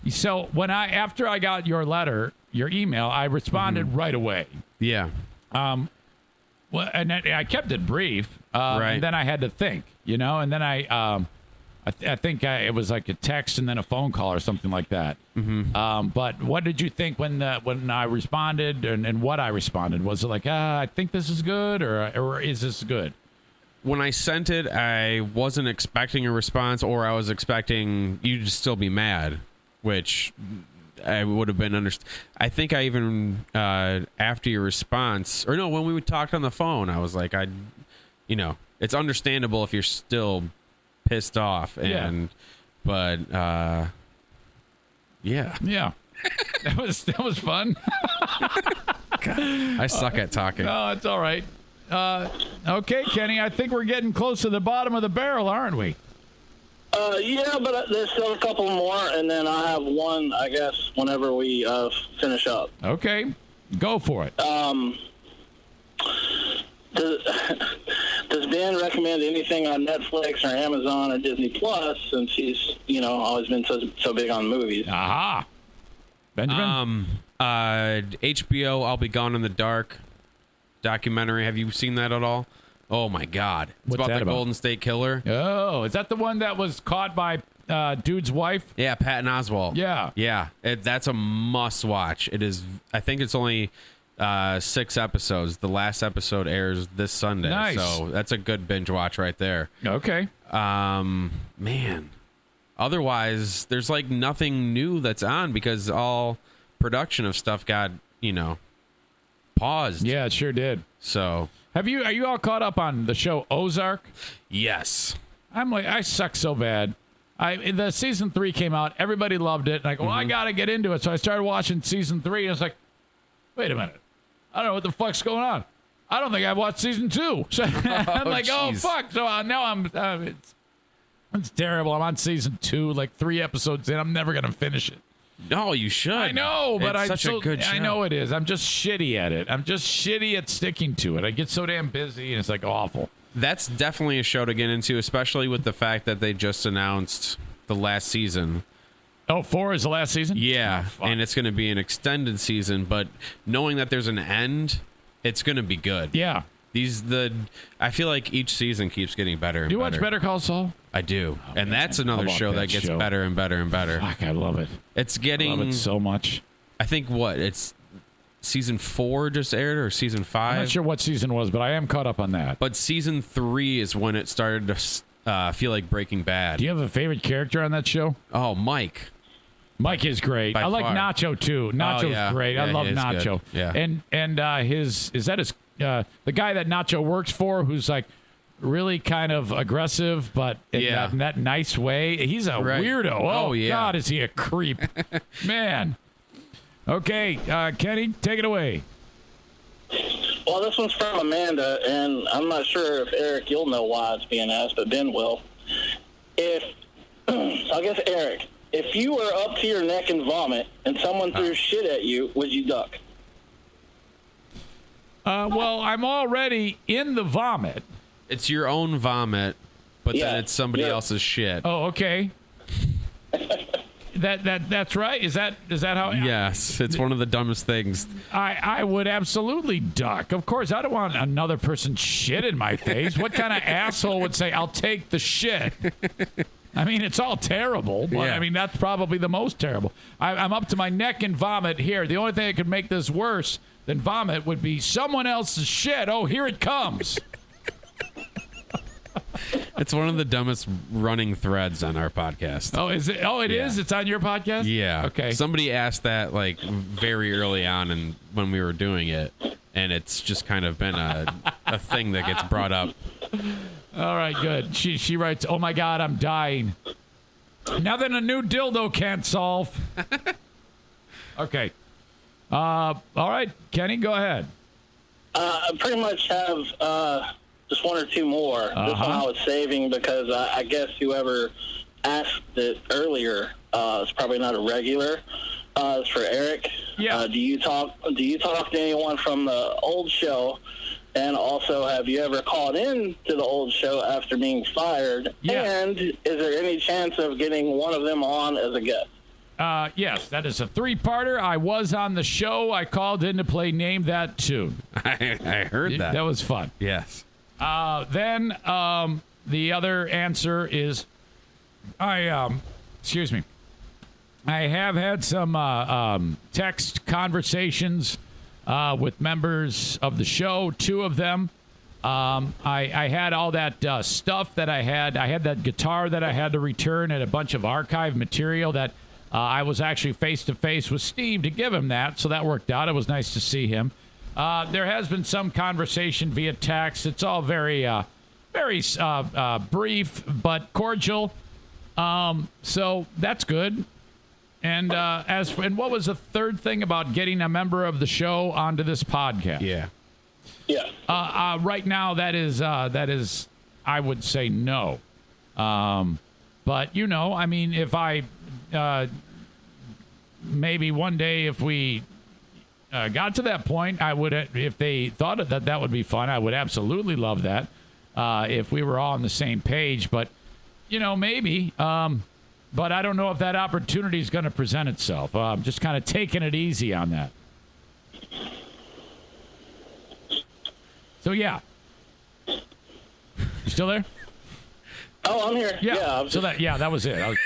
[SPEAKER 1] So after I got your email, I responded right away.
[SPEAKER 2] Yeah.
[SPEAKER 1] Well, and I kept it brief.
[SPEAKER 2] Right.
[SPEAKER 1] And then I had to think, and then I think it was like a text and then a phone call or something like that. Mm-hmm. But what did you think when I responded and what I responded? Was it like, I think this is good, or is this good?
[SPEAKER 2] When I sent it, I wasn't expecting a response, or I was expecting you to still be mad, which I would have been I think I even after your response, or no, when we talked on the phone, I was like, it's understandable if you're still pissed off, but that was fun. I suck at talking.
[SPEAKER 1] No, it's all right. Okay, Kenny, I think we're getting close to the bottom of the barrel, aren't we?
[SPEAKER 3] Yeah, but there's still a couple more, and then I have one, I guess, whenever we finish up.
[SPEAKER 1] Okay, go for it.
[SPEAKER 3] Does Dan recommend anything on Netflix or Amazon or Disney Plus, since he's, always been so big on movies?
[SPEAKER 1] Aha. Benjamin?
[SPEAKER 2] HBO, I'll Be Gone in the Dark documentary. Have you seen that at all? Oh, my God. It's about the Golden State Killer.
[SPEAKER 1] Oh, is that the one that was caught by dude's wife?
[SPEAKER 2] Yeah, Patton Oswalt.
[SPEAKER 1] Yeah.
[SPEAKER 2] Yeah, that's a must-watch. It is. I think it's only 6 episodes. The last episode airs this Sunday.
[SPEAKER 1] Nice.
[SPEAKER 2] So that's a good binge watch right there.
[SPEAKER 1] Okay.
[SPEAKER 2] Man. Otherwise, there's like nothing new that's on because all production of stuff got, paused.
[SPEAKER 1] Yeah, it sure did.
[SPEAKER 2] So,
[SPEAKER 1] are you all caught up on the show Ozark?
[SPEAKER 2] Yes.
[SPEAKER 1] I'm like, I suck so bad. The season 3 came out. Everybody loved it. And I go, well, I got to get into it. So I started watching season 3, and it's like, wait a minute. I don't know what the fuck's going on. I don't think I've watched season 2. So I'm like, oh, fuck. So now it's terrible. I'm on season 2, like 3 episodes in. I'm never going to finish it.
[SPEAKER 2] No, you should.
[SPEAKER 1] I know, but
[SPEAKER 2] it's such a good show.
[SPEAKER 1] I know it is. I'm just shitty at it. I'm just shitty at sticking to it. I get so damn busy, and it's like awful.
[SPEAKER 2] That's definitely a show to get into, especially with the fact that they just announced the last season.
[SPEAKER 1] Oh, 4 is the last season?
[SPEAKER 2] Yeah,
[SPEAKER 1] oh,
[SPEAKER 2] and it's going to be an extended season, but knowing that there's an end, it's going to be good.
[SPEAKER 1] Yeah.
[SPEAKER 2] I feel like each season keeps getting better and better.
[SPEAKER 1] Do you watch Better Call Saul?
[SPEAKER 2] I do. Oh, and that's another show that gets better and better and better.
[SPEAKER 1] Fuck, I love it.
[SPEAKER 2] I
[SPEAKER 1] love it so much.
[SPEAKER 2] I think it's season 4 just aired, or season 5?
[SPEAKER 1] I'm not sure what season was, but I am caught up on that.
[SPEAKER 2] But season 3 is when it started to feel like Breaking Bad.
[SPEAKER 1] Do you have a favorite character on that show?
[SPEAKER 2] Oh, Mike.
[SPEAKER 1] Mike is great. I like Nacho too. Nacho's great.
[SPEAKER 2] Yeah,
[SPEAKER 1] I love Nacho.
[SPEAKER 2] Good. Yeah.
[SPEAKER 1] And is that his the guy that Nacho works for, who's like really kind of aggressive, but in that nice way. He's a weirdo. Oh yeah. God, is he a creep? Man. Okay, Kenny, take it away.
[SPEAKER 3] Well, this one's from Amanda, and I'm not sure if Eric, you'll know why it's being asked, but Ben will. I guess Eric, if you were up to your neck in vomit and someone threw shit at you, would you duck?
[SPEAKER 1] Well, I'm already in the vomit.
[SPEAKER 2] It's your own vomit, but then it's somebody else's shit.
[SPEAKER 1] Oh, okay. That's right. Is that how?
[SPEAKER 2] Yes, it's one of the dumbest things.
[SPEAKER 1] I would absolutely duck. Of course, I don't want another person's shit in my face. What kind of asshole would say, "I'll take the shit"? I mean, it's all terrible, but I mean that's probably the most terrible. I'm up to my neck in vomit here. The only thing that could make this worse than vomit would be someone else's shit. Oh, here it comes.
[SPEAKER 2] It's one of the dumbest running threads on our podcast.
[SPEAKER 1] Oh, is it? Oh, it is? It's on your podcast?
[SPEAKER 2] Yeah.
[SPEAKER 1] Okay.
[SPEAKER 2] Somebody asked that like very early on and when we were doing it, and it's just kind of been a thing that gets brought up.
[SPEAKER 1] All right, good. She writes, "Oh my God, I'm dying. Nothing a new dildo can't solve." Okay. All right, Kenny, go ahead.
[SPEAKER 3] I pretty much have just one or two more. This one I was saving because I guess whoever asked it earlier is probably not a regular. It's for Eric.
[SPEAKER 1] Yeah.
[SPEAKER 3] Do you talk to anyone from the old show? And also, have you ever called in to the old show after being fired?
[SPEAKER 1] Yeah.
[SPEAKER 3] And is there any chance of getting one of them on as a guest?
[SPEAKER 1] Yes, that is a three-parter. I was on the show. I called in to play Name That Tune.
[SPEAKER 2] I heard that.
[SPEAKER 1] That was fun.
[SPEAKER 2] Yes.
[SPEAKER 1] Then the other answer is excuse me. I have had some text conversations with members of the show, two of them. I had all that stuff that I had. I had that guitar that I had to return and a bunch of archive material that I was actually face-to-face with Steve to give him that, so that worked out. It was nice to see him. There has been some conversation via text. It's all very brief but cordial. So that's good. And and what was the third thing about getting a member of the show onto this podcast?
[SPEAKER 3] Yeah.
[SPEAKER 1] Right now, that is, I would say no. But I mean, if I maybe one day if we got to that point, I would, if they thought that would be fun, I would absolutely love that if we were all on the same page. But maybe. But I don't know if that opportunity is going to present itself. I'm just kind of taking it easy on that. So, yeah. You still there?
[SPEAKER 3] Oh, I'm here.
[SPEAKER 1] Yeah. That was it.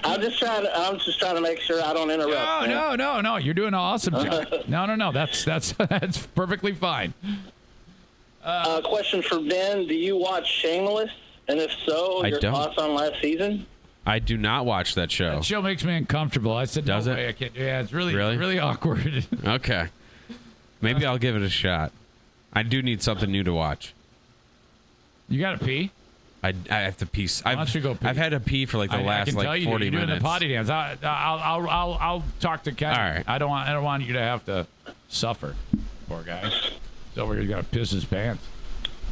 [SPEAKER 3] I'm just trying to make sure I don't interrupt.
[SPEAKER 1] No. You're doing an awesome job. No. That's perfectly fine.
[SPEAKER 3] Question for Ben. Do you watch Shameless? And if so, your thoughts on last season?
[SPEAKER 2] I do not watch that show.
[SPEAKER 1] That show makes me uncomfortable. I said,
[SPEAKER 2] does
[SPEAKER 1] no
[SPEAKER 2] it?
[SPEAKER 1] Way I can't. Yeah, it's really awkward.
[SPEAKER 2] Okay. Maybe I'll give it a shot. I do need something new to watch.
[SPEAKER 1] You got to pee?
[SPEAKER 2] I have to pee.
[SPEAKER 1] Why don't you go pee?
[SPEAKER 2] I've had to pee for the last 40
[SPEAKER 1] you're
[SPEAKER 2] minutes.
[SPEAKER 1] Doing the potty dance. I'll talk to Ken.
[SPEAKER 2] All right.
[SPEAKER 1] I don't want you to have to suffer. Poor guy. He's over here. He's got to piss his pants.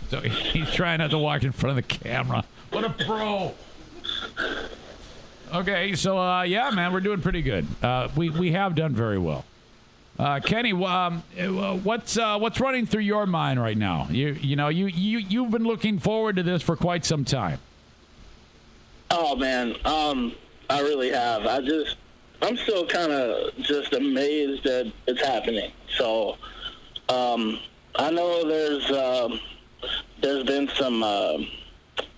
[SPEAKER 1] So he's trying not to walk in front of the camera. What a pro. Okay, so yeah, man, we're doing pretty good. We have done very well. Kenny, what's running through your mind right now? You've been looking forward to this for quite some time.
[SPEAKER 3] Oh man, I really have. I'm still kind of just amazed that it's happening. So I know there's been some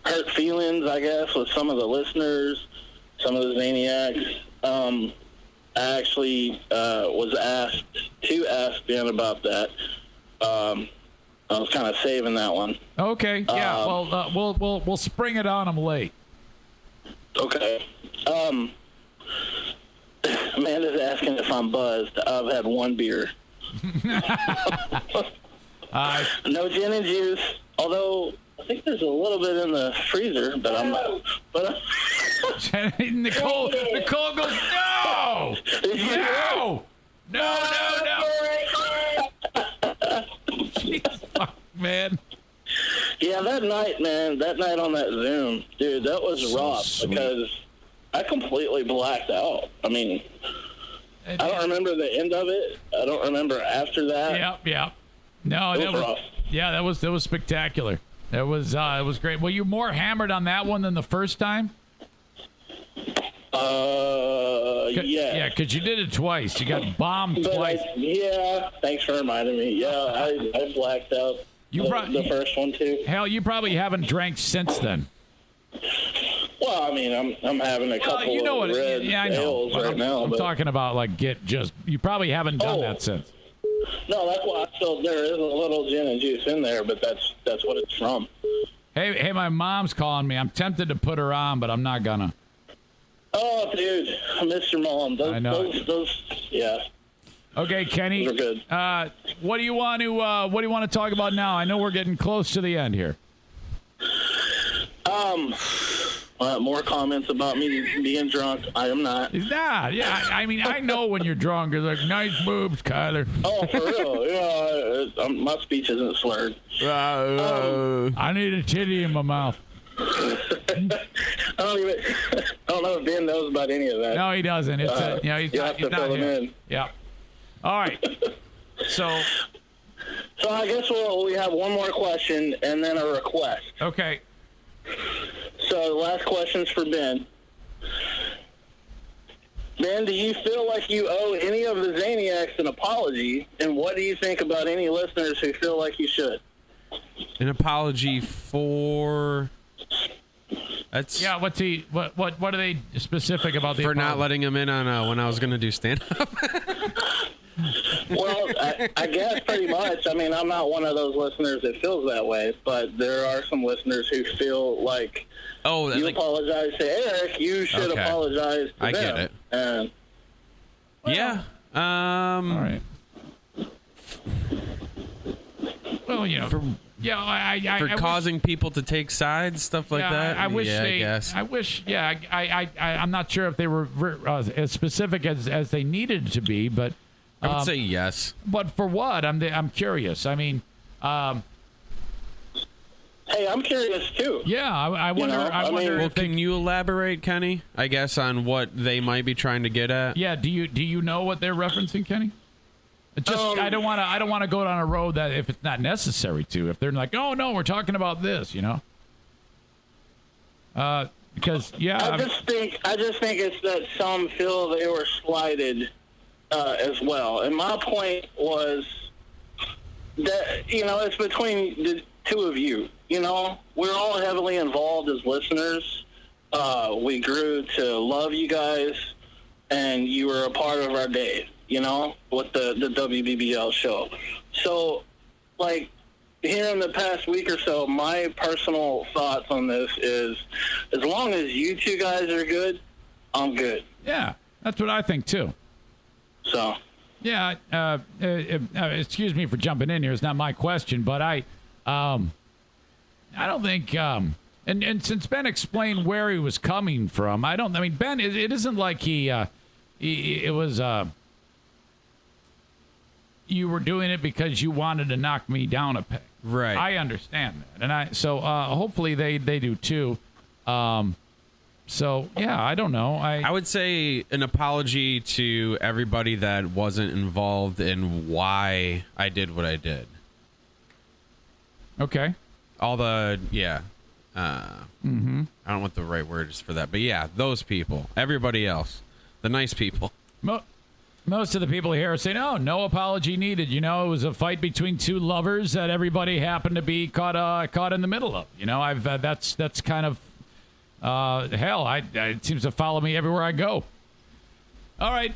[SPEAKER 3] hurt feelings, I guess, with some of the listeners, some of the Zaniacs. I actually was asked to ask Ben about that. I was kind of saving that one.
[SPEAKER 1] Okay, yeah. We'll spring it on him late.
[SPEAKER 3] Okay. Amanda's asking if I'm buzzed. I've had one beer. No gin and juice, although I think there's a little bit in the freezer, but I'm not. But
[SPEAKER 1] Nicole goes, no! No! No! Jesus, fuck, man.
[SPEAKER 3] Yeah, that night on that Zoom, dude, that was rough because I completely blacked out. I mean, I don't remember the end of it. I don't remember after that.
[SPEAKER 1] Yep. No,
[SPEAKER 3] that was rough.
[SPEAKER 1] Yeah, that was spectacular. It was great. Were you more hammered on that one than the first time?
[SPEAKER 3] Yeah.
[SPEAKER 1] Yeah, because you did it twice. You got bombed twice.
[SPEAKER 3] Thanks for reminding me. Yeah, I blacked out the first one too.
[SPEAKER 1] Hell, you probably haven't drank since then.
[SPEAKER 3] Well, I mean, I'm having a couple of red ales right now.
[SPEAKER 1] I'm talking about you probably haven't done that since.
[SPEAKER 3] No, that's why there is a little gin and juice in there, but that's what it's from.
[SPEAKER 1] Hey, my mom's calling me. I'm tempted to put her on, but I'm not gonna.
[SPEAKER 3] Oh, dude, I miss your mom.
[SPEAKER 1] I know.
[SPEAKER 3] Those, yeah.
[SPEAKER 1] Okay, Kenny.
[SPEAKER 3] Those are good.
[SPEAKER 1] What do you want to talk about now? I know we're getting close to the end here.
[SPEAKER 3] More comments about me being drunk. I am not.
[SPEAKER 1] He's not. Yeah, I mean, I know when you're drunk. It's like, nice boobs, Kyler.
[SPEAKER 3] Oh, for real? Yeah, my speech isn't slurred.
[SPEAKER 1] I need a titty in my mouth.
[SPEAKER 3] I don't know if Ben knows about any of that.
[SPEAKER 1] No, he doesn't. It's
[SPEAKER 3] you have to fill him in.
[SPEAKER 1] Yeah. All right. So
[SPEAKER 3] I guess we have one more question and then a request.
[SPEAKER 1] Okay.
[SPEAKER 3] So the last question's for Ben. Ben, do you feel like you owe any of the Zaniacs an apology? And what do you think about any listeners who feel like you should?
[SPEAKER 2] An apology for... That's
[SPEAKER 1] What are they specific about the
[SPEAKER 2] for
[SPEAKER 1] apology?
[SPEAKER 2] not letting him in on when I was going to do stand up?
[SPEAKER 3] Well, I guess pretty much. I mean, I'm not one of those listeners that feels that way, but there are some listeners who feel like you apologize to Eric, you should apologize to
[SPEAKER 2] I
[SPEAKER 3] them.
[SPEAKER 2] get it.
[SPEAKER 3] And,
[SPEAKER 2] yeah.
[SPEAKER 1] All right. Well,
[SPEAKER 2] for causing people to take sides, stuff like that.
[SPEAKER 1] I wish
[SPEAKER 2] I guess.
[SPEAKER 1] I wish. Yeah, I'm not sure if they were as specific as they needed to be, but
[SPEAKER 2] I would say yes.
[SPEAKER 1] But for what? I'm curious. I mean,
[SPEAKER 3] hey, I'm curious too.
[SPEAKER 1] Yeah, I wonder.
[SPEAKER 2] Well, can you elaborate, Kenny? I guess on what they might be trying to get at.
[SPEAKER 1] Yeah. Do you know what they're referencing, Kenny? I don't want to go down a road that if it's not necessary to. If they're like, oh no, we're talking about this, because
[SPEAKER 3] I just think it's that some feel they were slighted as well. And my point was that it's between the two of you. We're all heavily involved as listeners. We grew to love you guys, and you were a part of our day. With the WBBL show. So, here in the past week or so, my personal thoughts on this is, as long as you two guys are good, I'm good.
[SPEAKER 1] Yeah, that's what I think too.
[SPEAKER 3] So.
[SPEAKER 1] Yeah. Excuse me for jumping in here. It's not my question, but I don't think. And since Ben explained where he was coming from, Ben. It isn't like it was. You were doing it because you wanted to knock me down a peg.
[SPEAKER 2] Right.
[SPEAKER 1] I understand that. And hopefully they do too. So, yeah, I don't know.
[SPEAKER 2] I would say an apology to everybody that wasn't involved in why I did what I did.
[SPEAKER 1] Okay.
[SPEAKER 2] All the, I don't know what the right word is for that. But, yeah, those people. Everybody else. The nice people.
[SPEAKER 1] Most of the people here are saying, "Oh, no apology needed." It was a fight between two lovers that everybody happened to be caught in the middle of. That's kind of hell. It seems to follow me everywhere I go. All right.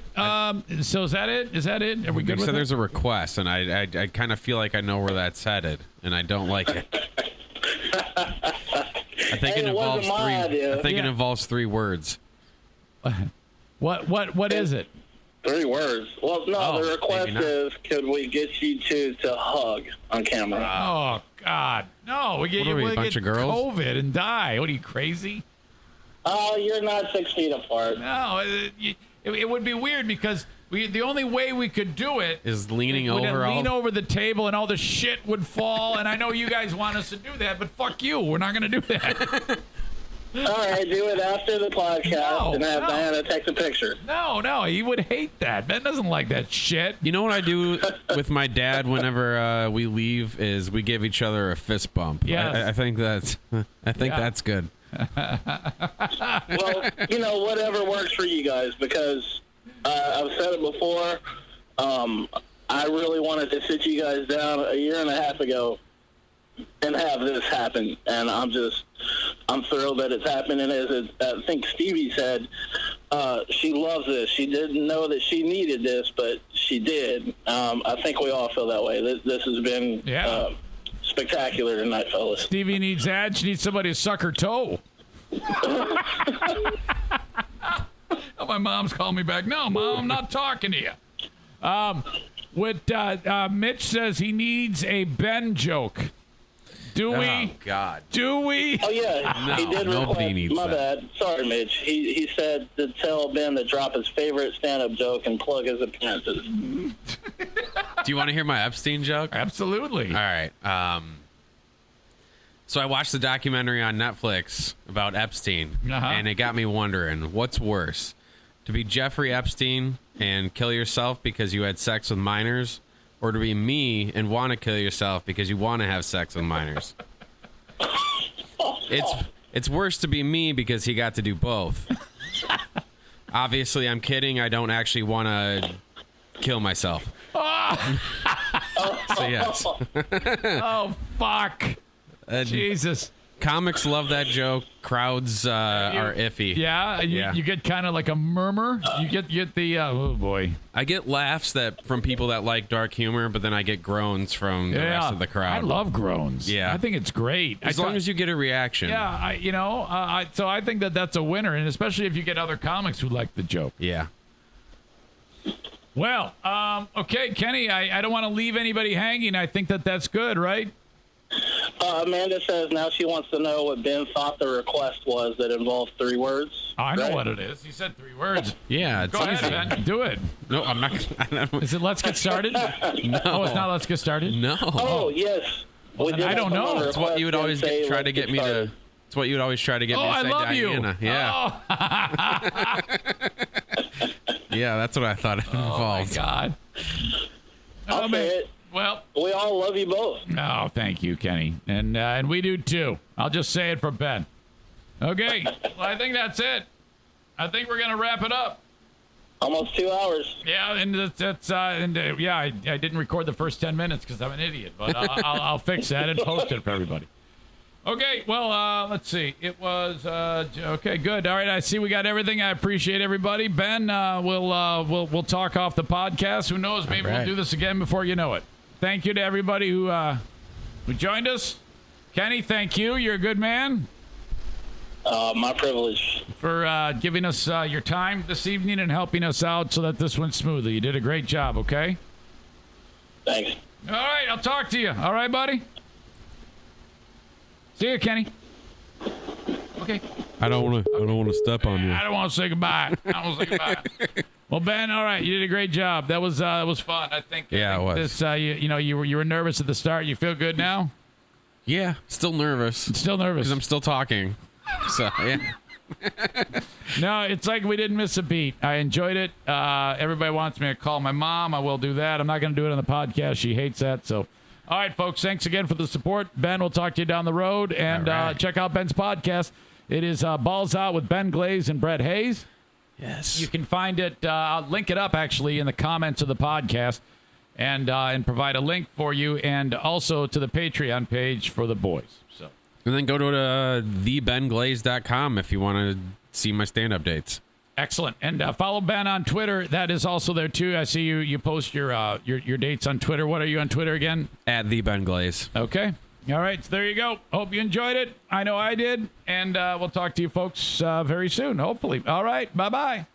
[SPEAKER 1] So is that it? Are we good with it?
[SPEAKER 2] There's a request, and I kind of feel like I know where that's headed, and I don't like it. I think it involves three. I think it involves 3 words.
[SPEAKER 1] What is it?
[SPEAKER 3] 3 words. Well, no,
[SPEAKER 2] Oh,
[SPEAKER 3] the request
[SPEAKER 2] maybe not.
[SPEAKER 3] is, could we get you two to hug on camera?
[SPEAKER 1] Oh God, no! We get
[SPEAKER 2] What are we,
[SPEAKER 1] we'll
[SPEAKER 2] a bunch
[SPEAKER 1] get
[SPEAKER 2] of girls?
[SPEAKER 1] COVID and die. What are you, crazy?
[SPEAKER 3] Oh, you're not 6 feet apart.
[SPEAKER 1] No, it would be weird because the only way we could do it
[SPEAKER 2] Is leaning
[SPEAKER 1] we'd
[SPEAKER 2] over
[SPEAKER 1] lean
[SPEAKER 2] all.
[SPEAKER 1] over the table and all the shit would fall. And I know you guys want us to do that, but fuck you, we're not going to do that.
[SPEAKER 3] All right, do it after the podcast
[SPEAKER 1] No,
[SPEAKER 3] and have
[SPEAKER 1] no.
[SPEAKER 3] Diana take a picture.
[SPEAKER 1] No, he would hate that. Ben doesn't like that shit.
[SPEAKER 2] You know what I do with my dad whenever we leave is we give each other a fist bump.
[SPEAKER 1] Yes.
[SPEAKER 2] I think that's that's good.
[SPEAKER 3] Well, whatever works for you guys, because I've said it before. I really wanted to sit you guys down a year and a half ago and have this happen, and I'm thrilled that it's happening. I think Stevie said, she loves this. She didn't know that she needed this, but she did. I think we all feel that way. This has been spectacular tonight, fellas.
[SPEAKER 1] Stevie needs that. She needs somebody to suck her toe. Oh, my mom's calling me back. No, Mom, I'm not talking to you. Mitch says he needs a Ben joke. Do we?
[SPEAKER 2] Oh God.
[SPEAKER 1] Do we?
[SPEAKER 3] Oh, yeah,
[SPEAKER 2] No,
[SPEAKER 3] he did
[SPEAKER 2] nobody
[SPEAKER 3] request.
[SPEAKER 2] needs
[SPEAKER 3] My
[SPEAKER 2] that.
[SPEAKER 3] bad. Sorry, Mitch. He said to tell Ben to drop his favorite stand-up joke and plug his appearances.
[SPEAKER 2] Do you want to hear my Epstein joke?
[SPEAKER 1] Absolutely.
[SPEAKER 2] All right. So I watched the documentary on Netflix about Epstein, and it got me wondering, what's worse, to be Jeffrey Epstein and kill yourself because you had sex with minors, or to be me and want to kill yourself because you want to have sex with minors? It's worse to be me because he got to do both. Obviously, I'm kidding. I don't actually want to kill myself. So yes.
[SPEAKER 1] Oh, fuck. Jesus.
[SPEAKER 2] Comics love that joke. Crowds are iffy.
[SPEAKER 1] Yeah, you get kind of like a murmur. You get the oh boy.
[SPEAKER 2] I get laughs from people that like dark humor, but then I get groans from the rest of the crowd.
[SPEAKER 1] I love groans.
[SPEAKER 2] Yeah.
[SPEAKER 1] I think it's great.
[SPEAKER 2] As long as you get a reaction.
[SPEAKER 1] Yeah, so I think that's a winner, and especially if you get other comics who like the joke.
[SPEAKER 2] Yeah.
[SPEAKER 1] Well, okay, Kenny, I don't want to leave anybody hanging. I think that's good, right?
[SPEAKER 3] Amanda says now she wants to know what Ben thought the request was that involved 3 words.
[SPEAKER 1] I know
[SPEAKER 3] right?
[SPEAKER 1] what it is. He said 3 words.
[SPEAKER 2] Yeah, it's
[SPEAKER 1] Go
[SPEAKER 2] easy.
[SPEAKER 1] ahead, Ben. Do it.
[SPEAKER 2] No, I'm not.
[SPEAKER 1] Is it Let's Get Started?
[SPEAKER 2] No.
[SPEAKER 1] Oh, it's not Let's Get Started?
[SPEAKER 2] No.
[SPEAKER 3] Oh, yes.
[SPEAKER 1] Well,
[SPEAKER 3] We
[SPEAKER 1] then
[SPEAKER 3] did
[SPEAKER 1] I don't
[SPEAKER 3] have
[SPEAKER 1] know.
[SPEAKER 3] someone
[SPEAKER 2] It's what you would
[SPEAKER 3] request
[SPEAKER 2] always
[SPEAKER 3] and say,
[SPEAKER 2] try to
[SPEAKER 3] "Let's
[SPEAKER 2] get me
[SPEAKER 3] started."
[SPEAKER 2] to. It's what you would always try to get me
[SPEAKER 1] Oh,
[SPEAKER 2] to
[SPEAKER 1] I
[SPEAKER 2] say,
[SPEAKER 1] love
[SPEAKER 2] Diana.
[SPEAKER 1] you.
[SPEAKER 2] Yeah.
[SPEAKER 1] Oh.
[SPEAKER 2] Yeah, that's what I thought it
[SPEAKER 1] Oh, my
[SPEAKER 2] involved.
[SPEAKER 1] God.
[SPEAKER 3] I'll
[SPEAKER 1] Oh,
[SPEAKER 3] say
[SPEAKER 1] man.
[SPEAKER 3] it.
[SPEAKER 1] Well,
[SPEAKER 3] We all love you both.
[SPEAKER 1] oh, thank you, Kenny. And we do, too. I'll just say it for Ben. Okay. Well, I think that's it. I think we're going to wrap it up.
[SPEAKER 3] Almost 2 hours.
[SPEAKER 1] Yeah, and I didn't record the first 10 minutes because I'm an idiot, but I'll fix that and post it for everybody. Okay, well, let's see. It was okay, good. All right, I see we got everything. I appreciate everybody. Ben, we'll talk off the podcast. Who knows? Maybe we'll do this again before you know it. Thank you to everybody who joined us. Kenny, thank you. You're a good man.
[SPEAKER 3] My privilege.
[SPEAKER 1] For giving us your time this evening and helping us out so that this went smoothly. You did a great job, okay?
[SPEAKER 3] Thanks.
[SPEAKER 1] All right, I'll talk to you. All right, buddy? See you, Kenny. Okay.
[SPEAKER 2] I don't want to step on you.
[SPEAKER 1] I don't want to say goodbye. I don't want to say goodbye. Well, Ben, all right, you did a great job. That was fun. I think.
[SPEAKER 2] Yeah, it was.
[SPEAKER 1] This, you were nervous at the start. You feel good now?
[SPEAKER 2] Yeah, still nervous.
[SPEAKER 1] Still nervous.
[SPEAKER 2] Because I'm still talking. So, yeah.
[SPEAKER 1] No, it's like we didn't miss a beat. I enjoyed it. Everybody wants me to call my mom. I will do that. I'm not going to do it on the podcast. She hates that. So, all right, folks, thanks again for the support. Ben, we'll talk to you down the road. And
[SPEAKER 2] right.
[SPEAKER 1] check out Ben's podcast. It is Balls Out with Ben Glaze and Brett Hayes.
[SPEAKER 2] Yes.
[SPEAKER 1] You can find it. I'll link it up, actually, in the comments of the podcast and provide a link for you and also to the Patreon page for the boys. So.
[SPEAKER 2] And then go to thebenglaze.com if you want to see my stand-up dates.
[SPEAKER 1] Excellent. And follow Ben on Twitter. That is also there, too. I see you post your dates on Twitter. What are you on Twitter again?
[SPEAKER 2] At thebenglaze.
[SPEAKER 1] Okay. All right. So there you go. Hope you enjoyed it. I know I did. And we'll talk to you folks very soon, hopefully. All right. Bye-bye.